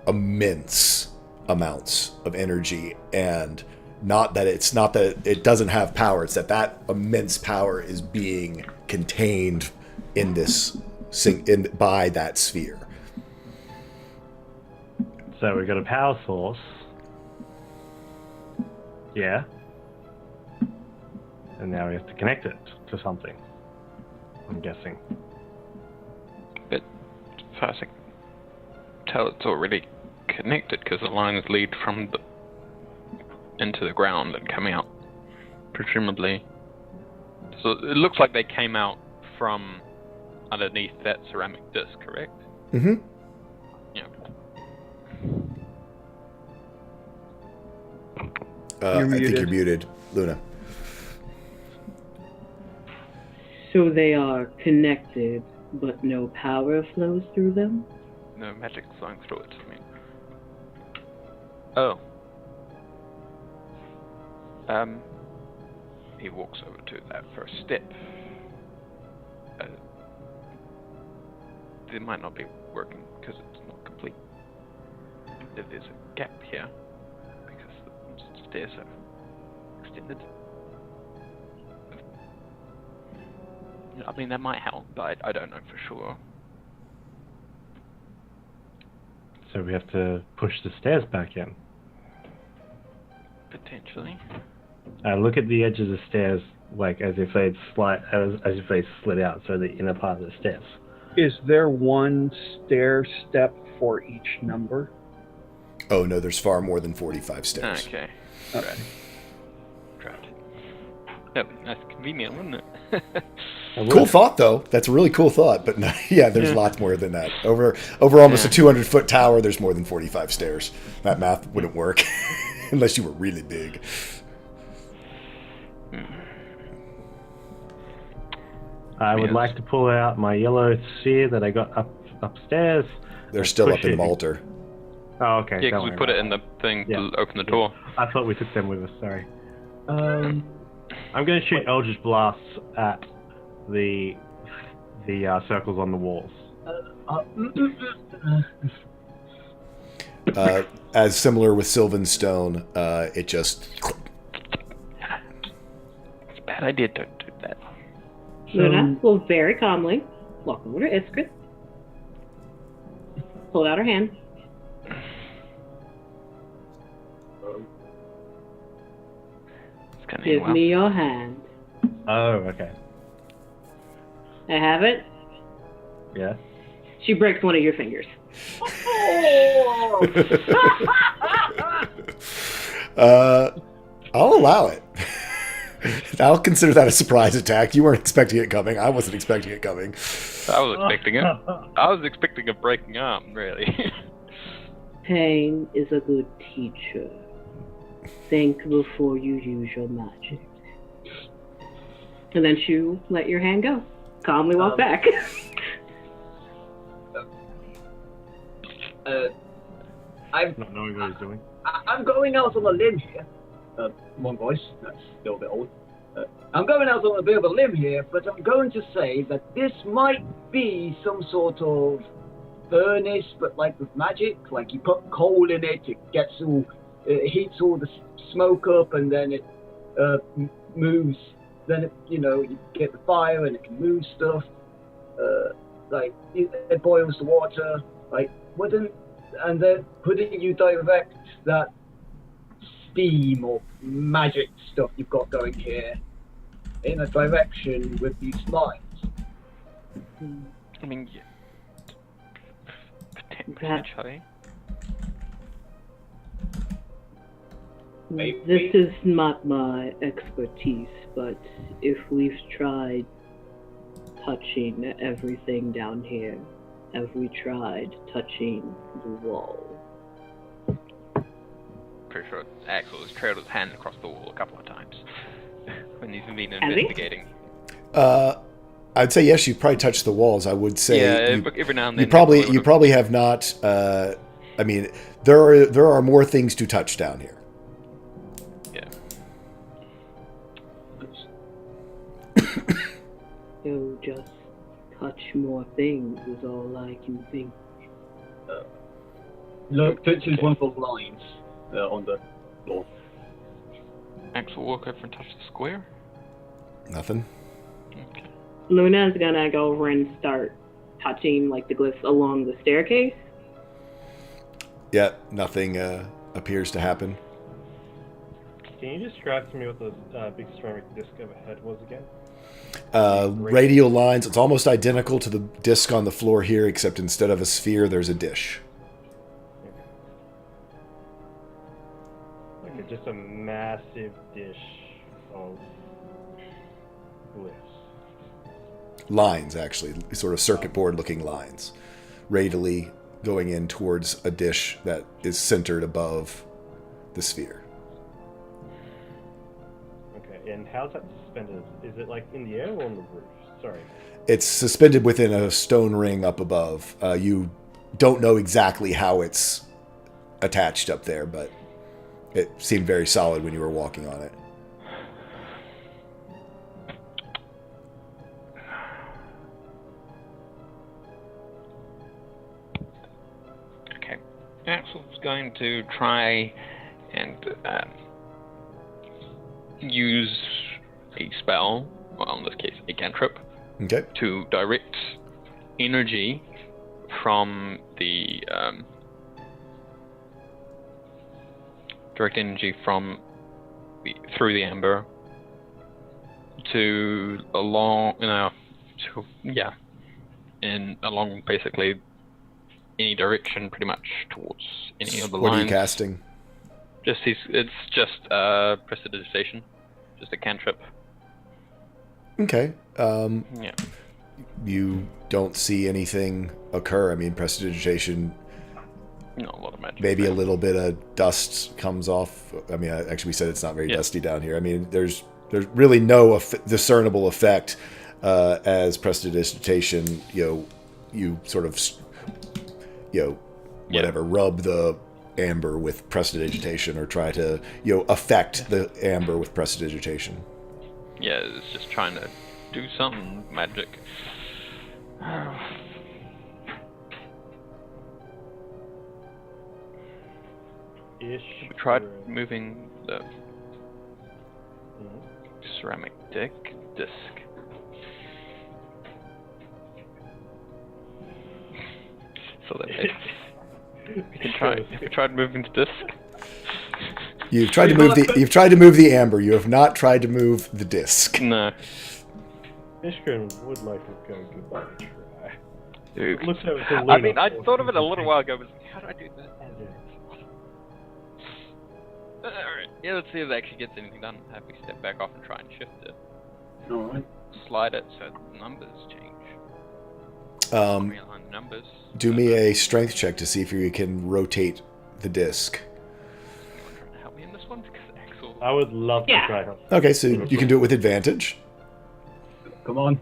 immense amounts of energy, and not that it doesn't have power. It's that immense power is being contained in this by that sphere. So we've got a power source. Yeah. And now we have to connect it to something. I'm guessing. But first I can tell it's already connected because the lines lead from into the ground and come out. Presumably. So it looks like they came out from underneath that ceramic disc, correct? Mm-hmm. Yeah. I think you're muted, Luna. So they are connected, but no power flows through them? No magic flowing through it, I mean. Oh. He walks over to that first step. It might not be working because it's not complete. There's a gap here because the stairs are extended. I mean, that might help, but I don't know for sure. So we have to push the stairs back in. Potentially. Look at the edge of the stairs, like as if they'd slid out, so the inner part of the stairs. Is there one stair step for each number? Oh no, there's far more than 45 stairs. Okay. Right. Yep, that's convenient, wouldn't it? Cool thought, though. That's a really cool thought. But no, yeah, there's lots more than that. Over almost a 200-foot tower, there's more than 45 stairs. That math wouldn't work unless you were really big. I would Yes. like to pull out my yellow sphere that I got upstairs. They're still Push up in it. Malter. Oh, okay. Yeah, don't because we worry put it about in the thing Yeah. to open the door. that. I thought we took them with us. Sorry. Um, I'm going to shoot Eldritch blasts at the circles on the walls. As similar with Sylvan Stone, it just... It's a bad idea. Don't do that. Luna will very calmly walk over to Iskris, pull out her hand. It's gonna Give end well. me your hand. Oh, okay. I have it. Yeah. She breaks one of your fingers. I'll allow it. I'll consider that a surprise attack. You weren't expecting it coming. I wasn't expecting it coming. I was expecting it. I was expecting a breaking arm, really. Pain is a good teacher. Think before you use your magic. And then you let your hand go. Calmly walk back. Not knowing what he's doing. I'm going out on a limb here. One voice, that's still a bit old. I'm going out on a bit of a limb here, but I'm going to say that this might be some sort of furnace, but like with magic. Like you put coal in it, it gets all, it heats all the smoke up, and then it moves. Then it, you get the fire, and it can move stuff. Like it boils the water. Like and then wouldn't you direct that steam or magic stuff you've got going here in a direction with these lines? I mean, yeah. Potentially. Maybe. This is not my expertise, but if we've tried touching everything down here, have we tried touching the wall? Pretty sure Axel has trailed his hand across the wall a couple of times when he's been Has he? investigating. I'd say yes. You've probably touched the walls. I would say Every now and then. you probably have not. I mean, there are more things to touch down here. Yeah. So just touch more things is all I can think. Look, touches one of the lines on the floor. Axel walk over and touch the square. Nothing. Okay. Luna's gonna go over and start touching like the glyphs along the staircase. Yeah, nothing appears to happen. Can you describe to me what the big ceramic disc overhead was again? Radial lines. It's almost identical to the disc on the floor here, except instead of a sphere, there's a dish. Like it's just a massive dish of glyphs. Lines, actually, sort of circuit board looking lines, radially going in towards a dish that is centered above the sphere. Okay, and how's that suspended? Is it like in the air or on the roof? Sorry. It's suspended within a stone ring up above. You don't know exactly how it's attached up there, but it seemed very solid when you were walking on it. Okay. Axel's going to try and use a spell, well, in this case, a cantrip, Okay. to direct energy from the through the amber to along along basically any direction, pretty much towards any of the What lines. are you casting? It's just prestidigitation, just a cantrip. Okay. Yeah. You don't see anything occur. I mean, prestidigitation, Not a lot of magic. maybe a little bit of dust comes off. I mean, actually, we said it's not very Yeah. dusty down here. I mean, there's really no discernible effect. as prestidigitation, you sort of, whatever, rub the amber with prestidigitation, or try to, affect the amber with prestidigitation. Yeah, it's just trying to do some magic. We tried moving the ceramic disc. So that we tried moving the disc. You've tried to move the amber. You have not tried to move the disc. No. Ishgrin would like to go goodbye try. Dude. Looks like it's a I mean, I thought of it a little while ago, but how do I do that? Alright, yeah, let's see if it actually gets anything done. Have we step back off and try and shift it. Alright. Slide it so the numbers change. Realign the numbers. Do me a strength check to see if you can rotate the disc. Anyone trying to help me in this one? Because Axel... I would love to try help. Okay, so you can do it with advantage. Come on.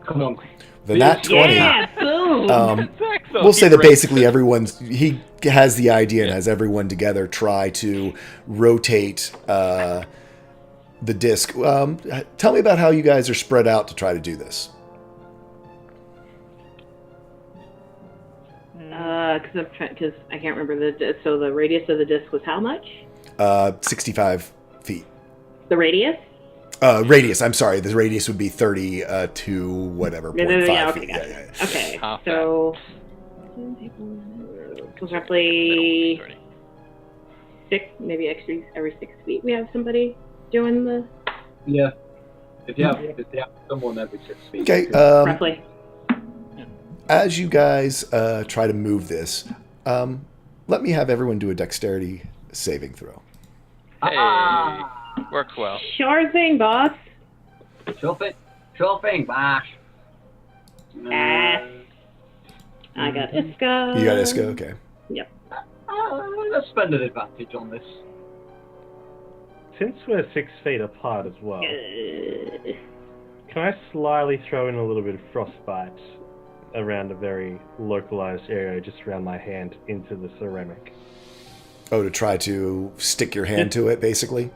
Come on. The nat 20. Yeah, boom. We'll say that basically he has the idea and has everyone together try to rotate the disc. Tell me about how you guys are spread out to try to do this. Because I can't remember so the radius of the disc was how much? 65 feet. The radius? Radius, I'm sorry. The radius would be 30 to whatever, 0.5 feet. Gotcha. Yeah. Okay, Half so it's roughly 6, maybe every 6 feet we have somebody doing the... Yeah. If you have someone every 6 feet. Okay, roughly. as you guys try to move this, let me have everyone do a dexterity saving throw. Hey, works well. Sure thing, boss. Sure thing, boss. I got Iska. You got Iska? Okay. Yep. Let's spend an advantage on this. Since we're 6 feet apart as well, can I slyly throw in a little bit of frostbite around a very localized area, just around my hand, into the ceramic? Oh, to try to stick your hand to it, basically?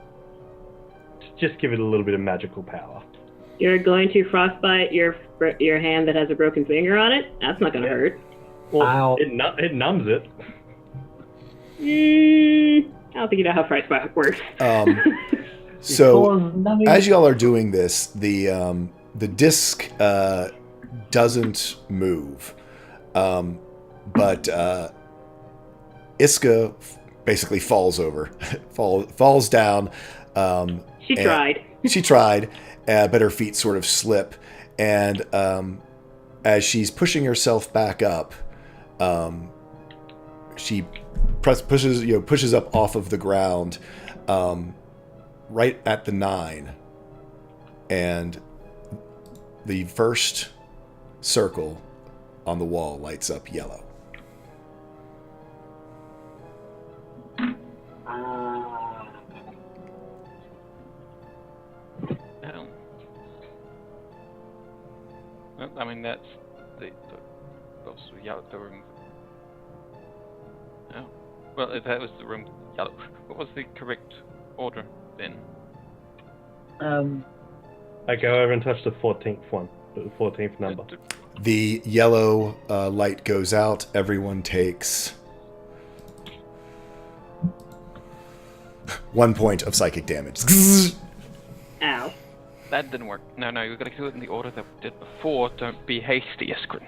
Just give it a little bit of magical power. You're going to frostbite your hand that has a broken finger on it? That's not going to hurt. Well, Ow. it numbs it. I don't think you know how frostbite works. So, as y'all are doing this, the disc doesn't move, but Iska basically falls over, falls down. She tried. She tried, but her feet sort of slip, and as she's pushing herself back up, she pushes up off of the ground, right at the 9, and the first circle on the wall lights up yellow. Well, I mean, that's the room. Oh, well, if that was the room yellow, what was the correct order then? I go over and touch the 14th one, the 14th number. The yellow light goes out. Everyone takes 1 point of psychic damage. Ow. That didn't work. No, you've got to do it in the order that we did before. Don't be hasty, Iskrin.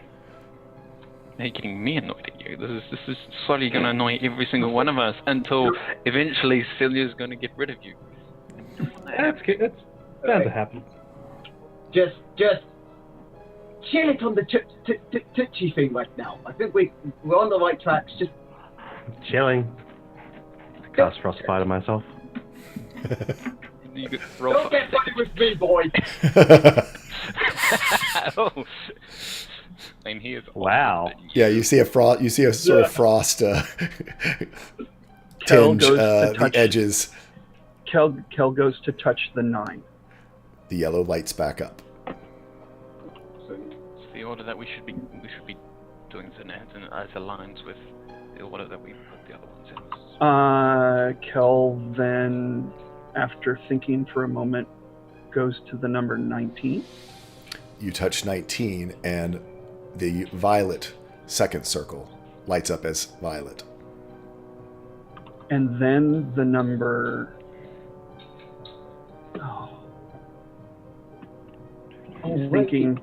Now you're getting me annoyed at you. This is slowly going to annoy every single one of us until eventually Celia's going to get rid of you. That's good. That's bound to happen. Just chill it on the touchy thing right now. I think we're on the right tracks. Just chilling. I cast frostbite on myself. You don't get funny with me, boy. Oh. I mean, he is wow. Yeah, you see a sort of frost tinge goes to the touch- edges. Kel goes to touch the 9. The yellow lights back up. So, It's the order that we should be doing the net, and as aligns with the order that we put the other ones in. Kel then, after thinking for a moment, goes to the number 19. You touch 19, and the violet second circle lights up as violet. And then the number... Oh. He's thinking...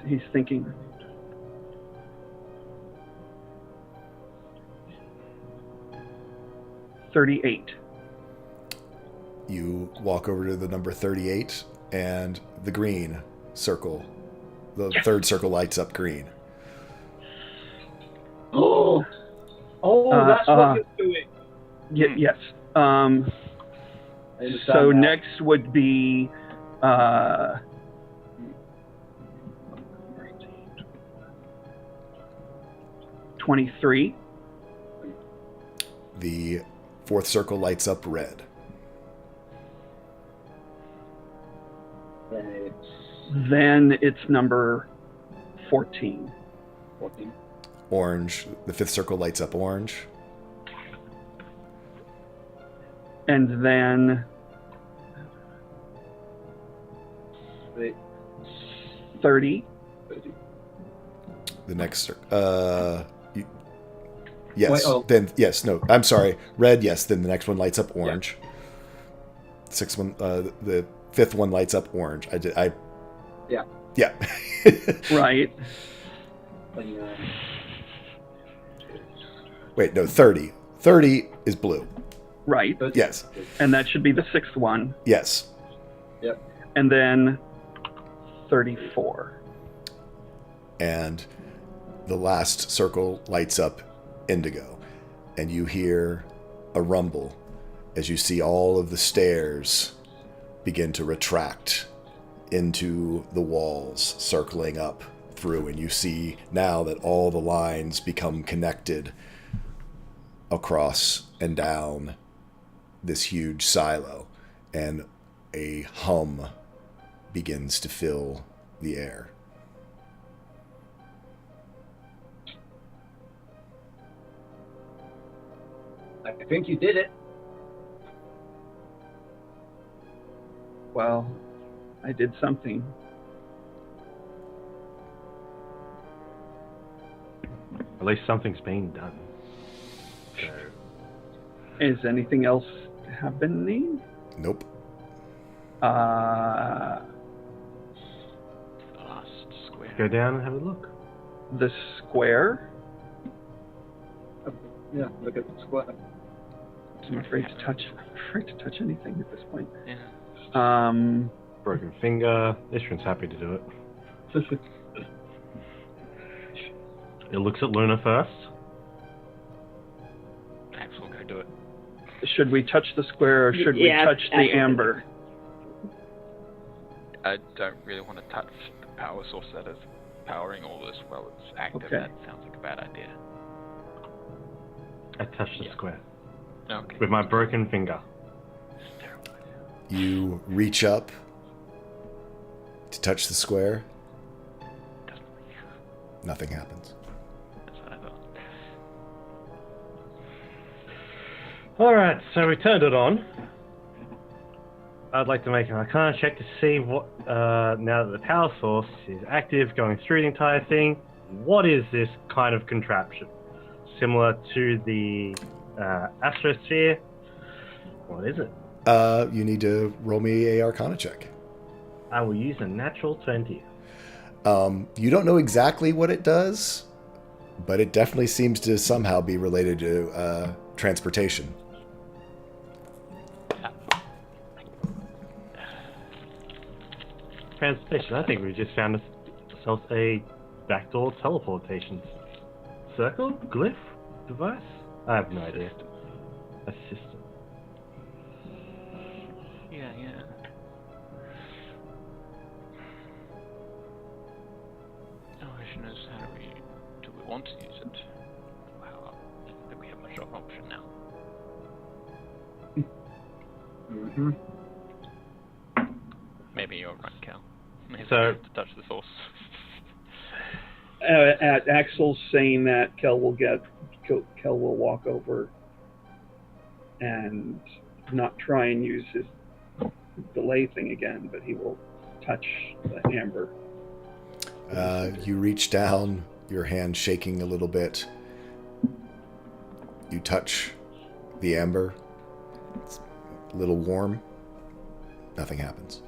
He's thinking... $38. You walk over to the number 38, and the green circle, the third circle lights up green. oh, that's what you're doing. Yes. I understand So now. next would be... 23. The fourth circle lights up red. Then it's number 14. 14. Orange. The fifth circle lights up orange. And then Wait, 30. 30. The next circle. Yes. Wait, oh. Then yes. No. I'm sorry. Red. Yes. Then the next one lights up orange. Sixth one. The fifth one lights up orange. Yeah. Yeah. Right. Wait. No. 30. 30 is blue. Right. Yes. And that should be the sixth one. Yes. Yep. And then 34. And the last circle lights up indigo, and you hear a rumble as you see all of the stairs begin to retract into the walls, circling up through, and you see now that all the lines become connected across and down this huge silo, and a hum begins to fill the air. I think you did it. Well, I did something. At least something's been done. So, Is anything else happening? Nope. The last square. go down and have a look. The square? Yeah, look at the square. I'm afraid to touch. I'm afraid to touch anything at this point. Yeah. Broken finger. Ishran's happy to do it. It looks at Luna first. Axel, go do it. Should we touch the square or should we Yeah, touch the actually. amber? I don't really want to touch the power source that is powering all this while it's active. Okay. That sounds like a bad idea. I touched the square Okay. with my broken finger. It's a terrible idea. You reach up to touch the square. Doesn't Nothing happens. That's what I thought. Alright, so we turned it on. I'd like to make an Arcana check to see what, now that the power source is active, going through the entire thing, what is this kind of contraption? Similar to the astrosphere? What is it? You need to roll me a Arcana check. I will use a natural 20. You don't know exactly what it does, but it definitely seems to somehow be related to transportation. Transportation. I think we just found ourselves a backdoor teleportation circle? Glyph? Device? I have no idea. A system. Yeah. The question is, do we want to use it? Well, I don't think we have much of an option now. Mm-hmm. you're right, Cal. So- To touch the source. At Axel's saying that, Kel will walk over and not try and use his delay thing again, but he will touch the amber. You reach down, your hand shaking a little bit. You touch the amber. It's a little warm. Nothing happens.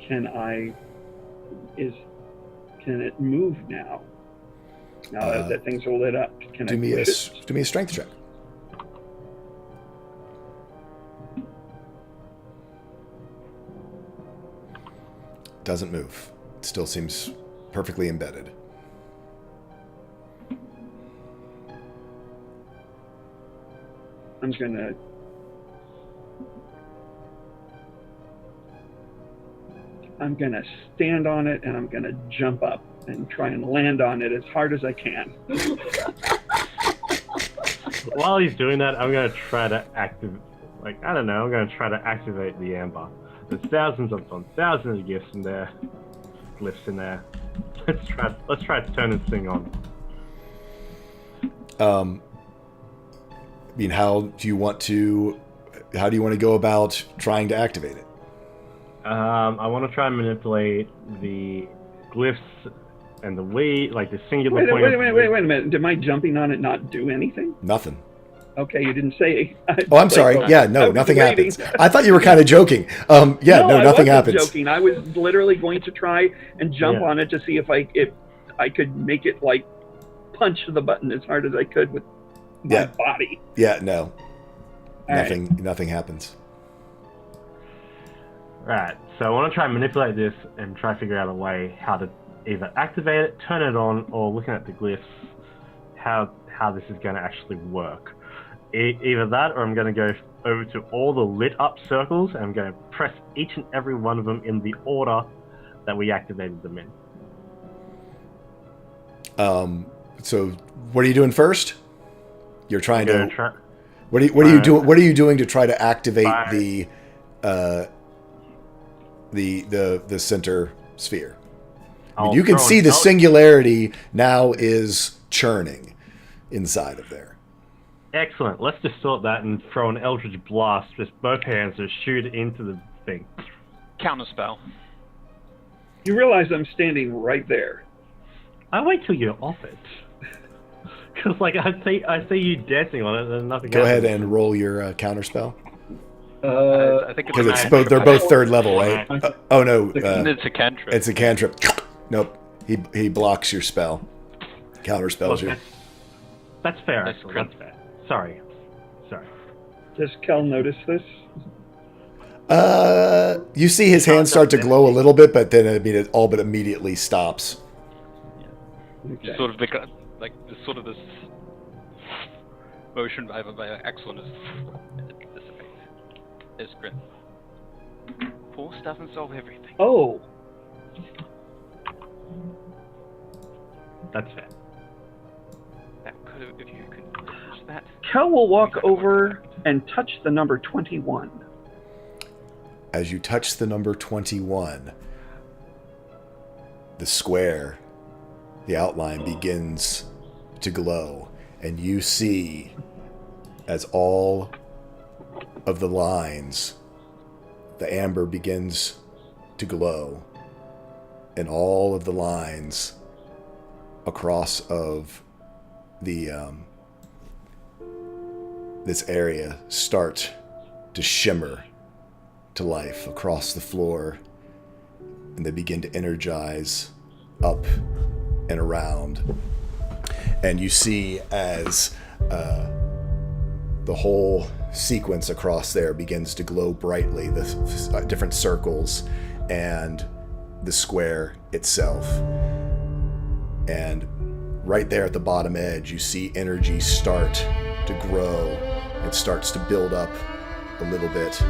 Can it move now? Now that things are lit up, can Do I me push it? a strength check. Doesn't move. It still seems perfectly embedded. I'm gonna stand on it, and I'm gonna jump up and try and land on it as hard as I can. While he's doing that, I'm gonna try to activate. I'm gonna try to activate the amber. There's thousands of gifts in there, glyphs in there. Let's try to turn this thing on. I mean, how do you want to go about trying to activate it? I want to try and manipulate the glyphs and the singular point. Wait a minute. Did my jumping on it not do anything? Nothing. Okay, you didn't say. Oh, I'm sorry. Yeah, no, nothing waiting. happens. I thought you were kind of joking. No, nothing I happens. wasn't joking. I was literally going to try and jump on it to see if I could make it punch the button as hard as I could with my body. Yeah, no. All Nothing happens. Right, so I want to try and manipulate this and try to figure out a way how to either activate it, turn it on, or looking at the glyphs, how this is going to actually work. Either that, or I'm going to go over to all the lit up circles, and I'm going to press each and every one of them in the order that we activated them in. So what are you doing first? You're trying to. What are you doing? What are you doing to try to activate the center sphere? I mean, you can see the singularity now is churning inside of there. Excellent. Let's just sort that and throw an Eldritch Blast with both hands to shoot into the thing. Counterspell. You realize I'm standing right there. I wait till you're off it. Because, I see you dancing on it and nothing Go happens. ahead and roll your counterspell. I think Because they're both third level, right? Oh, no. it's a cantrip. It's a cantrip. Nope. He blocks your spell. Counterspells you. That's fair, actually. That's fair. Sorry. Does Kel notice this? You see his hands start to glow a little bit, but then it all but immediately stops. Okay. Just sort of this motion by Axel and it dissipates. It's grim. Force doesn't solve everything. Oh. That's fair. That could have, if you could touch that. Kel will walk over and touch the number 21. As you touch the number 21, the square, the outline begins to glow, and you see as all of the lines, the amber begins to glow, and all of the lines across of the this area start to shimmer to life across the floor, and they begin to energize up and around. And you see as the whole sequence across there begins to glow brightly, the different circles and the square itself. And right there at the bottom edge, you see energy start to grow. It starts to build up a little bit,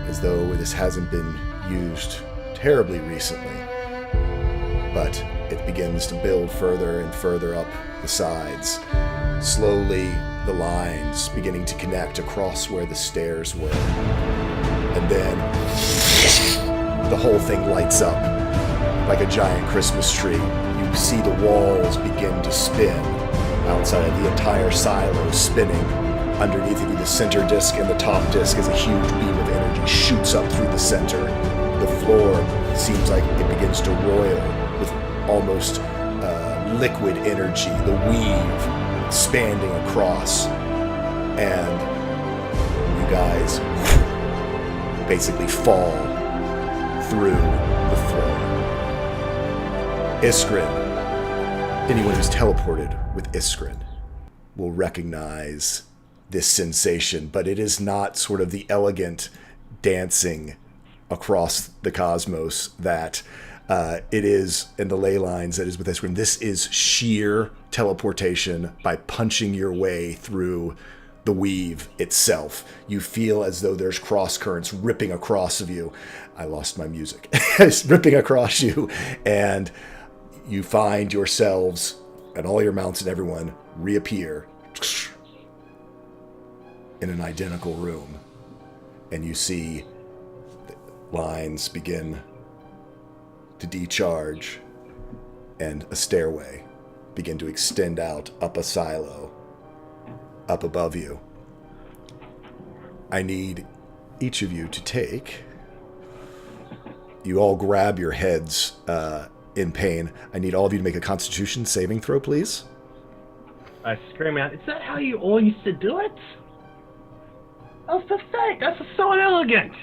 as though this hasn't been used terribly recently. But it begins to build further and further up the sides. Slowly, the lines beginning to connect across where the stairs were. And then the whole thing lights up like a giant Christmas tree. You see the walls begin to spin outside of the entire silo spinning. Underneath of you, the center disc and the top disc as a huge beam of energy shoots up through the center. The floor seems like it begins to roil with almost liquid energy, the weave expanding across, and you guys basically fall through the floor. Iskrin, anyone who's teleported with Iskrin will recognize this sensation, but it is not sort of the elegant dancing across the cosmos that it is in the ley lines that is with Iskrin. This is sheer teleportation by punching your way through the weave itself. You feel as though there's cross currents ripping across of you. I lost my music. It's ripping across you, and you find yourselves and all your mounts and everyone reappear in an identical room, and you see the lines begin to decharge and a stairway begin to extend out up a silo up above you. I need each of you to take, you all grab your heads in pain. I need all of you to make a Constitution saving throw, please. I scream out, is that how you all used to do it? That's pathetic. That's so inelegant.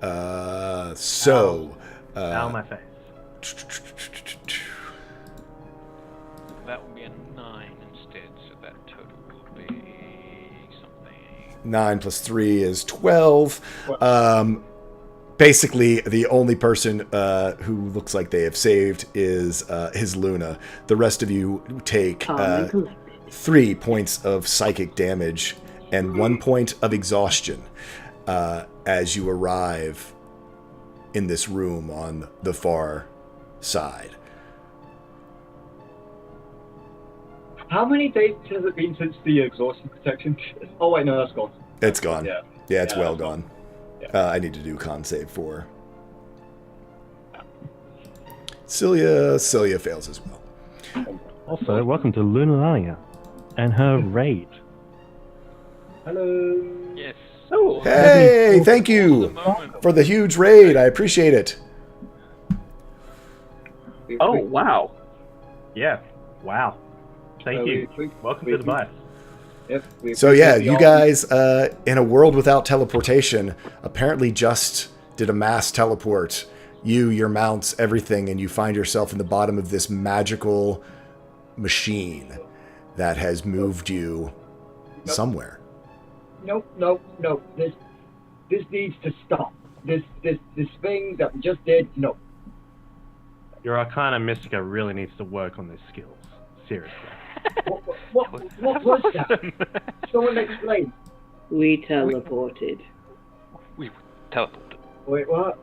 Ow, my face. That will be a 9 instead, so that total will be something. 9 plus 3 is 12. Basically, the only person who looks like they have saved is Luna. The rest of you take 3 points of psychic damage and 1 point of exhaustion as you arrive in this room on the far side. How many days has it been since the exhaustion protection? Oh wait, no, that's gone. It's gone. Yeah, it's well gone. Yeah. I need to do con save for Celia. Celia fails as well. Also, welcome to Lunalia and her raid. Hello. Yes. Oh. Hey, thank you for the huge raid. I appreciate it. Oh, wow. Yeah. Wow. Thank you. Welcome to the bus. Yep, so yeah, you guys, in a world without teleportation, apparently just did a mass teleport. You, your mounts, everything, and you find yourself in the bottom of this magical machine that has moved you somewhere. No. This needs to stop. This thing that we just did, no. Your Arcana Mystica really needs to work on their skills. Seriously. What was that? Someone explain. We teleported. We teleported. Wait, what?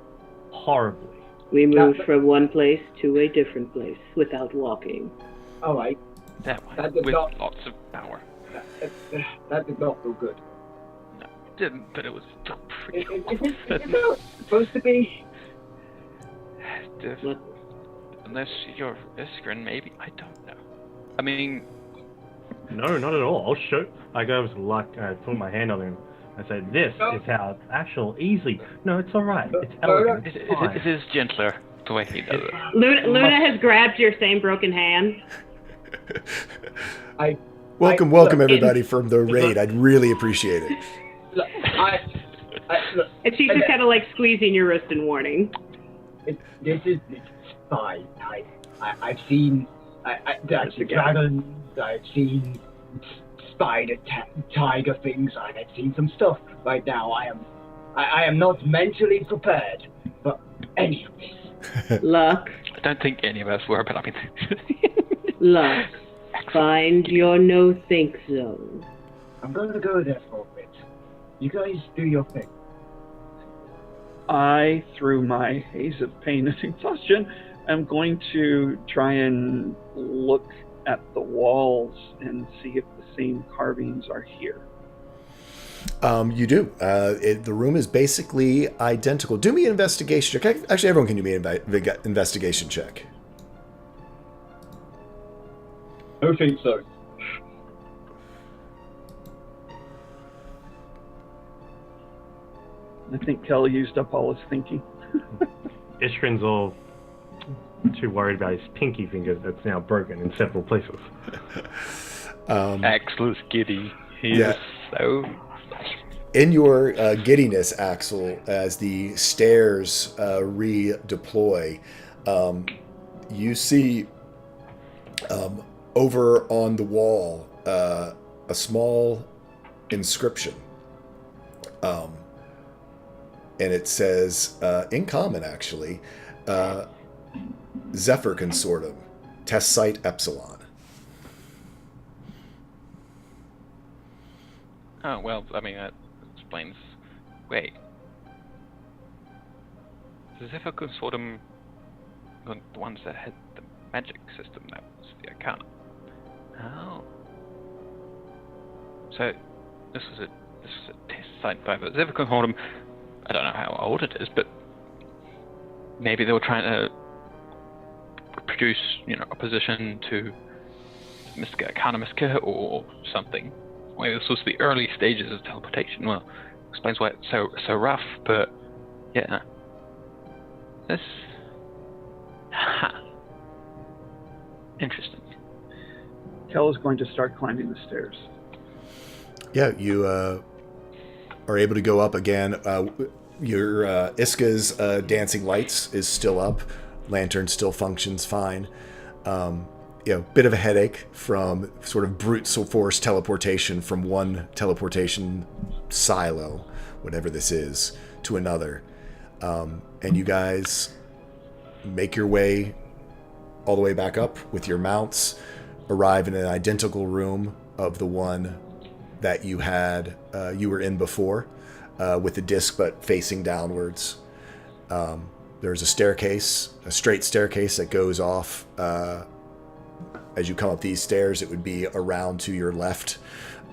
Horribly. We moved from one place to a different place without walking. All right. That way, That did with not- lots of power. That did not feel good. No, it didn't, but it was still pretty Is it how it's supposed to be? What? Unless you're Iskrin, maybe. I don't know. I mean... No, not at all. I'll show. I go to Luck and I put my hand on him. I say, this is how actual easy. No, it's alright. It's elegant. It's fine. It is gentler the way he does it. Luna has grabbed your same broken hand. Welcome everybody from the raid. I'd really appreciate it. Look, And she's just kind of like squeezing your wrist in warning. it's fine. I've seen dragons. I've seen spider tiger things. I've seen some stuff. Right now, I am not mentally prepared. But anyways, Luck, I don't think any of us were, but I mean... Luck, find your no-think zone. I'm going to go there for a bit. You guys do your thing. I, through my haze of pain and exhaustion, am going to try and look at the walls and see if the same carvings are here. You do. The room is basically identical. Do me an investigation check. Actually, everyone can do me an investigation check. I don't think so. I think Kel used up all his thinking. Ishrin's all too worried about his pinky finger that's now broken in several places. Axel is giddy. He is so... In your giddiness, Axel, as the stairs redeploy, you see over on the wall a small inscription. And it says, in common actually, Zephyr Consortium, Test Site Epsilon. Oh, well, I mean, that explains... Wait. The Zephyr Consortium, the ones that had the magic system, that was the Arcana. Oh. So, this was a test site by the Zephyr Consortium. I don't know how old it is, but maybe they were trying to produce, opposition to Miska Arcana Miska or something. Maybe this was the early stages of teleportation. Well, explains why it's so rough, but yeah. This... Interesting. Kel is going to start climbing the stairs. Yeah, you are able to go up again. Your Iska's dancing lights is still up. Lantern still functions fine. Bit of a headache from sort of brute force teleportation from one teleportation silo, whatever this is, to another. And you guys make your way all the way back up with your mounts, arrive in an identical room of the one that you were in before, with the disc but facing downwards. There's a staircase, a straight staircase that goes off. As you come up these stairs, it would be around to your left.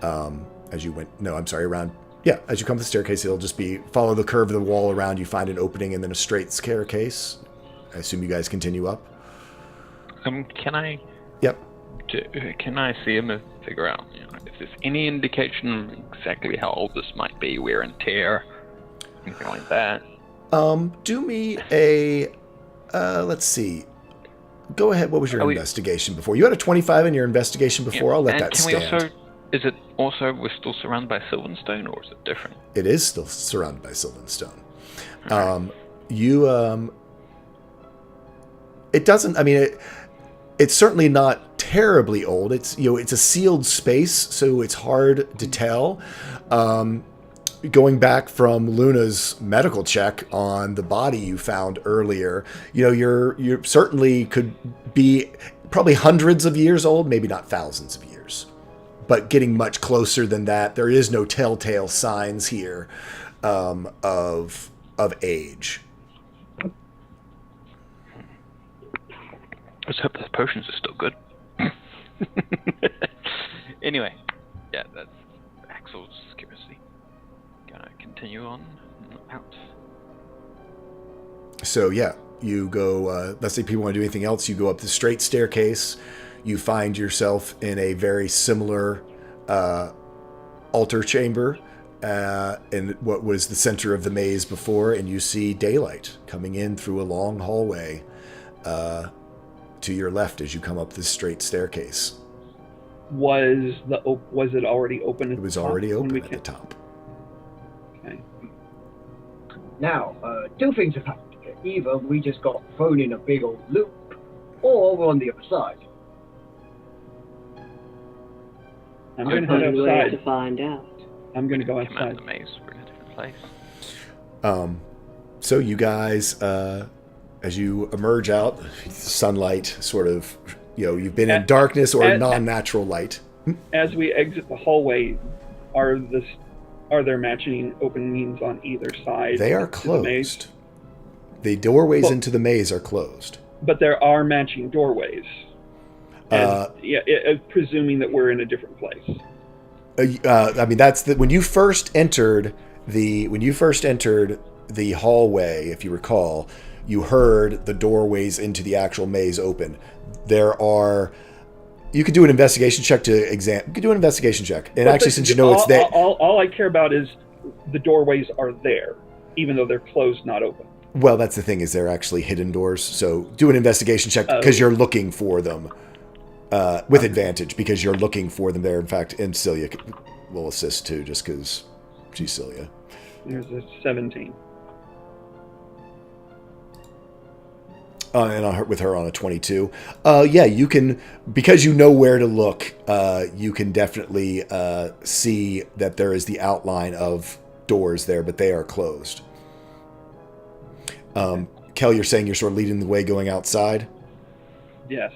As you come up the staircase, it'll just be follow the curve of the wall around. You find an opening and then a straight staircase. I assume you guys continue up. Can I? Yep. Can I see him and figure out, if there's any indication exactly how old this might be, wear and tear, anything like that? Do me a, let's see. Go ahead. What was your investigation before? You had a 25 in your investigation before. I'll let that stand. We're still surrounded by Sylvanstone, or is it different? It is still surrounded by Sylvanstone. Right. It doesn't, it's certainly not terribly old. It's a sealed space, so it's hard to tell. Going back from Luna's medical check on the body you found earlier, you certainly could be probably hundreds of years old, maybe not thousands of years, but getting much closer than that. There is no telltale signs here of age. Let's hope those potions are still good. Anyway, yeah, that's Axel's curiosity. Gonna continue on out. So yeah, you go, let's say people want to do anything else, you go up the straight staircase, you find yourself in a very similar altar chamber in what was the center of the maze before, and you see daylight coming in through a long hallway to your left as you come up this straight staircase. Was it already open? It was already open at the top. Okay. Now, two things have happened. Either we just got thrown in a big old loop, or we're on the other side. I'm going to head outside to find out. I'm going to go Come out of outside. the maze. We're in a different place. So you guys, as you emerge out, sunlight sort of, you've been in darkness or non-natural light. As we exit the hallway, are there matching openings on either side? They are closed. The doorways into the maze are closed. But there are matching doorways. Presuming that we're in a different place. I mean, that's when you first entered the hallway, if you recall, you heard the doorways into the actual maze open. You could do an investigation check You could do an investigation check, and actually, since you know it's there, all I care about is the doorways are there, even though they're closed, not open. Well, that's the thing, is they're actually hidden doors. So do an investigation check because you're looking for them with advantage, because you're looking for them there. In fact, and Celia will assist too, just because she's Celia. There's a 17. And with her on a 22. Yeah, you can, because you know where to look, you can definitely see that there is the outline of doors there, but they are closed. Kel, you're saying you're sort of leading the way going outside? Yes,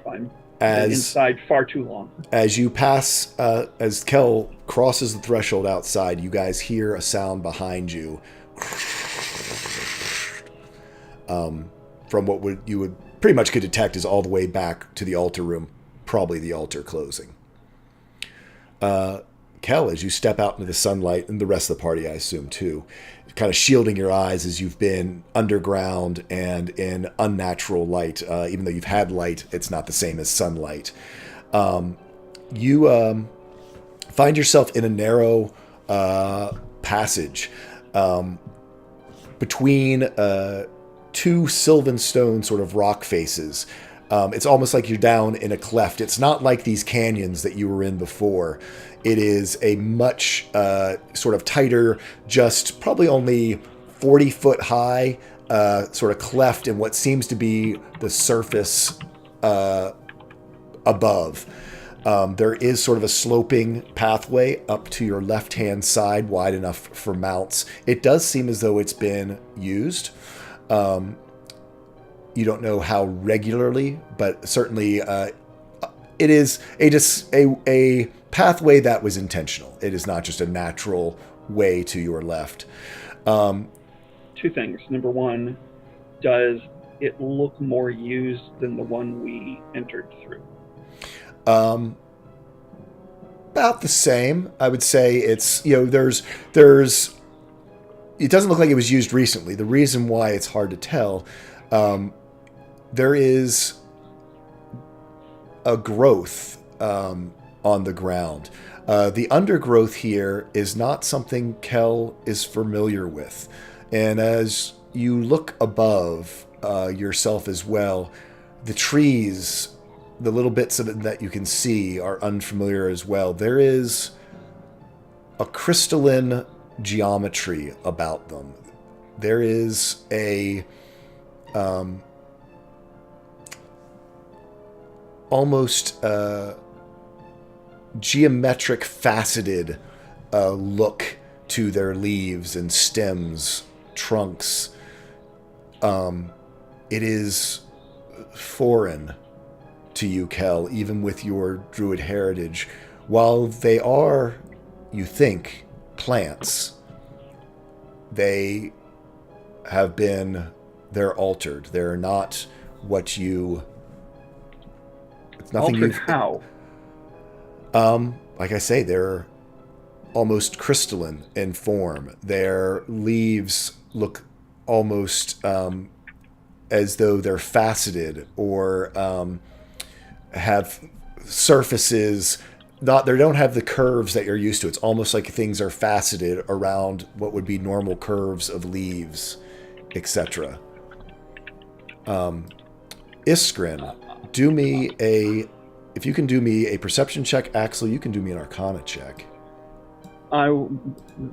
I'm inside far too long. As you pass, as Kel crosses the threshold outside, you guys hear a sound behind you. From what you would pretty much could detect is all the way back to the altar room, probably the altar closing. Kel, as you step out into the sunlight, and the rest of the party, I assume too, kind of shielding your eyes as you've been underground and in unnatural light. Even though you've had light, it's not the same as sunlight. You find yourself in a narrow passage between two sylvan stone sort of rock faces. It's almost like you're down in a cleft. It's not like these canyons that you were in before. It is a much sort of tighter, just probably only 40 foot high sort of cleft in what seems to be the surface above. There is sort of a sloping pathway up to your left-hand side, wide enough for mounts. It does seem as though it's been used. You don't know how regularly, but certainly it is a pathway that was intentional. It is not just a natural way to your left. Two things. Number one, does it look more used than the one we entered through? About the same. I would say it's, there's it doesn't look like it was used recently. The reason why it's hard to tell, there is a growth on the ground. The undergrowth here is not something Kel is familiar with. And as you look above yourself as well, the trees, the little bits of it that you can see are unfamiliar as well. There is a crystalline geometry about them. There is a almost geometric faceted look to their leaves and stems, trunks. It is foreign to you, Kel, even with your druid heritage. While they are, you think, plants, they're altered. They're not what you... It's nothing altered how? Like I say, they're almost crystalline in form. Their leaves look almost as though they're faceted or have surfaces. They don't have the curves that you're used to. It's almost like things are faceted around what would be normal curves of leaves, etc. Iskrin, if you can do me a perception check. Axel, you can do me an Arcana check. The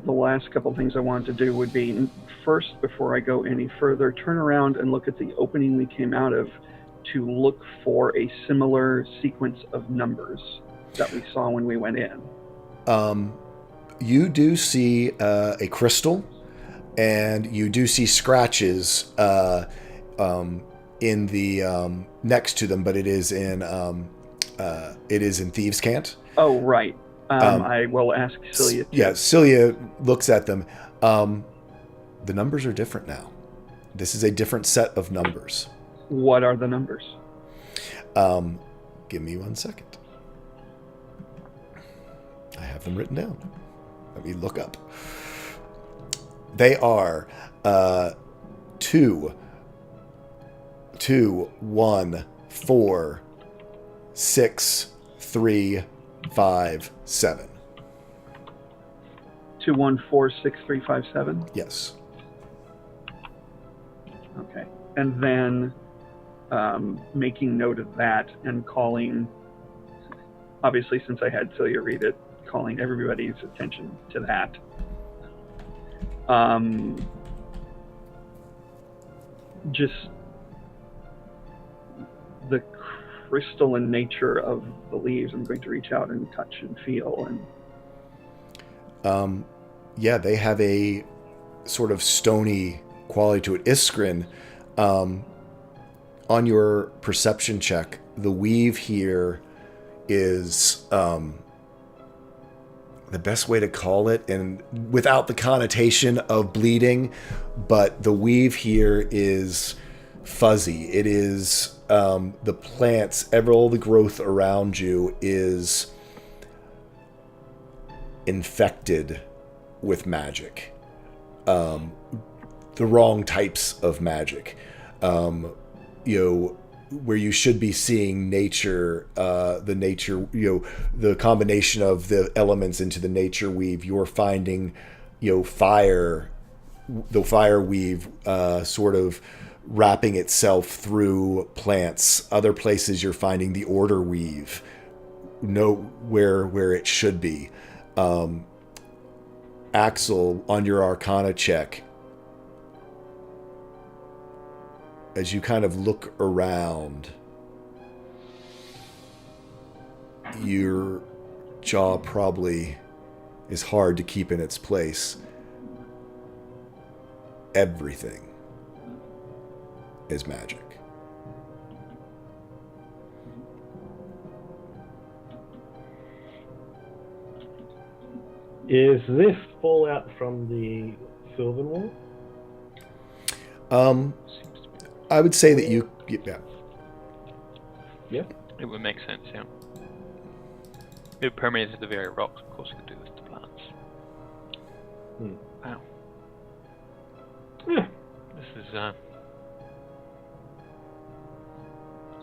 last couple of things I wanted to do would be, first, before I go any further, turn around and look at the opening we came out of to look for a similar sequence of numbers that we saw when we went in. You do see a crystal, and you do see scratches in the next to them, but it is in Thieves' Cant. Oh, right. I will ask Celia. Yeah, Celia looks at them. The numbers are different now. This is a different set of numbers. What are the numbers? Give me 1 second. I have them written down. Let me look up. They are 2, 1, 4, 6, 3, 5, 7. 21463557. Yes. Okay. And then making note of that and calling, obviously since I had Celia read it, calling everybody's attention to that. Just the crystalline nature of the leaves, I'm going to reach out and touch and feel. And yeah, they have a sort of stony quality to it. Iskrin, on your perception check, the weave here is the best way to call it, and without the connotation of bleeding, but the weave here is fuzzy. It is the plants, all the growth around you is infected with magic. The wrong types of magic. Where you should be seeing nature, the nature, the combination of the elements into the nature weave, you're finding, fire, the fire weave sort of wrapping itself through plants. Other places you're finding the order weave, where it should be. Axel, on your Arcana check, as you kind of look around, your jaw probably is hard to keep in its place. Everything is magic. Is this fallout from the Sylvan War? I would say that you... Yeah. Yeah? It would make sense, yeah. It permeated the very rocks, of course, it could do this to plants. Wow. Yeah. This is,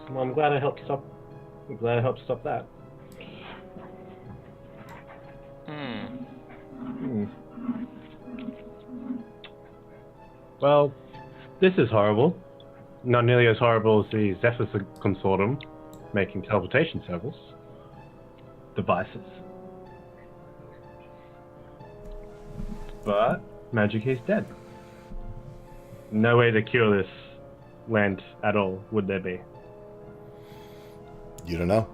Well, I'm glad I helped stop that. Well, this is horrible. Not nearly as horrible as the Zephyr Consortium making teleportation circles. Devices. But magic is dead. No way to cure this land at all, would there be? You don't know.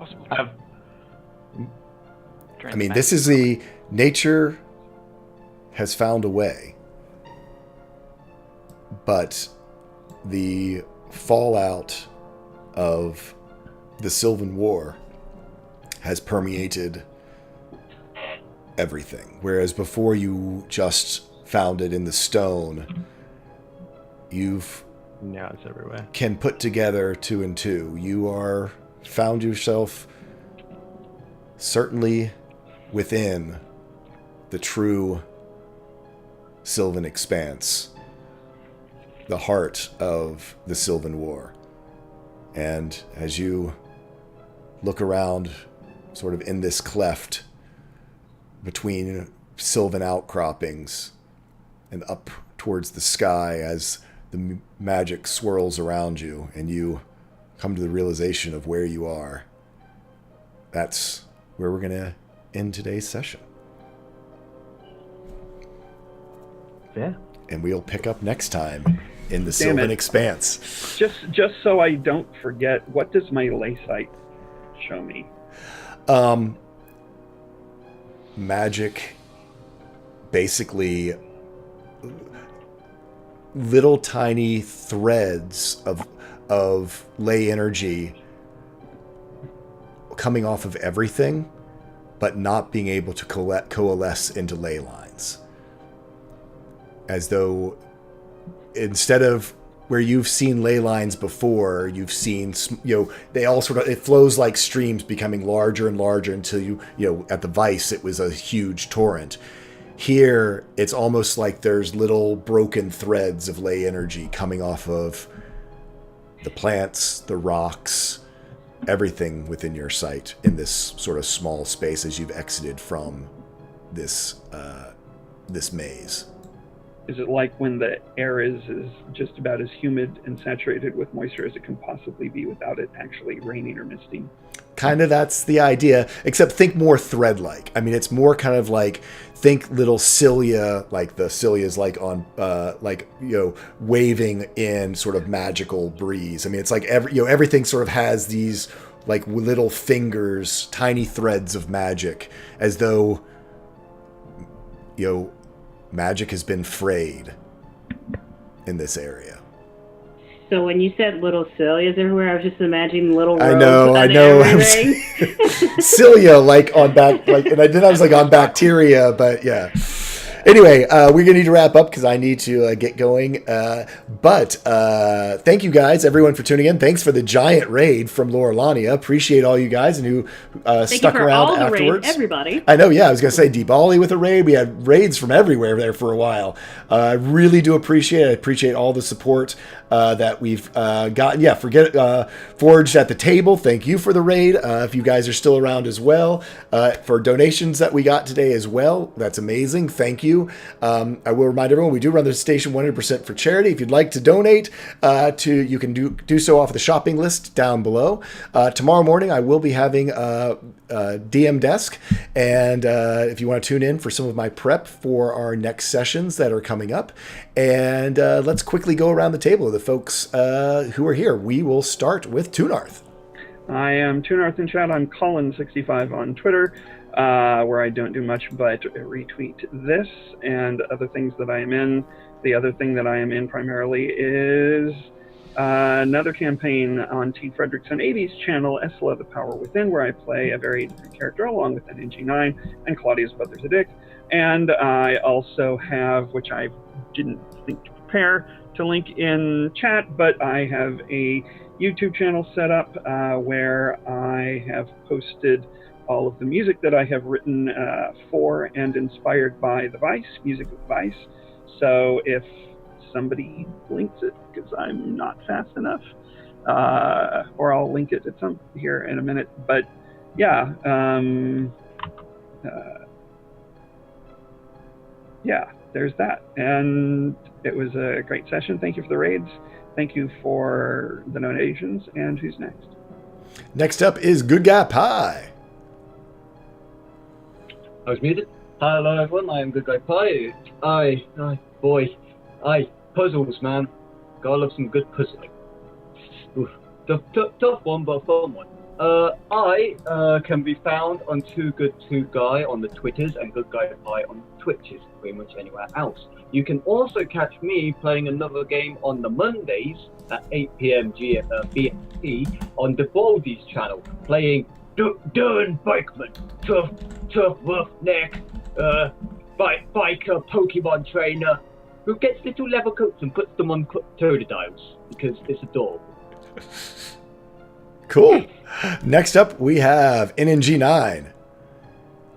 possible. I mean, this is the... Nature has found a way. But the fallout of the Sylvan War has permeated everything. Whereas before you just found it in the stone, now it's everywhere. Can put together 2 and 2. You are found yourself certainly within the true Sylvan expanse, the heart of the Sylvan War. And as you look around sort of in this cleft between Sylvan outcroppings and up towards the sky as the magic swirls around you and you come to the realization of where you are, that's where we're going to end today's session. Yeah. And we'll pick up next time in the Sylvan Expanse. Just so I don't forget, what does my lay sight show me? Magic, basically little tiny threads of ley energy coming off of everything, but not being able to coalesce into ley lines. As though instead of where you've seen ley lines before, you've seen, they all sort of, it flows like streams, becoming larger and larger until at the Vice, it was a huge torrent. Here, it's almost like there's little broken threads of ley energy coming off of the plants, the rocks, everything within your sight in this sort of small space as you've exited from this maze. Is it like when the air is just about as humid and saturated with moisture as it can possibly be without it actually raining or misting? Kind of, that's the idea, except think more thread-like. I mean, it's more kind of like, think little cilia, like the cilia's like on, waving in sort of magical breeze. I mean, it's like everything sort of has these like little fingers, tiny threads of magic, as though, magic has been frayed in this area. So when you said little cilias everywhere, I was just imagining little rows I know. everything. Cilia, like on and then I was like on bacteria, but yeah. Anyway, we're gonna need to wrap up because I need to get going. But thank you guys, everyone, for tuning in. Thanks for the giant raid from Lorelania. Appreciate all you guys and who stuck around all the afterwards. Raids, everybody. I know. Yeah, I was gonna say Debali with a raid. We had raids from everywhere there for a while. I really do appreciate it. I appreciate all the support that we've gotten. Yeah, Forged at the Table. Thank you for the raid. If you guys are still around as well, for donations that we got today as well. That's amazing. Thank you. I will remind everyone we do run the station 100% for charity. If you'd like to donate, you can do so off the shopping list down below. Tomorrow morning I will be having a DM desk, and if you want to tune in for some of my prep for our next sessions that are coming up, and let's quickly go around the table of the folks who are here. We will start with Tunarth. I am Tunarth in chat. I'm Colin65 on Twitter, where I don't do much but retweet this and other things that I am in. The other thing that I am in primarily is another campaign on T. Fredrickson 80's channel, Esla, The Power Within, where I play a very different character along with NNG9 and Claudia's Brother's a Dick. And I also have, which I didn't think to prepare to link in chat, but I have a YouTube channel set up where I have posted all of the music that I have written for and inspired by the Vice, Music with Vice. So if somebody links it, because I'm not fast enough, or I'll link it at some here in a minute. But yeah, there's that. And it was a great session. Thank you for the raids. Thank you for the donations. And who's next? Next up is Good Guy Pie. I was muted. Hello everyone, I am Good Guy Pie. Puzzles, man. Gotta love some good puzzling. Oof. Tough one, but a fun one. I can be found on Too Good To Guy on the Twitters and Good Guy Pie on Twitches, pretty much anywhere else. You can also catch me playing another game on the Mondays at 8 p.m. BST on the Baldi's channel, playing Darren Bikeman, tough roughneck, biker Pokemon trainer who gets little leather coats and puts them on Totodiles because it's adorable. Cool. Next up, we have NNG9.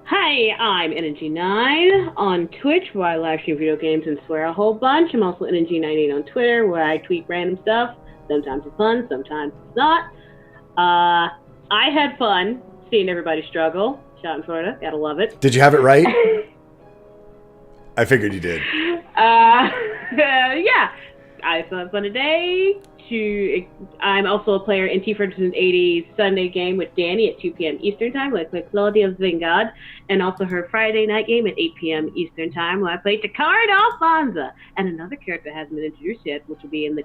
Hi, I'm NNG9 on Twitch, where I live stream video games and swear a whole bunch. I'm also NNG98 on Twitter, where I tweet random stuff. Sometimes it's fun, sometimes it's not. I had fun seeing everybody struggle. Shot in Florida, gotta love it. Did you have it right? I figured you did. Yeah, I had fun today. I'm also a player in T. Fredrickson 80's Sunday game with Danny at 2 p.m. Eastern Time, where I play Claudia Vingard, and also her Friday night game at 8 p.m. Eastern Time, where I play Takara Alfonza, and another character that hasn't been introduced yet, which will be in the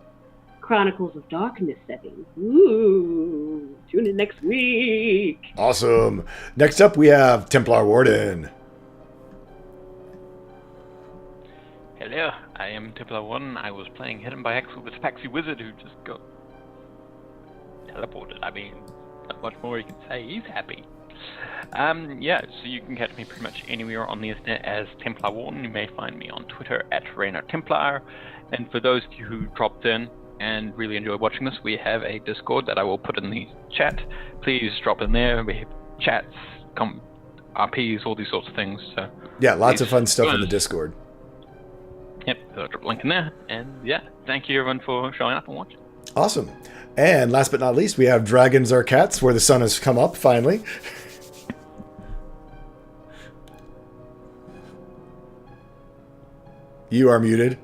Chronicles of Darkness setting. Ooh, tune in next week. Awesome. Next up, we have Templar Warden. Hello, I am Templar 1. I was playing Hidden by Axel with Paxi Wizard who just got teleported. I mean, not much more you can say. He's happy. Yeah, so you can catch me pretty much anywhere on the internet as Templar 1. You may find me on Twitter at Rainer Templar. And for those of you who dropped in and really enjoy watching this, we have a Discord that I will put in the chat. Please drop in there. We have chats, RPs, all these sorts of things. So Yeah, lots of fun stuff in the Discord. Yep, so I'll drop a link in there. And yeah, thank you everyone for showing up and watching. Awesome. And last but not least, we have Dragons Are Cats, where the sun has come up finally. You are muted.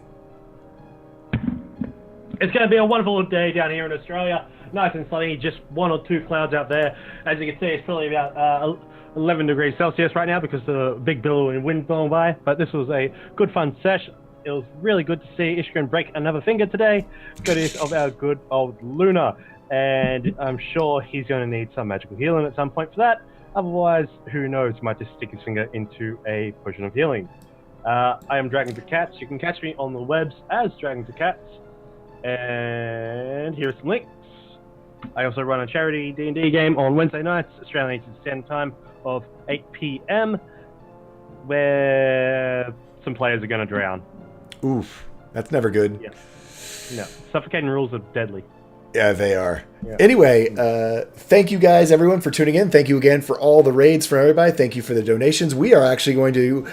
It's going to be a wonderful day down here in Australia. Nice and sunny, just 1 or 2 clouds out there. As you can see, it's probably about 11 degrees Celsius right now because the big billowing wind blowing by. But this was a good fun sesh. It was really good to see Ishkan break another finger today. Goodness of our good old Luna. And I'm sure he's going to need some magical healing at some point for that. Otherwise, who knows, might just stick his finger into a potion of healing. I am Dragon to Cats. You can catch me on the webs as Dragon to Cats. And here are some links. I also run a charity D&D game on Wednesday nights, Australian Eastern Standard Time of 8 p.m, where some players are going to drown. Oof, that's never good. Yeah. No, suffocating rules are deadly. Yeah, they are. Yeah. Anyway, thank you guys, everyone, for tuning in. Thank you again for all the raids from everybody. Thank you for the donations. We are actually going to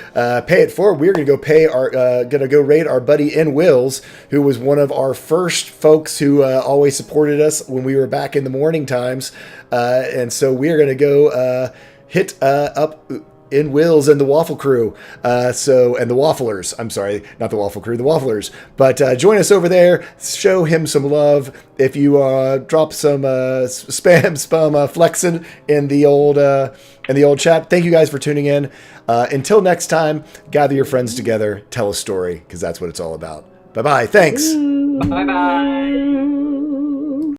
pay it forward. We're going to go pay our, going to go raid our buddy In Wills, who was one of our first folks who always supported us when we were back in the morning times. And so we are going to go hit up In Wills and the Waffle Crew. And the Wafflers. I'm sorry, not the Waffle Crew, the Wafflers. But join us over there. Show him some love. If you drop some spam flexing in the old chat. Thank you guys for tuning in. Until next time, gather your friends together, tell a story, because that's what it's all about. Bye-bye. Thanks. Bye bye.